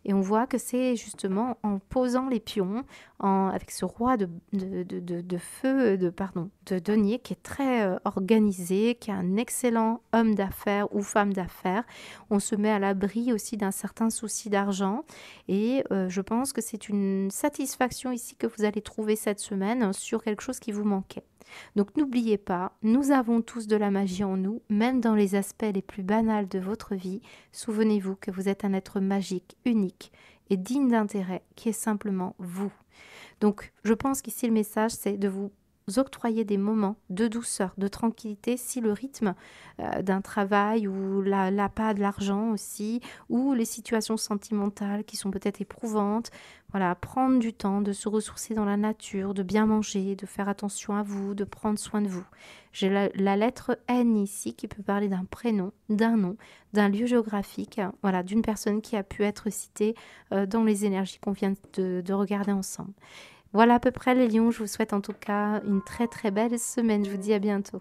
Et on voit que c'est justement en posant les pions, avec ce roi de feu, de denier qui est très organisé, qui est un excellent homme d'affaires ou femme d'affaires. On se met à l'abri aussi d'un certain souci d'argent. Et je pense que c'est une satisfaction ici que vous allez trouver cette semaine sur quelque chose qui vous manquait. Donc n'oubliez pas, nous avons tous de la magie en nous, même dans les aspects les plus banals de votre vie. Souvenez-vous que vous êtes un être magique, unique et digne d'intérêt, qui est simplement vous. Donc je pense qu'ici le message, c'est de vous octroyer des moments de douceur, de tranquillité, si le rythme d'un travail ou l'appât de l'argent aussi, ou les situations sentimentales qui sont peut-être éprouvantes, voilà, prendre du temps de se ressourcer dans la nature, de bien manger, de faire attention à vous, de prendre soin de vous. J'ai la lettre N ici qui peut parler d'un prénom, d'un nom, d'un lieu géographique, voilà, d'une personne qui a pu être citée dans les énergies qu'on vient de regarder ensemble. Voilà à peu près les lions, je vous souhaite en tout cas une très très belle semaine, je vous dis à bientôt.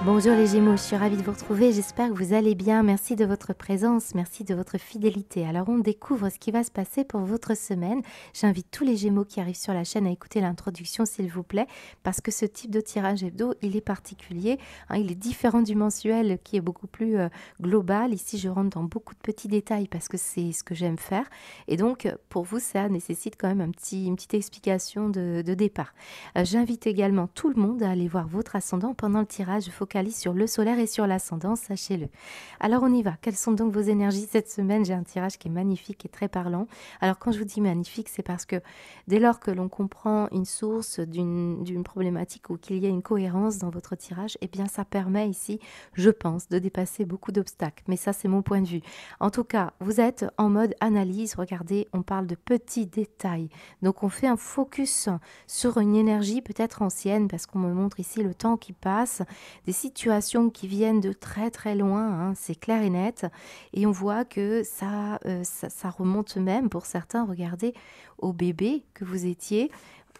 Bonjour les Gémeaux, je suis ravie de vous retrouver, j'espère que vous allez bien, merci de votre présence, merci de votre fidélité. Alors on découvre ce qui va se passer pour votre semaine. J'invite tous les Gémeaux qui arrivent sur la chaîne à écouter l'introduction s'il vous plaît, parce que ce type de tirage hebdo, il est particulier, hein, il est différent du mensuel qui est beaucoup plus global. Ici je rentre dans beaucoup de petits détails parce que c'est ce que j'aime faire et donc pour vous ça nécessite quand même une petite explication de départ. J'invite également tout le monde à aller voir votre ascendant pendant le tirage, focalise sur le solaire et sur l'ascendant, sachez-le. Alors on y va, quelles sont donc vos énergies cette semaine? J'ai un tirage qui est magnifique et très parlant. Alors quand je vous dis magnifique, c'est parce que dès lors que l'on comprend une source d'une problématique ou qu'il y a une cohérence dans votre tirage, eh bien ça permet ici, je pense, de dépasser beaucoup d'obstacles. Mais ça c'est mon point de vue. En tout cas, vous êtes en mode analyse, regardez, on parle de petits détails. Donc on fait un focus sur une énergie peut-être ancienne parce qu'on me montre ici le temps qui passe, des situations qui viennent de très très loin, hein, c'est clair et net. Et on voit que ça remonte même pour certains, regardez, au bébé que vous étiez.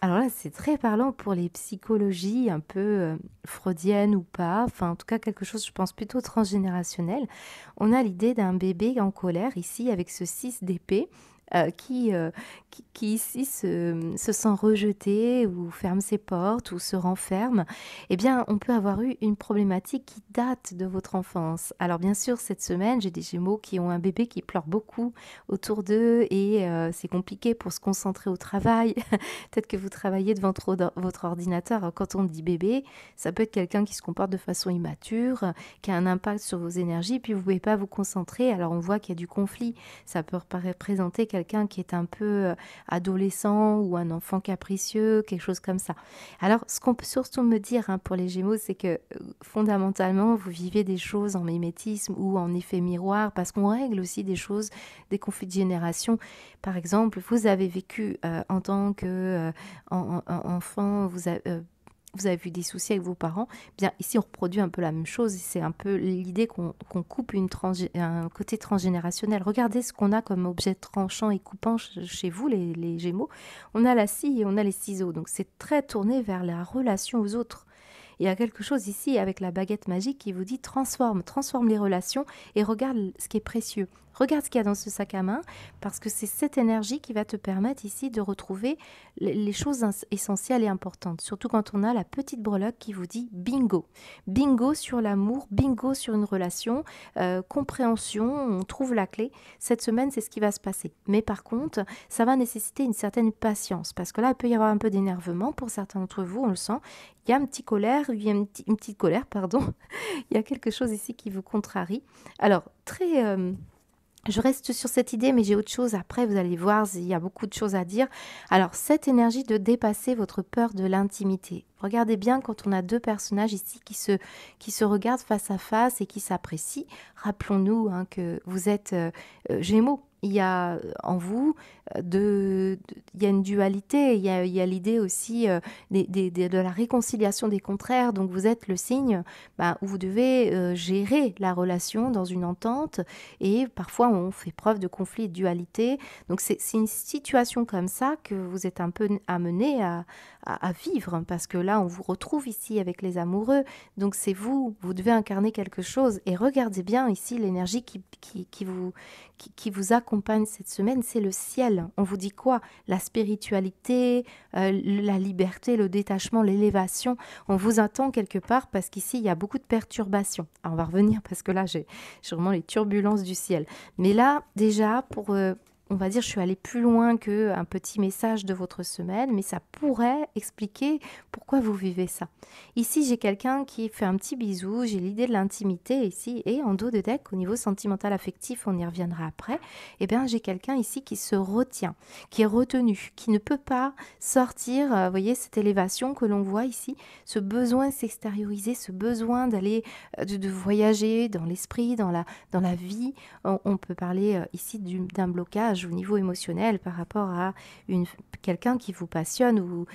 Alors là, c'est très parlant pour les psychologies un peu freudiennes ou pas, enfin en tout cas quelque chose, je pense, plutôt transgénérationnel. On a l'idée d'un bébé en colère ici avec ce 6 d'épée. Qui ici se sent rejeté ou ferme ses portes ou se renferme, eh bien, on peut avoir eu une problématique qui date de votre enfance. Alors, bien sûr, cette semaine, j'ai des Gémeaux qui ont un bébé qui pleure beaucoup autour d'eux et c'est compliqué pour se concentrer au travail. Peut-être que vous travaillez devant votre ordinateur. Alors, quand on dit bébé, ça peut être quelqu'un qui se comporte de façon immature, qui a un impact sur vos énergies, puis vous ne pouvez pas vous concentrer. Alors, on voit qu'il y a du conflit. Ça peut représenter quelqu'un qui est un peu adolescent ou un enfant capricieux, quelque chose comme ça. Alors, ce qu'on peut surtout me dire pour les Gémeaux, c'est que fondamentalement, vous vivez des choses en mimétisme ou en effet miroir, parce qu'on règle aussi des choses, des conflits de génération. Par exemple, vous avez vécu en tant qu'enfant, vous avez eu des soucis avec vos parents, bien ici on reproduit un peu la même chose. C'est un peu l'idée qu'on coupe un côté transgénérationnel. Regardez ce qu'on a comme objet tranchant et coupant chez vous, les Gémeaux. On a la scie et on a les ciseaux. Donc c'est très tourné vers la relation aux autres. Il y a quelque chose ici avec la baguette magique qui vous dit transforme les relations et regarde ce qui est précieux. Regarde ce qu'il y a dans ce sac à main parce que c'est cette énergie qui va te permettre ici de retrouver les choses essentielles et importantes. Surtout quand on a la petite breloque qui vous dit bingo. Bingo sur l'amour, bingo sur une relation, compréhension, on trouve la clé. Cette semaine, c'est ce qui va se passer. Mais par contre, ça va nécessiter une certaine patience parce que là, il peut y avoir un peu d'énervement pour certains d'entre vous, on le sent. Il y a il y a une petite colère, pardon. Il y a quelque chose ici qui vous contrarie. Alors, je reste sur cette idée, mais j'ai autre chose. Après, vous allez voir, il y a beaucoup de choses à dire. Alors, cette énergie de dépasser votre peur de l'intimité. Regardez bien quand on a deux personnages ici qui se regardent face à face et qui s'apprécient. Rappelons-nous que vous êtes Gémeaux. Il y a en vous, il y a une dualité, il y a l'idée aussi de la réconciliation des contraires. Donc vous êtes le signe où vous devez gérer la relation dans une entente et parfois on fait preuve de conflit et de dualité. Donc c'est une situation comme ça que vous êtes un peu amené à vivre parce que là on vous retrouve ici avec les amoureux. Donc c'est vous devez incarner quelque chose et regardez bien ici l'énergie qui vous accompagne cette semaine, c'est le ciel. On vous dit quoi? La spiritualité, la liberté, le détachement, l'élévation. On vous attend quelque part parce qu'ici, il y a beaucoup de perturbations. Alors, on va revenir parce que là, j'ai vraiment les turbulences du ciel. Mais là, déjà, on va dire, je suis allée plus loin qu'un petit message de votre semaine, mais ça pourrait expliquer pourquoi vous vivez ça. Ici, j'ai quelqu'un qui fait un petit bisou, j'ai l'idée de l'intimité ici, et en dos de deck, au niveau sentimental affectif, on y reviendra après, eh bien, j'ai quelqu'un ici qui se retient, qui est retenu, qui ne peut pas sortir, vous voyez, cette élévation que l'on voit ici, ce besoin de s'extérioriser, ce besoin d'aller, de voyager dans l'esprit, dans la vie. On peut parler ici d'un blocage au niveau émotionnel par rapport à quelqu'un qui vous passionne ou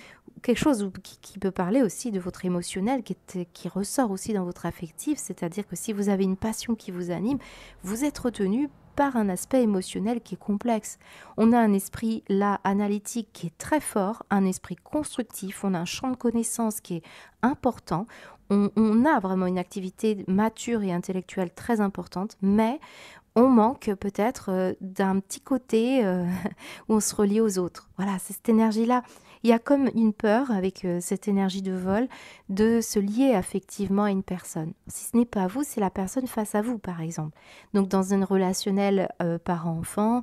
quelque chose qui peut parler aussi de votre émotionnel qui ressort aussi dans votre affectif, c'est-à-dire que si vous avez une passion qui vous anime, vous êtes retenu par un aspect émotionnel qui est complexe. On a un esprit là analytique qui est très fort, un esprit constructif, on a un champ de connaissances qui est important, on a vraiment une activité mature et intellectuelle très importante, mais on manque peut-être d'un petit côté où on se relie aux autres. Voilà, c'est cette énergie-là. Il y a comme une peur avec cette énergie de vol de se lier affectivement à une personne. Si ce n'est pas vous, c'est la personne face à vous, par exemple. Donc, dans une relationnelle parent-enfant,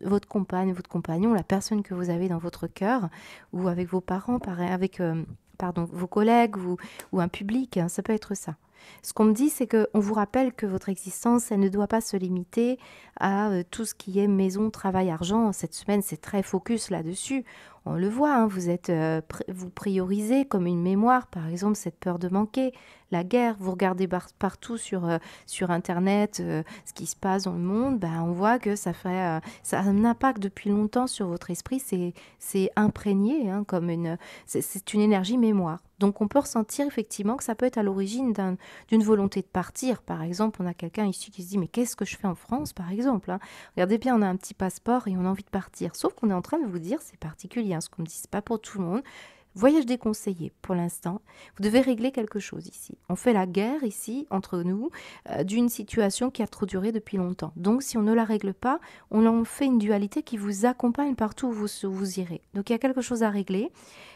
votre compagne, votre compagnon, la personne que vous avez dans votre cœur, ou avec vos parents, avec vos collègues ou un public, hein, ça peut être ça. Ce qu'on me dit, c'est qu'on vous rappelle que votre existence, elle ne doit pas se limiter à tout ce qui est maison, travail, argent. Cette semaine, c'est très focus là-dessus. On le voit, hein, vous priorisez comme une mémoire, par exemple, cette peur de manquer, la guerre. Vous regardez partout sur Internet ce qui se passe dans le monde. On voit que ça a un impact depuis longtemps sur votre esprit. C'est imprégné, hein, c'est une énergie mémoire. Donc on peut ressentir effectivement que ça peut être à l'origine d'une volonté de partir. Par exemple, on a quelqu'un ici qui se dit « mais qu'est-ce que je fais en France ?» par exemple, hein. Regardez bien, on a un petit passeport et on a envie de partir. Sauf qu'on est en train de vous dire, c'est particulier, hein, ce qu'on me dit, c'est pas pour tout le monde. Voyage déconseillé pour l'instant. Vous devez régler quelque chose ici. On fait la guerre ici, entre nous, d'une situation qui a trop duré depuis longtemps. Donc, si on ne la règle pas, on en fait une dualité qui vous accompagne partout où vous irez. Donc, il y a quelque chose à régler.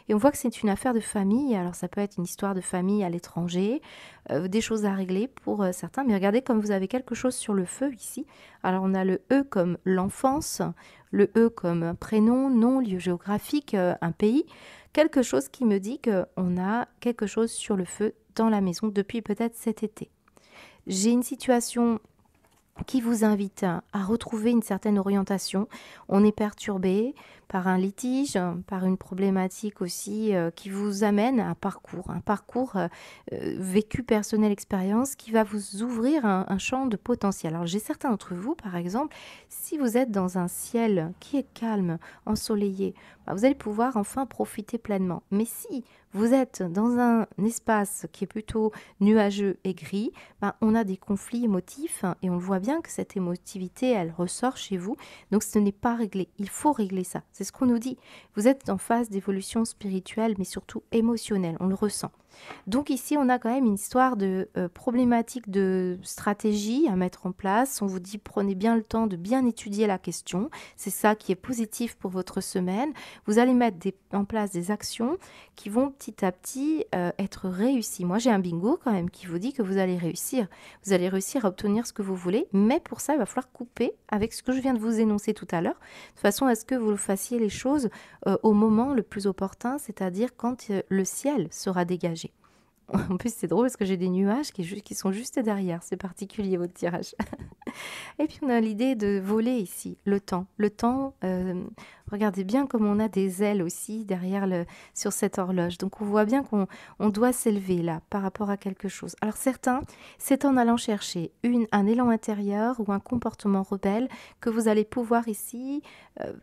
Et on voit que c'est une affaire de famille. Alors, ça peut être une histoire de famille à l'étranger, des choses à régler pour certains. Mais regardez comme vous avez quelque chose sur le feu ici. Alors, on a le E comme l'enfance, le E comme un prénom, nom, lieu géographique, un pays. Quelque chose qui me dit qu'on a quelque chose sur le feu dans la maison depuis peut-être cet été. J'ai une situation qui vous invite à retrouver une certaine orientation. On est perturbé par un litige, par une problématique aussi qui vous amène à un parcours vécu, personnel, expérience qui va vous ouvrir un champ de potentiel. Alors j'ai certains d'entre vous, par exemple, si vous êtes dans un ciel qui est calme, ensoleillé, vous allez pouvoir enfin profiter pleinement. Mais si vous êtes dans un espace qui est plutôt nuageux et gris, ben, on a des conflits émotifs et on le voit bien que cette émotivité, elle ressort chez vous. Donc ce n'est pas réglé. Il faut régler ça. C'est ce qu'on nous dit. Vous êtes en phase d'évolution spirituelle, mais surtout émotionnelle. On le ressent. Donc ici, on a quand même une histoire de problématique de stratégie à mettre en place. On vous dit, prenez bien le temps de bien étudier la question. C'est ça qui est positif pour votre semaine. Vous allez mettre en place des actions qui vont petit à petit être réussies. Moi, j'ai un bingo quand même qui vous dit que vous allez réussir. Vous allez réussir à obtenir ce que vous voulez, mais pour ça, il va falloir couper avec ce que je viens de vous énoncer tout à l'heure, de façon à ce que vous fassiez les choses au moment le plus opportun, c'est-à-dire quand le ciel sera dégagé. En plus, c'est drôle parce que j'ai des nuages qui sont juste derrière. C'est particulier, votre tirage. Et puis, on a l'idée de voler ici, le temps. Le temps, regardez bien comme on a des ailes aussi derrière sur cette horloge. Donc, on voit bien qu'on doit s'élever là par rapport à quelque chose. Alors, certains, c'est en allant chercher un élan intérieur ou un comportement rebelle que vous allez pouvoir ici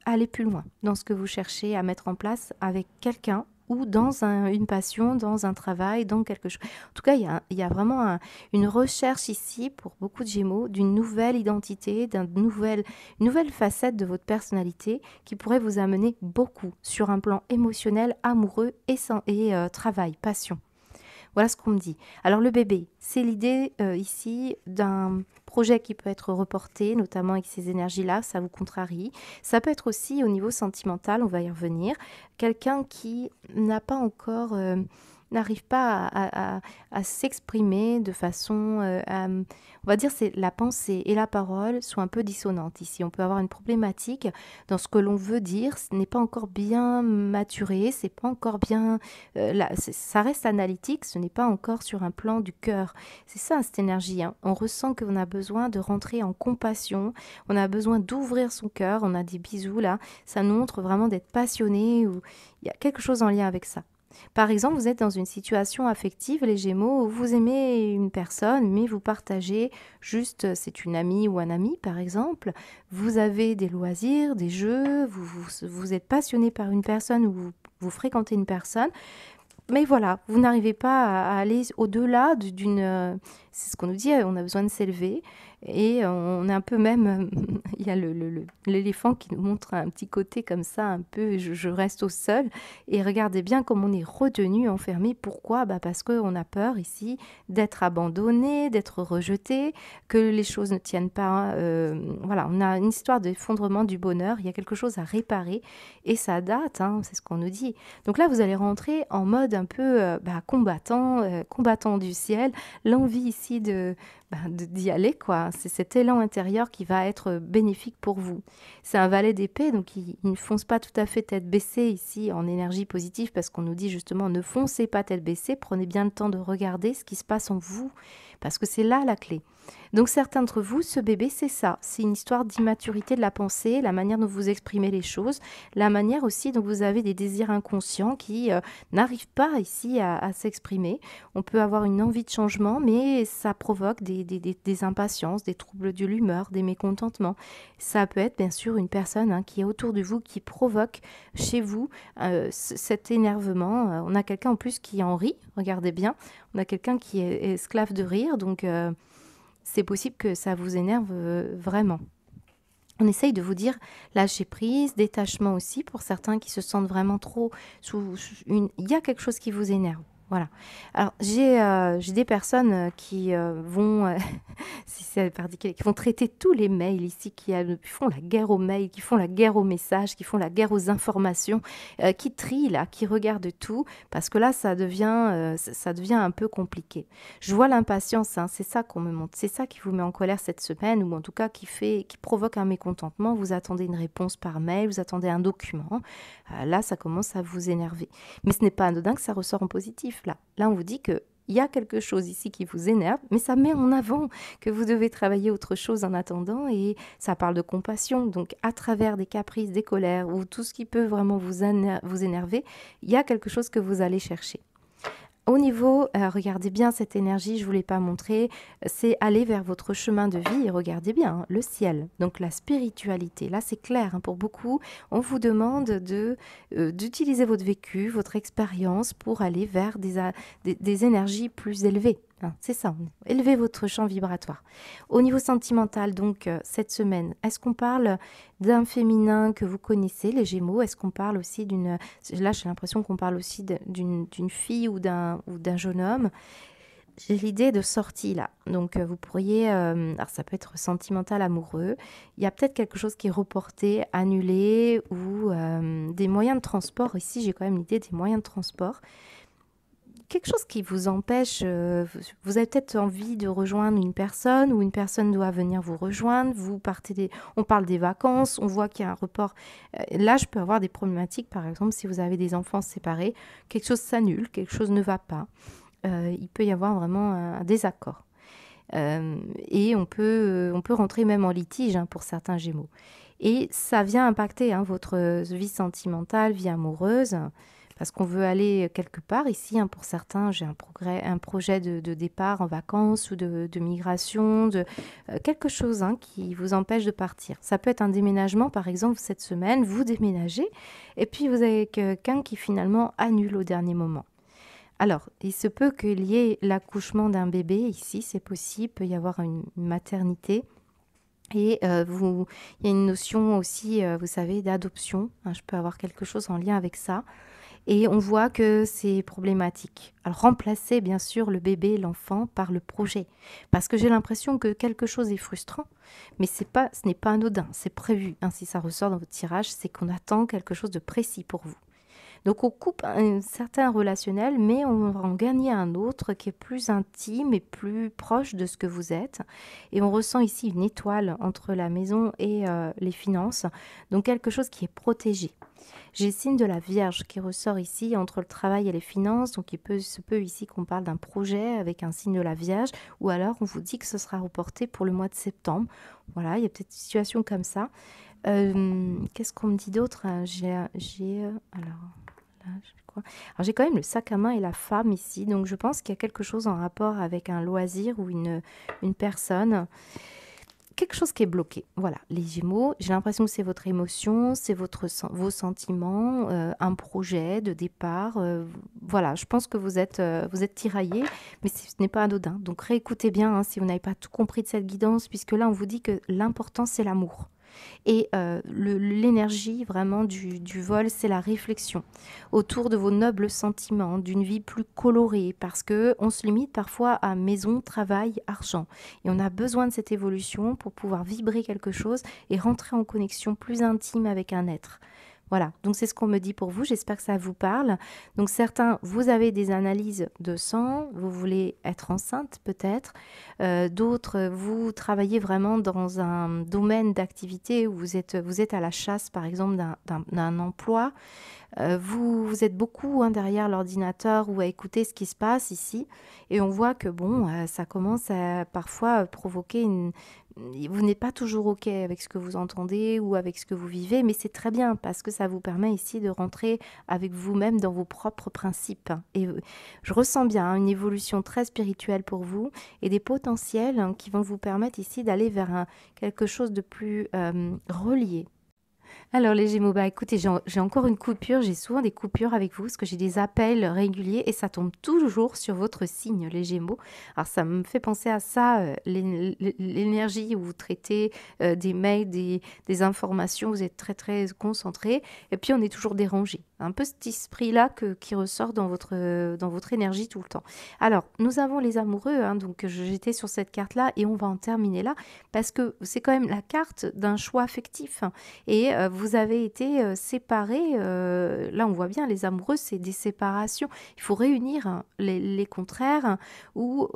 aller plus loin dans ce que vous cherchez à mettre en place avec quelqu'un ou dans une passion, dans un travail, dans quelque chose. En tout cas, il y a vraiment une recherche ici, pour beaucoup de Gémeaux, d'une nouvelle identité, une nouvelle facette de votre personnalité qui pourrait vous amener beaucoup sur un plan émotionnel, amoureux et travail, passion. Voilà ce qu'on me dit. Alors le bébé, c'est l'idée ici d'un projet qui peut être reporté, notamment avec ces énergies-là, ça vous contrarie. Ça peut être aussi au niveau sentimental, on va y revenir, quelqu'un qui n'a pas encore... n'arrive pas à s'exprimer de façon, on va dire, c'est la pensée et la parole sont un peu dissonantes ici. On peut avoir une problématique dans ce que l'on veut dire, ce n'est pas encore bien maturé, c'est pas encore bien, ça reste analytique, ce n'est pas encore sur un plan du cœur. C'est ça cette énergie, hein. On ressent qu'on a besoin de rentrer en compassion, on a besoin d'ouvrir son cœur, on a des bisous là, ça nous montre vraiment d'être passionné ou il y a quelque chose en lien avec ça. Par exemple, vous êtes dans une situation affective, les Gémeaux, où vous aimez une personne, mais vous partagez juste, c'est une amie ou un ami par exemple, vous avez des loisirs, des jeux, vous êtes passionné par une personne ou vous fréquentez une personne, mais voilà, vous n'arrivez pas à aller au-delà d'une... c'est ce qu'on nous dit, on a besoin de s'élever. Et on est un peu même... il y a l'éléphant qui nous montre un petit côté comme ça, un peu, je reste au sol. Et regardez bien comme on est retenu, enfermé. Pourquoi? Parce qu'on a peur ici d'être abandonné, d'être rejeté, que les choses ne tiennent pas. Voilà, on a une histoire d'effondrement du bonheur. Il y a quelque chose à réparer. Et ça date, hein, c'est ce qu'on nous dit. Donc là, vous allez rentrer en mode un peu combattant du ciel. L'envie ici d'y aller, quoi. C'est cet élan intérieur qui va être bénéfique pour vous. C'est un valet d'épée, donc il ne fonce pas tout à fait tête baissée ici en énergie positive, parce qu'on nous dit justement ne foncez pas tête baissée, prenez bien le temps de regarder ce qui se passe en vous, parce que c'est là la clé. Donc certains d'entre vous, ce bébé, c'est ça. C'est une histoire d'immaturité de la pensée, la manière dont vous exprimez les choses, la manière aussi dont vous avez des désirs inconscients qui n'arrivent pas ici à s'exprimer. On peut avoir une envie de changement, mais ça provoque des impatiences, des troubles de l'humeur, des mécontentements. Ça peut être bien sûr une personne qui est autour de vous, qui provoque chez vous cet énervement. On a quelqu'un en plus qui en rit, regardez bien. On a quelqu'un qui est esclave de rire, donc... c'est possible que ça vous énerve vraiment. On essaye de vous dire lâcher prise, détachement aussi pour certains qui se sentent vraiment trop il y a quelque chose qui vous énerve. Voilà. Alors, j'ai des personnes qui vont, c'est particulier, qui vont traiter tous les mails ici, qui font la guerre aux mails, qui font la guerre aux messages, qui font la guerre aux informations, qui trient là, qui regardent tout, parce que là, ça devient un peu compliqué. Je vois l'impatience, hein, c'est ça qu'on me montre, c'est ça qui vous met en colère cette semaine, ou en tout cas qui provoque un mécontentement. Vous attendez une réponse par mail, vous attendez un document. Là, ça commence à vous énerver. Mais ce n'est pas anodin que ça ressort en positif. Là, on vous dit qu'il y a quelque chose ici qui vous énerve, mais ça met en avant que vous devez travailler autre chose en attendant, et ça parle de compassion. Donc, à travers des caprices, des colères, ou tout ce qui peut vraiment vous énerver, il y a quelque chose que vous allez chercher. Au niveau, regardez bien cette énergie, je ne vous l'ai pas montré, c'est aller vers votre chemin de vie et regardez bien, hein, le ciel, donc la spiritualité. Là, c'est clair, hein, pour beaucoup, on vous demande d'utiliser votre vécu, votre expérience pour aller vers des énergies plus élevées. Hein, c'est ça, élevez votre champ vibratoire. Au niveau sentimental, donc, cette semaine, est-ce qu'on parle d'un féminin que vous connaissez, les Gémeaux? Est-ce qu'on parle aussi d'une... Là, j'ai l'impression qu'on parle aussi d'une fille ou d'un jeune homme. J'ai l'idée de sortie là. Donc, vous pourriez... alors, ça peut être sentimental, amoureux. Il y a peut-être quelque chose qui est reporté, annulé ou des moyens de transport. Ici, j'ai quand même l'idée des moyens de transport. Quelque chose qui vous empêche, vous avez peut-être envie de rejoindre une personne ou une personne doit venir vous rejoindre, vous partez on parle des vacances, on voit qu'il y a un report. Là, je peux avoir des problématiques, par exemple, si vous avez des enfants séparés, quelque chose s'annule, quelque chose ne va pas. Il peut y avoir vraiment un désaccord. Et on peut rentrer même en litige, hein, pour certains Gémeaux. Et ça vient impacter, hein, votre vie sentimentale, vie amoureuse, parce qu'on veut aller quelque part. Ici, hein, pour certains, j'ai un projet de départ en vacances ou de migration, quelque chose, hein, qui vous empêche de partir. Ça peut être un déménagement, par exemple, cette semaine, vous déménagez, et puis vous avez quelqu'un qui finalement annule au dernier moment. Alors, il se peut qu'il y ait l'accouchement d'un bébé ici, c'est possible, il peut y avoir une maternité. Et il y a une notion aussi, vous savez, d'adoption. Hein, je peux avoir quelque chose en lien avec ça. Et on voit que c'est problématique. Alors, remplacer, bien sûr, le bébé, l'enfant, par le projet. Parce que j'ai l'impression que quelque chose est frustrant, mais ce n'est pas anodin, c'est prévu. Hein, si ça ressort dans votre tirage, c'est qu'on attend quelque chose de précis pour vous. Donc on coupe un certain relationnel, mais on va en gagner un autre qui est plus intime et plus proche de ce que vous êtes. Et on ressent ici une étoile entre la maison et les finances, donc quelque chose qui est protégé. J'ai le signe de la Vierge qui ressort ici entre le travail et les finances, donc se peut ici qu'on parle d'un projet avec un signe de la Vierge, ou alors on vous dit que ce sera reporté pour le mois de septembre. Voilà, il y a peut-être une situation comme ça. Qu'est-ce qu'on me dit d'autre? Alors, j'ai quand même le sac à main et la femme ici, donc je pense qu'il y a quelque chose en rapport avec un loisir ou une personne, quelque chose qui est bloqué. Voilà, les Gémeaux, j'ai l'impression que c'est votre émotion, c'est vos sentiments, un projet de départ. Voilà, je pense que vous êtes tiraillé, mais ce n'est pas anodin. Donc réécoutez bien, hein, si vous n'avez pas tout compris de cette guidance, puisque là, on vous dit que l'important, c'est l'amour. Et l'énergie vraiment du vol, c'est la réflexion autour de vos nobles sentiments, d'une vie plus colorée, parce qu'on se limite parfois à maison, travail, argent. Et on a besoin de cette évolution pour pouvoir vibrer quelque chose et rentrer en connexion plus intime avec un être. Voilà, donc c'est ce qu'on me dit pour vous, j'espère que ça vous parle. Donc certains, vous avez des analyses de sang, vous voulez être enceinte peut-être. D'autres, vous travaillez vraiment dans un domaine d'activité où vous êtes à la chasse par exemple d'un emploi. Vous êtes beaucoup, hein, derrière l'ordinateur ou à écouter ce qui se passe ici. Et on voit que bon, ça commence à parfois provoquer vous n'êtes pas toujours OK avec ce que vous entendez ou avec ce que vous vivez, mais c'est très bien parce que ça vous permet ici de rentrer avec vous-même dans vos propres principes. Et je ressens bien, hein, une évolution très spirituelle pour vous et des potentiels, hein, qui vont vous permettre ici d'aller vers quelque chose de plus relié. Alors les Gémeaux, bah écoutez, j'ai encore une coupure, j'ai souvent des coupures avec vous parce que j'ai des appels réguliers et ça tombe toujours sur votre signe, les Gémeaux. Alors ça me fait penser à ça, l'énergie où vous traitez des mails, des informations, vous êtes très très concentré et puis on est toujours dérangé. Un peu cet esprit-là qui ressort dans votre énergie tout le temps. Alors, nous avons les amoureux, hein, donc j'étais sur cette carte-là et on va en terminer là parce que c'est quand même la carte d'un choix affectif, hein, et vous avez été séparés. Là, on voit bien, les amoureux, c'est des séparations. Il faut réunir, hein, les contraires, hein, ou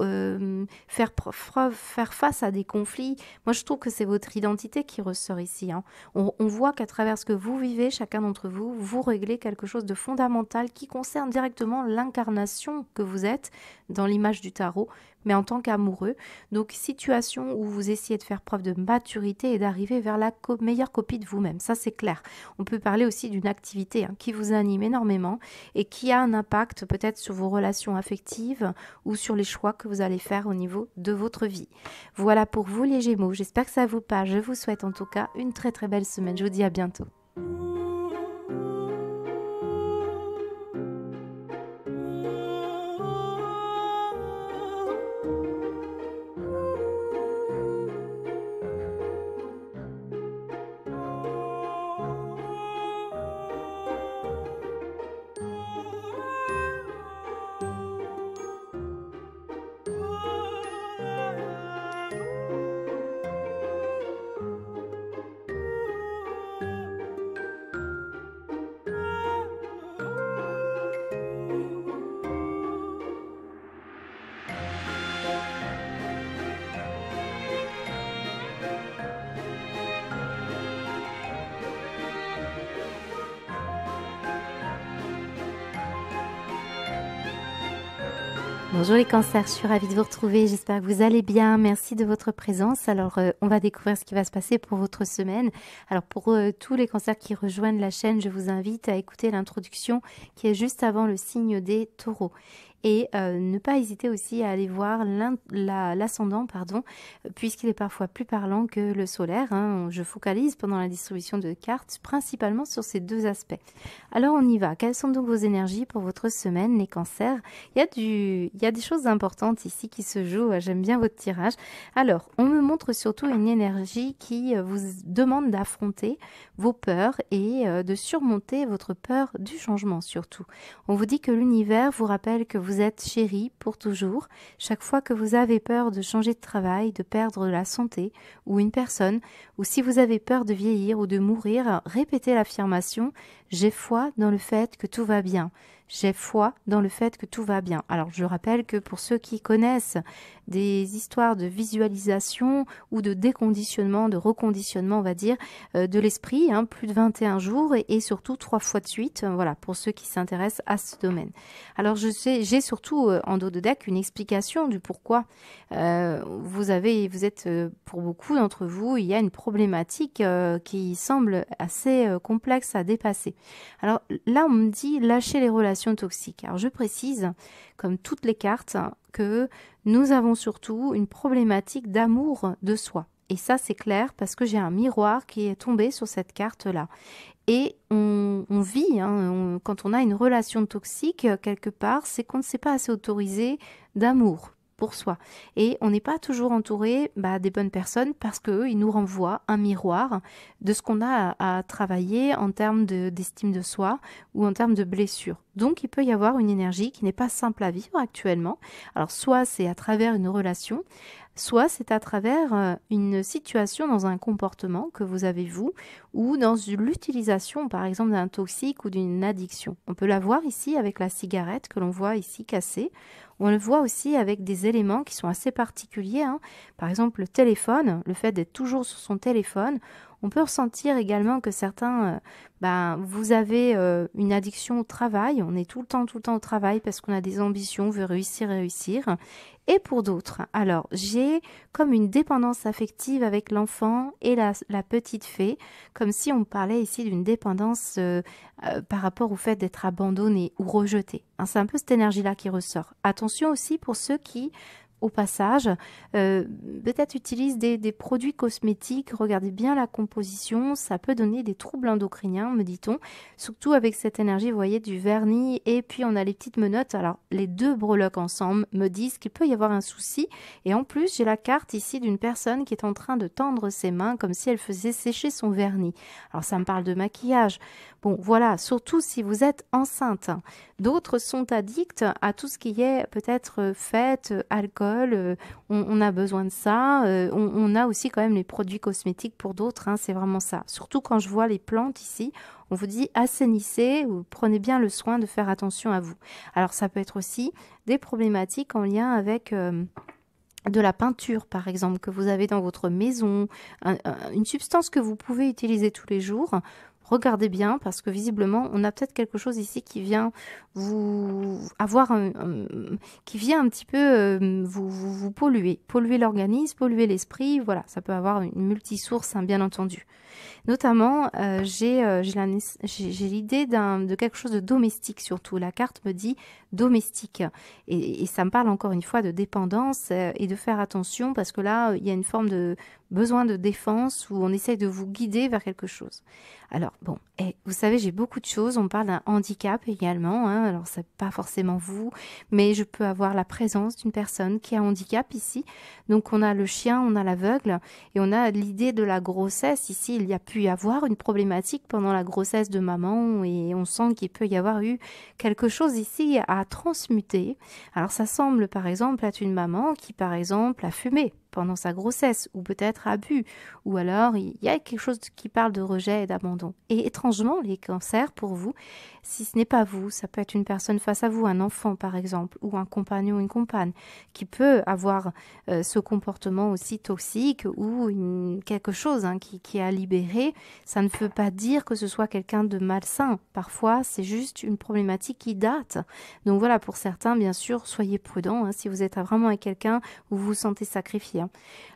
faire face à des conflits. Moi, je trouve que c'est votre identité qui ressort ici, hein. On voit qu'à travers ce que vous vivez, chacun d'entre vous, vous réglez quelque chose de fondamental qui concerne directement l'incarnation que vous êtes dans l'image du tarot, mais en tant qu'amoureux. Donc, situation où vous essayez de faire preuve de maturité et d'arriver vers la meilleure copie de vous-même. Ça, c'est clair. On peut parler aussi d'une activité qui vous anime énormément et qui a un impact peut-être sur vos relations affectives ou sur les choix que vous allez faire au niveau de votre vie. Voilà pour vous les Gémeaux. J'espère que ça vous parle. Je vous souhaite en tout cas une très très belle semaine. Je vous dis à bientôt. Bonjour les cancers, je suis ravie de vous retrouver, j'espère que vous allez bien, merci de votre présence. Alors on va découvrir ce qui va se passer pour votre semaine. Alors pour tous les cancers qui rejoignent la chaîne, je vous invite à écouter l'introduction qui est juste avant le signe des taureaux. Et ne pas hésiter aussi à aller voir l'ascendant, puisqu'il est parfois plus parlant que le solaire. Je focalise pendant la distribution de cartes principalement sur ces deux aspects. Alors on y va. Quelles sont donc vos énergies pour votre semaine, les cancers? Il y a des choses importantes ici qui se jouent. J'aime bien votre tirage. Alors, on me montre surtout une énergie qui vous demande d'affronter vos peurs et de surmonter votre peur du changement surtout. On vous dit que l'univers vous rappelle que vous êtes chéri pour toujours. Chaque fois que vous avez peur de changer de travail, de perdre la santé ou une personne, ou si vous avez peur de vieillir ou de mourir, répétez l'affirmation « J'ai foi dans le fait que tout va bien ». J'ai foi dans le fait que tout va bien. Alors, je rappelle que pour ceux qui connaissent des histoires de visualisation ou de déconditionnement, de reconditionnement, on va dire, de l'esprit, plus de 21 jours et surtout 3 fois de suite, voilà, pour ceux qui s'intéressent à ce domaine. Alors, j'ai surtout en dos de deck une explication du pourquoi vous êtes, pour beaucoup d'entre vous, il y a une problématique qui semble assez complexe à dépasser. Alors là, on me dit lâcher les relations toxiques. Alors je précise, comme toutes les cartes, que nous avons surtout une problématique d'amour de soi. Et ça, c'est clair parce que j'ai un miroir qui est tombé sur cette carte-là. Et on vit, quand on a une relation toxique, quelque part, c'est qu'on ne s'est pas assez autorisé d'amour pour soi. Et on n'est pas toujours entouré des bonnes personnes parce qu'eux, ils nous renvoient un miroir de ce qu'on a à travailler en termes d'estime de soi ou en termes de blessures. Donc, il peut y avoir une énergie qui n'est pas simple à vivre actuellement. Alors, soit c'est à travers une relation, soit c'est à travers une situation dans un comportement que vous avez vous, ou dans l'utilisation par exemple d'un toxique ou d'une addiction. On peut la voir ici avec la cigarette que l'on voit ici cassée. On le voit aussi avec des éléments qui sont assez particuliers. Par exemple le téléphone, le fait d'être toujours sur son téléphone. On peut ressentir également que certains, vous avez une addiction au travail. On est tout le temps au travail parce qu'on a des ambitions, on veut réussir. Et pour d'autres, alors j'ai comme une dépendance affective avec l'enfant et la petite fée, comme si on parlait ici d'une dépendance par rapport au fait d'être abandonné ou rejeté. C'est un peu cette énergie-là qui ressort. Attention aussi pour ceux qui, au passage, peut-être utilisent des produits cosmétiques. Regardez bien la composition, ça peut donner des troubles endocriniens, me dit-on. Surtout avec cette énergie, vous voyez, du vernis et puis on a les petites menottes. Alors, les deux breloques ensemble me disent qu'il peut y avoir un souci. Et en plus, j'ai la carte ici d'une personne qui est en train de tendre ses mains comme si elle faisait sécher son vernis. Alors, ça me parle de maquillage. Bon, voilà, surtout si vous êtes enceinte. D'autres sont addicts à tout ce qui est peut-être fête, alcool, on a besoin de ça. On a aussi quand même les produits cosmétiques pour d'autres, c'est vraiment ça. Surtout quand je vois les plantes ici, on vous dit assainissez, ou prenez bien le soin de faire attention à vous. Alors ça peut être aussi des problématiques en lien avec de la peinture par exemple que vous avez dans votre maison, une substance que vous pouvez utiliser tous les jours. regardez bien parce que visiblement, on a peut-être quelque chose ici qui vient vous avoir qui vient un petit peu vous polluer, polluer l'organisme, polluer l'esprit. Voilà, ça peut avoir une multisource, hein, bien entendu. Notamment, j'ai l'idée de quelque chose de domestique surtout. La carte me dit domestique. Et ça me parle encore une fois de dépendance et de faire attention parce que là, il y a une forme de besoin de défense où on essaye de vous guider vers quelque chose. Alors, bon, et vous savez, j'ai beaucoup de choses. On parle d'un handicap également, hein. Alors, c'est pas forcément vous, mais je peux avoir la présence d'une personne qui a un handicap ici. Donc, on a le chien, on a l'aveugle et on a l'idée de la grossesse. Ici, il y a pu y avoir une problématique pendant la grossesse de maman et on sent qu'il peut y avoir eu quelque chose ici à transmuter. Alors, ça semble, par exemple, être une maman qui, par exemple, a fumé pendant sa grossesse, ou peut-être a bu, ou alors il y a quelque chose qui parle de rejet et d'abandon. Et étrangement, les cancers, pour vous, si ce n'est pas vous, ça peut être une personne face à vous, un enfant par exemple, ou un compagnon ou une compagne, qui peut avoir ce comportement aussi toxique, ou quelque chose hein, qui est à libérer. Ça ne veut pas dire que ce soit quelqu'un de malsain. Parfois, c'est juste une problématique qui date. Donc voilà, pour certains, bien sûr, soyez prudents hein, si vous êtes vraiment avec quelqu'un où vous vous sentez sacrifié.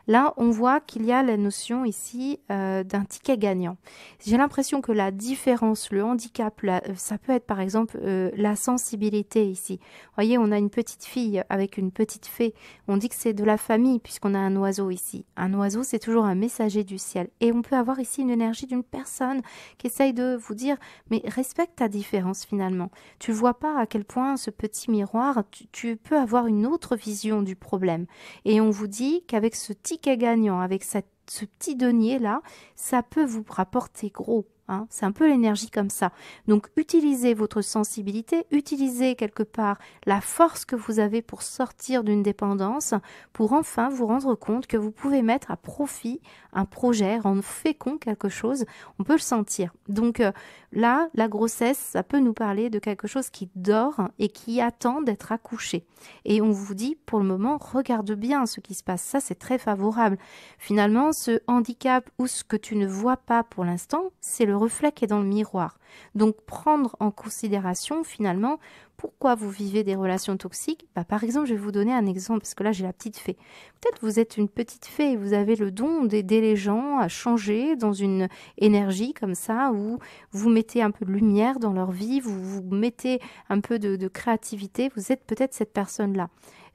Là, on voit qu'il y a la notion ici d'un ticket gagnant. J'ai l'impression que la différence, le handicap, ça peut être par exemple la sensibilité ici. Vous voyez, on a une petite fille avec une petite fée. On dit que c'est de la famille puisqu'on a un oiseau ici. Un oiseau, c'est toujours un messager du ciel. Et on peut avoir ici une énergie d'une personne qui essaye de vous dire, mais respecte ta différence finalement. Tu ne vois pas à quel point ce petit miroir, tu peux avoir une autre vision du problème. Et on vous dit qu'avec ce ticket gagnant, avec ce petit denier-là, ça peut vous rapporter gros. Hein. C'est un peu l'énergie comme ça. Donc, utilisez votre sensibilité, utilisez quelque part la force que vous avez pour sortir d'une dépendance, pour enfin vous rendre compte que vous pouvez mettre à profit un projet, rendre fécond quelque chose. On peut le sentir. Donc, là, la grossesse, ça peut nous parler de quelque chose qui dort et qui attend d'être accouché. Et on vous dit, pour le moment, regarde bien ce qui se passe. Ça, c'est très favorable. Finalement, ce handicap ou ce que tu ne vois pas pour l'instant, c'est le reflet qui est dans le miroir. Donc, prendre en considération, finalement, pourquoi vous vivez des relations toxiques. Par exemple, je vais vous donner un exemple, parce que là, j'ai la petite fée. Peut-être vous êtes une petite fée et vous avez le don d'aider les gens à changer dans une énergie comme ça, où vous mettez un peu de lumière dans leur vie, vous mettez un peu de créativité. Vous êtes peut-être cette personne-là.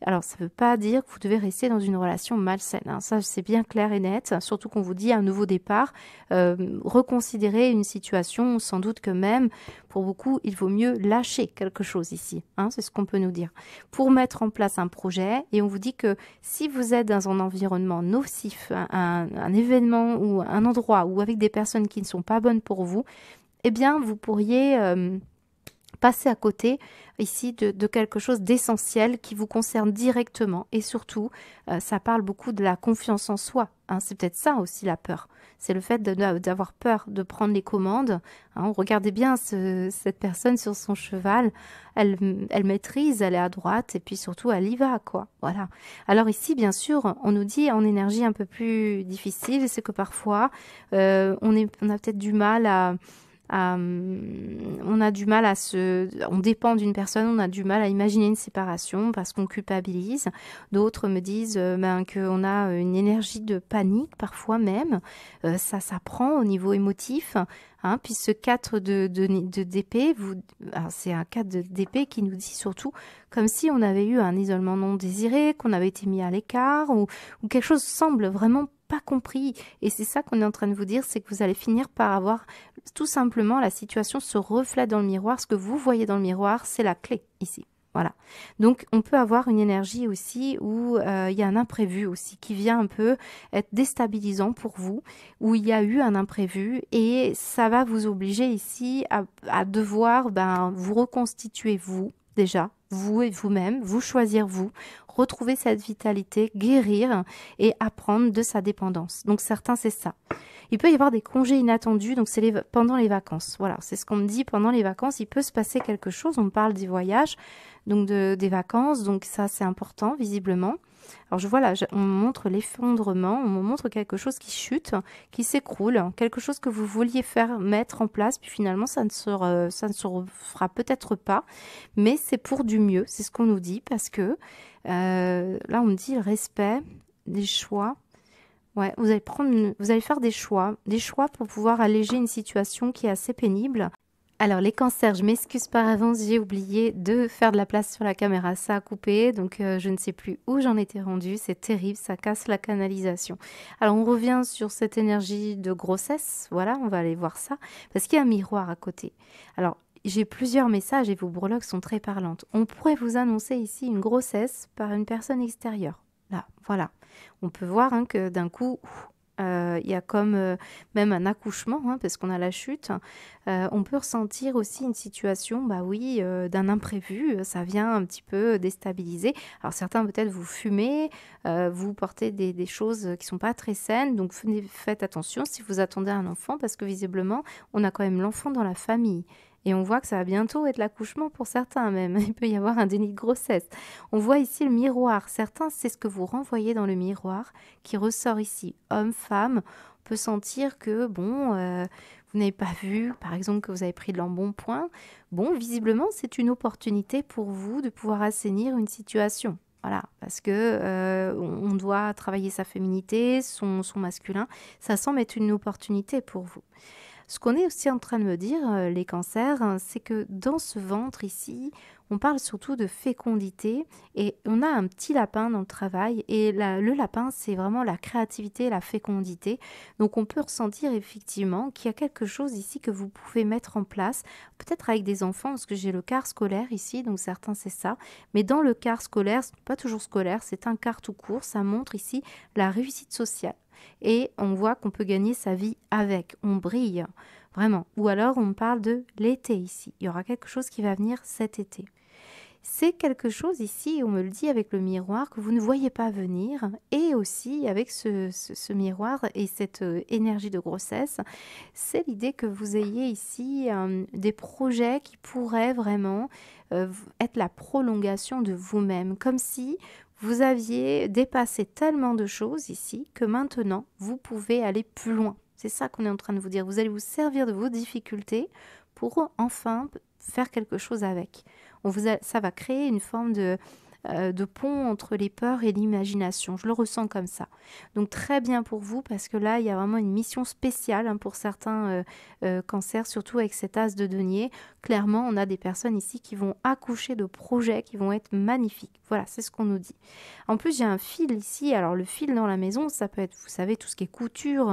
Alors, ça ne veut pas dire que vous devez rester dans une relation malsaine. Hein. Ça, c'est bien clair et net. Surtout qu'on vous dit un nouveau départ. Reconsidérer une situation, sans doute que même, pour beaucoup, il vaut mieux lâcher quelque chose ici. Hein, c'est ce qu'on peut nous dire. Pour mettre en place un projet, et on vous dit que si vous êtes dans un environnement nocif, un événement ou un endroit ou avec des personnes qui ne sont pas bonnes pour vous, eh bien, vous pourriez passer à côté ici de quelque chose d'essentiel qui vous concerne directement. Et surtout, ça parle beaucoup de la confiance en soi. Hein. C'est peut-être ça aussi la peur. C'est le fait d'avoir peur de prendre les commandes. Hein. Regardez bien cette personne sur son cheval. Elle maîtrise, elle est à droite et puis surtout, elle y va, quoi. Voilà. Alors ici, bien sûr, on nous dit en énergie un peu plus difficile, c'est que parfois, on a peut-être du mal on a du mal on dépend d'une personne, on a du mal à imaginer une séparation parce qu'on culpabilise. D'autres me disent qu'on a une énergie de panique parfois même. Ça prend au niveau émotif. Hein, puis ce 4 d'épée, c'est un 4 d'épée qui nous dit surtout comme si on avait eu un isolement non désiré, qu'on avait été mis à l'écart ou quelque chose semble vraiment pas compris. Et c'est ça qu'on est en train de vous dire, c'est que vous allez finir par avoir tout simplement la situation se reflète dans le miroir. Ce que vous voyez dans le miroir, c'est la clé ici. Voilà. Donc, on peut avoir une énergie aussi où il y a un imprévu aussi qui vient un peu être déstabilisant pour vous, où il y a eu un imprévu et ça va vous obliger ici à devoir vous reconstituer vous, déjà, vous et vous-même, vous choisir vous, retrouver cette vitalité, guérir et apprendre de sa dépendance. Donc, certains, c'est ça. Il peut y avoir des congés inattendus, donc c'est pendant les vacances. Voilà, c'est ce qu'on me dit pendant les vacances. Il peut se passer quelque chose. On me parle des voyages, donc des vacances. Donc ça, c'est important, visiblement. Alors je vois là, on me montre l'effondrement, on me montre quelque chose qui chute, qui s'écroule, quelque chose que vous vouliez faire mettre en place, puis finalement ça ne se fera peut-être pas, mais c'est pour du mieux, c'est ce qu'on nous dit, parce que là on me dit le respect, des choix. Ouais, vous allez faire des choix pour pouvoir alléger une situation qui est assez pénible. Alors les cancers, je m'excuse par avance, j'ai oublié de faire de la place sur la caméra, ça a coupé, donc je ne sais plus où j'en étais rendue, c'est terrible, ça casse la canalisation. Alors on revient sur cette énergie de grossesse, voilà, on va aller voir ça, parce qu'il y a un miroir à côté. Alors j'ai plusieurs messages et vos breloques sont très parlantes. On pourrait vous annoncer ici une grossesse par une personne extérieure. Là, voilà. On peut voir hein, que d'un coup, il y a comme même un accouchement, hein, parce qu'on a la chute. On peut ressentir aussi une situation, bah oui, d'un imprévu. Ça vient un petit peu déstabiliser. Alors certains peut-être vous fumez, vous portez des choses qui ne sont pas très saines. Donc faites attention si vous attendez un enfant, parce que visiblement, on a quand même l'enfant dans la famille. Et on voit que ça va bientôt être l'accouchement pour certains même. Il peut y avoir un déni de grossesse. On voit ici le miroir. Certains, c'est ce que vous renvoyez dans le miroir qui ressort ici. Homme, femme, on peut sentir que, bon, vous n'avez pas vu, par exemple, que vous avez pris de l'embonpoint. Bon, visiblement, c'est une opportunité pour vous de pouvoir assainir une situation. Voilà, parce que on doit travailler sa féminité, son masculin. Ça semble être une opportunité pour vous. Ce qu'on est aussi en train de me dire, les cancers, hein, c'est que dans ce ventre ici, on parle surtout de fécondité et on a un petit lapin dans le travail et le lapin, c'est vraiment la créativité, la fécondité. Donc on peut ressentir effectivement qu'il y a quelque chose ici que vous pouvez mettre en place, peut-être avec des enfants, parce que j'ai le quart scolaire ici, donc certains c'est ça. Mais dans le quart scolaire, ce n'est pas toujours scolaire, c'est un quart tout court, ça montre ici la réussite sociale. Et on voit qu'on peut gagner sa vie avec, on brille, vraiment. Ou alors on parle de l'été ici, il y aura quelque chose qui va venir cet été. C'est quelque chose ici, on me le dit avec le miroir, que vous ne voyez pas venir. Et aussi avec ce miroir et cette énergie de grossesse, c'est l'idée que vous ayez ici des projets qui pourraient vraiment être la prolongation de vous-même. Comme si vous aviez dépassé tellement de choses ici que maintenant, vous pouvez aller plus loin. C'est ça qu'on est en train de vous dire. Vous allez vous servir de vos difficultés pour enfin faire quelque chose avec. Ça va créer une forme de pont entre les peurs et l'imagination. Je le ressens comme ça. Donc très bien pour vous parce que là, il y a vraiment une mission spéciale hein, pour certains cancers, surtout avec cet as de denier. Clairement, on a des personnes ici qui vont accoucher de projets qui vont être magnifiques. Voilà, c'est ce qu'on nous dit. En plus, j'ai un fil ici. Alors le fil dans la maison, ça peut être, vous savez, tout ce qui est couture.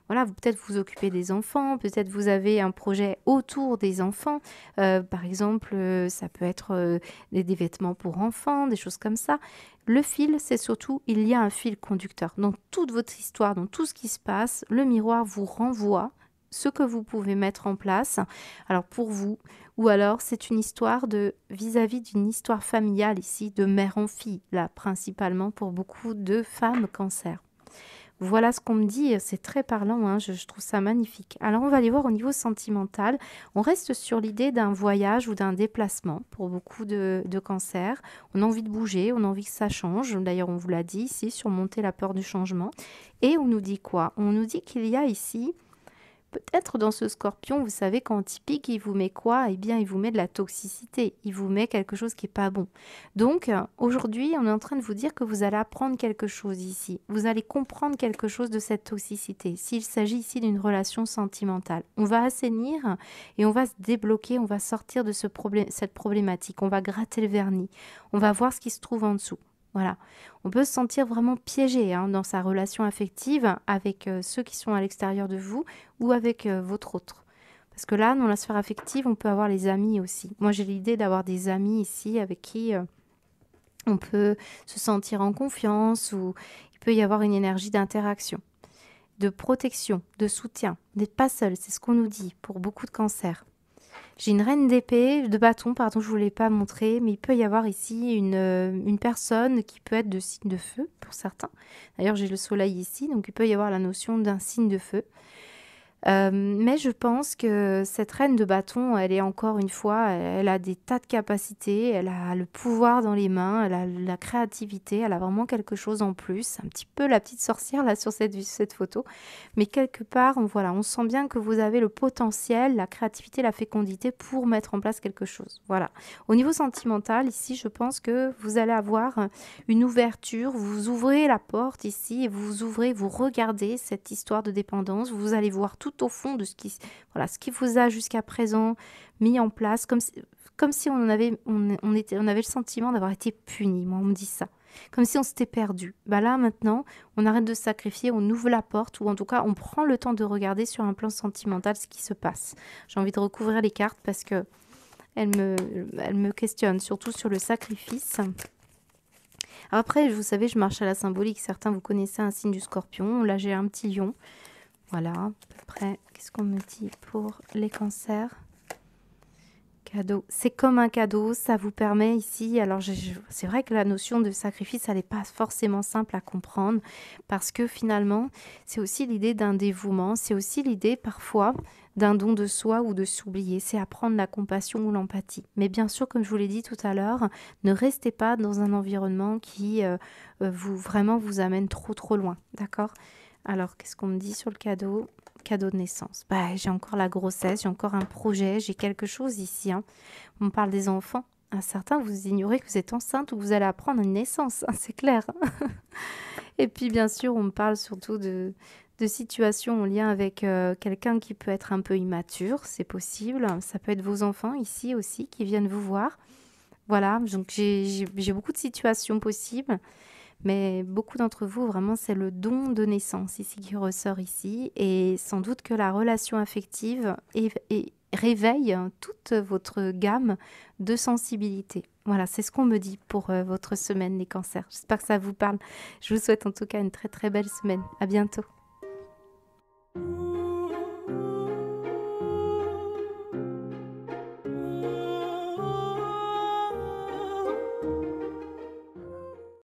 Voilà, peut-être vous occupez des enfants, peut-être vous avez un projet autour des enfants. Par exemple, ça peut être des vêtements pour enfants, des choses comme ça. Le fil, c'est surtout, il y a un fil conducteur. Dans toute votre histoire, dans tout ce qui se passe, le miroir vous renvoie ce que vous pouvez mettre en place. Alors pour vous, ou alors c'est une histoire de vis-à-vis d'une histoire familiale ici, de mère en fille, là principalement pour beaucoup de femmes cancer. Voilà ce qu'on me dit, c'est très parlant, hein, je trouve ça magnifique. Alors on va aller voir au niveau sentimental. On reste sur l'idée d'un voyage ou d'un déplacement pour beaucoup de cancers. On a envie de bouger, on a envie que ça change. D'ailleurs, on vous l'a dit ici, surmonter la peur du changement. Et on nous dit quoi? On nous dit qu'il y a ici... Peut-être dans ce scorpion, vous savez, quand typique, il vous met quoi? Eh bien, il vous met de la toxicité. Il vous met quelque chose qui n'est pas bon. Donc, aujourd'hui, on est en train de vous dire que vous allez apprendre quelque chose ici. Vous allez comprendre quelque chose de cette toxicité. S'il s'agit ici d'une relation sentimentale, on va assainir et on va se débloquer. On va sortir de cette problématique. On va gratter le vernis. On va voir ce qui se trouve en dessous. Voilà, on peut se sentir vraiment piégé hein, dans sa relation affective avec ceux qui sont à l'extérieur de vous ou avec votre autre. Parce que là, dans la sphère affective, on peut avoir les amis aussi. Moi, j'ai l'idée d'avoir des amis ici avec qui on peut se sentir en confiance ou il peut y avoir une énergie d'interaction, de protection, de soutien. Vous n'êtes pas seul, c'est ce qu'on nous dit pour beaucoup de cancers. J'ai une reine d'épée, de bâton, pardon, je ne vous l'ai pas montré, mais il peut y avoir ici une personne qui peut être de signe de feu pour certains. D'ailleurs, j'ai le soleil ici, donc il peut y avoir la notion d'un signe de feu. Mais je pense que cette reine de bâton, elle est encore une fois, elle a des tas de capacités, elle a le pouvoir dans les mains, elle a la créativité, elle a vraiment quelque chose en plus. Un petit peu la petite sorcière là sur cette photo. Mais quelque part, voilà, on sent bien que vous avez le potentiel, la créativité, la fécondité pour mettre en place quelque chose. Voilà. Au niveau sentimental, ici, je pense que vous allez avoir une ouverture, vous ouvrez la porte ici et vous ouvrez, vous regardez cette histoire de dépendance, vous allez voir tout au fond de voilà, ce qui vous a jusqu'à présent mis en place, comme si on avait, on avait le sentiment d'avoir été puni. Moi, on me dit ça. Comme si on s'était perdu. Bah là, maintenant, on arrête de se sacrifier, on ouvre la porte, ou en tout cas, on prend le temps de regarder sur un plan sentimental ce qui se passe. J'ai envie de recouvrir les cartes parce que elles me questionnent, surtout sur le sacrifice. Après, vous savez, je marche à la symbolique. Certains, vous connaissez un signe du scorpion. Là, j'ai un petit lion. Voilà, à peu près. Qu'est-ce qu'on me dit pour les cancers? Cadeau. C'est comme un cadeau. Ça vous permet ici... Alors, c'est vrai que la notion de sacrifice, elle n'est pas forcément simple à comprendre. Parce que finalement, c'est aussi l'idée d'un dévouement. C'est aussi l'idée, parfois, d'un don de soi ou de s'oublier. C'est apprendre la compassion ou l'empathie. Mais bien sûr, comme je vous l'ai dit tout à l'heure, ne restez pas dans un environnement qui vraiment vous amène trop loin. D'accord? Alors, qu'est-ce qu'on me dit sur le cadeau? Cadeau de naissance. Bah, j'ai encore la grossesse, j'ai encore un projet, j'ai quelque chose ici. Hein. On me parle des enfants. À certains, vous ignorez que vous êtes enceinte ou que vous allez apprendre une naissance, hein, c'est clair. Et puis, bien sûr, on me parle surtout de situations en lien avec quelqu'un qui peut être un peu immature, c'est possible. Ça peut être vos enfants ici aussi qui viennent vous voir. Voilà, donc j'ai beaucoup de situations possibles. Mais beaucoup d'entre vous, vraiment, c'est le don de naissance ici qui ressort ici. Et sans doute que la relation affective réveille toute votre gamme de sensibilité. Voilà, c'est ce qu'on me dit pour votre semaine, les cancers. J'espère que ça vous parle. Je vous souhaite en tout cas une très belle semaine. À bientôt.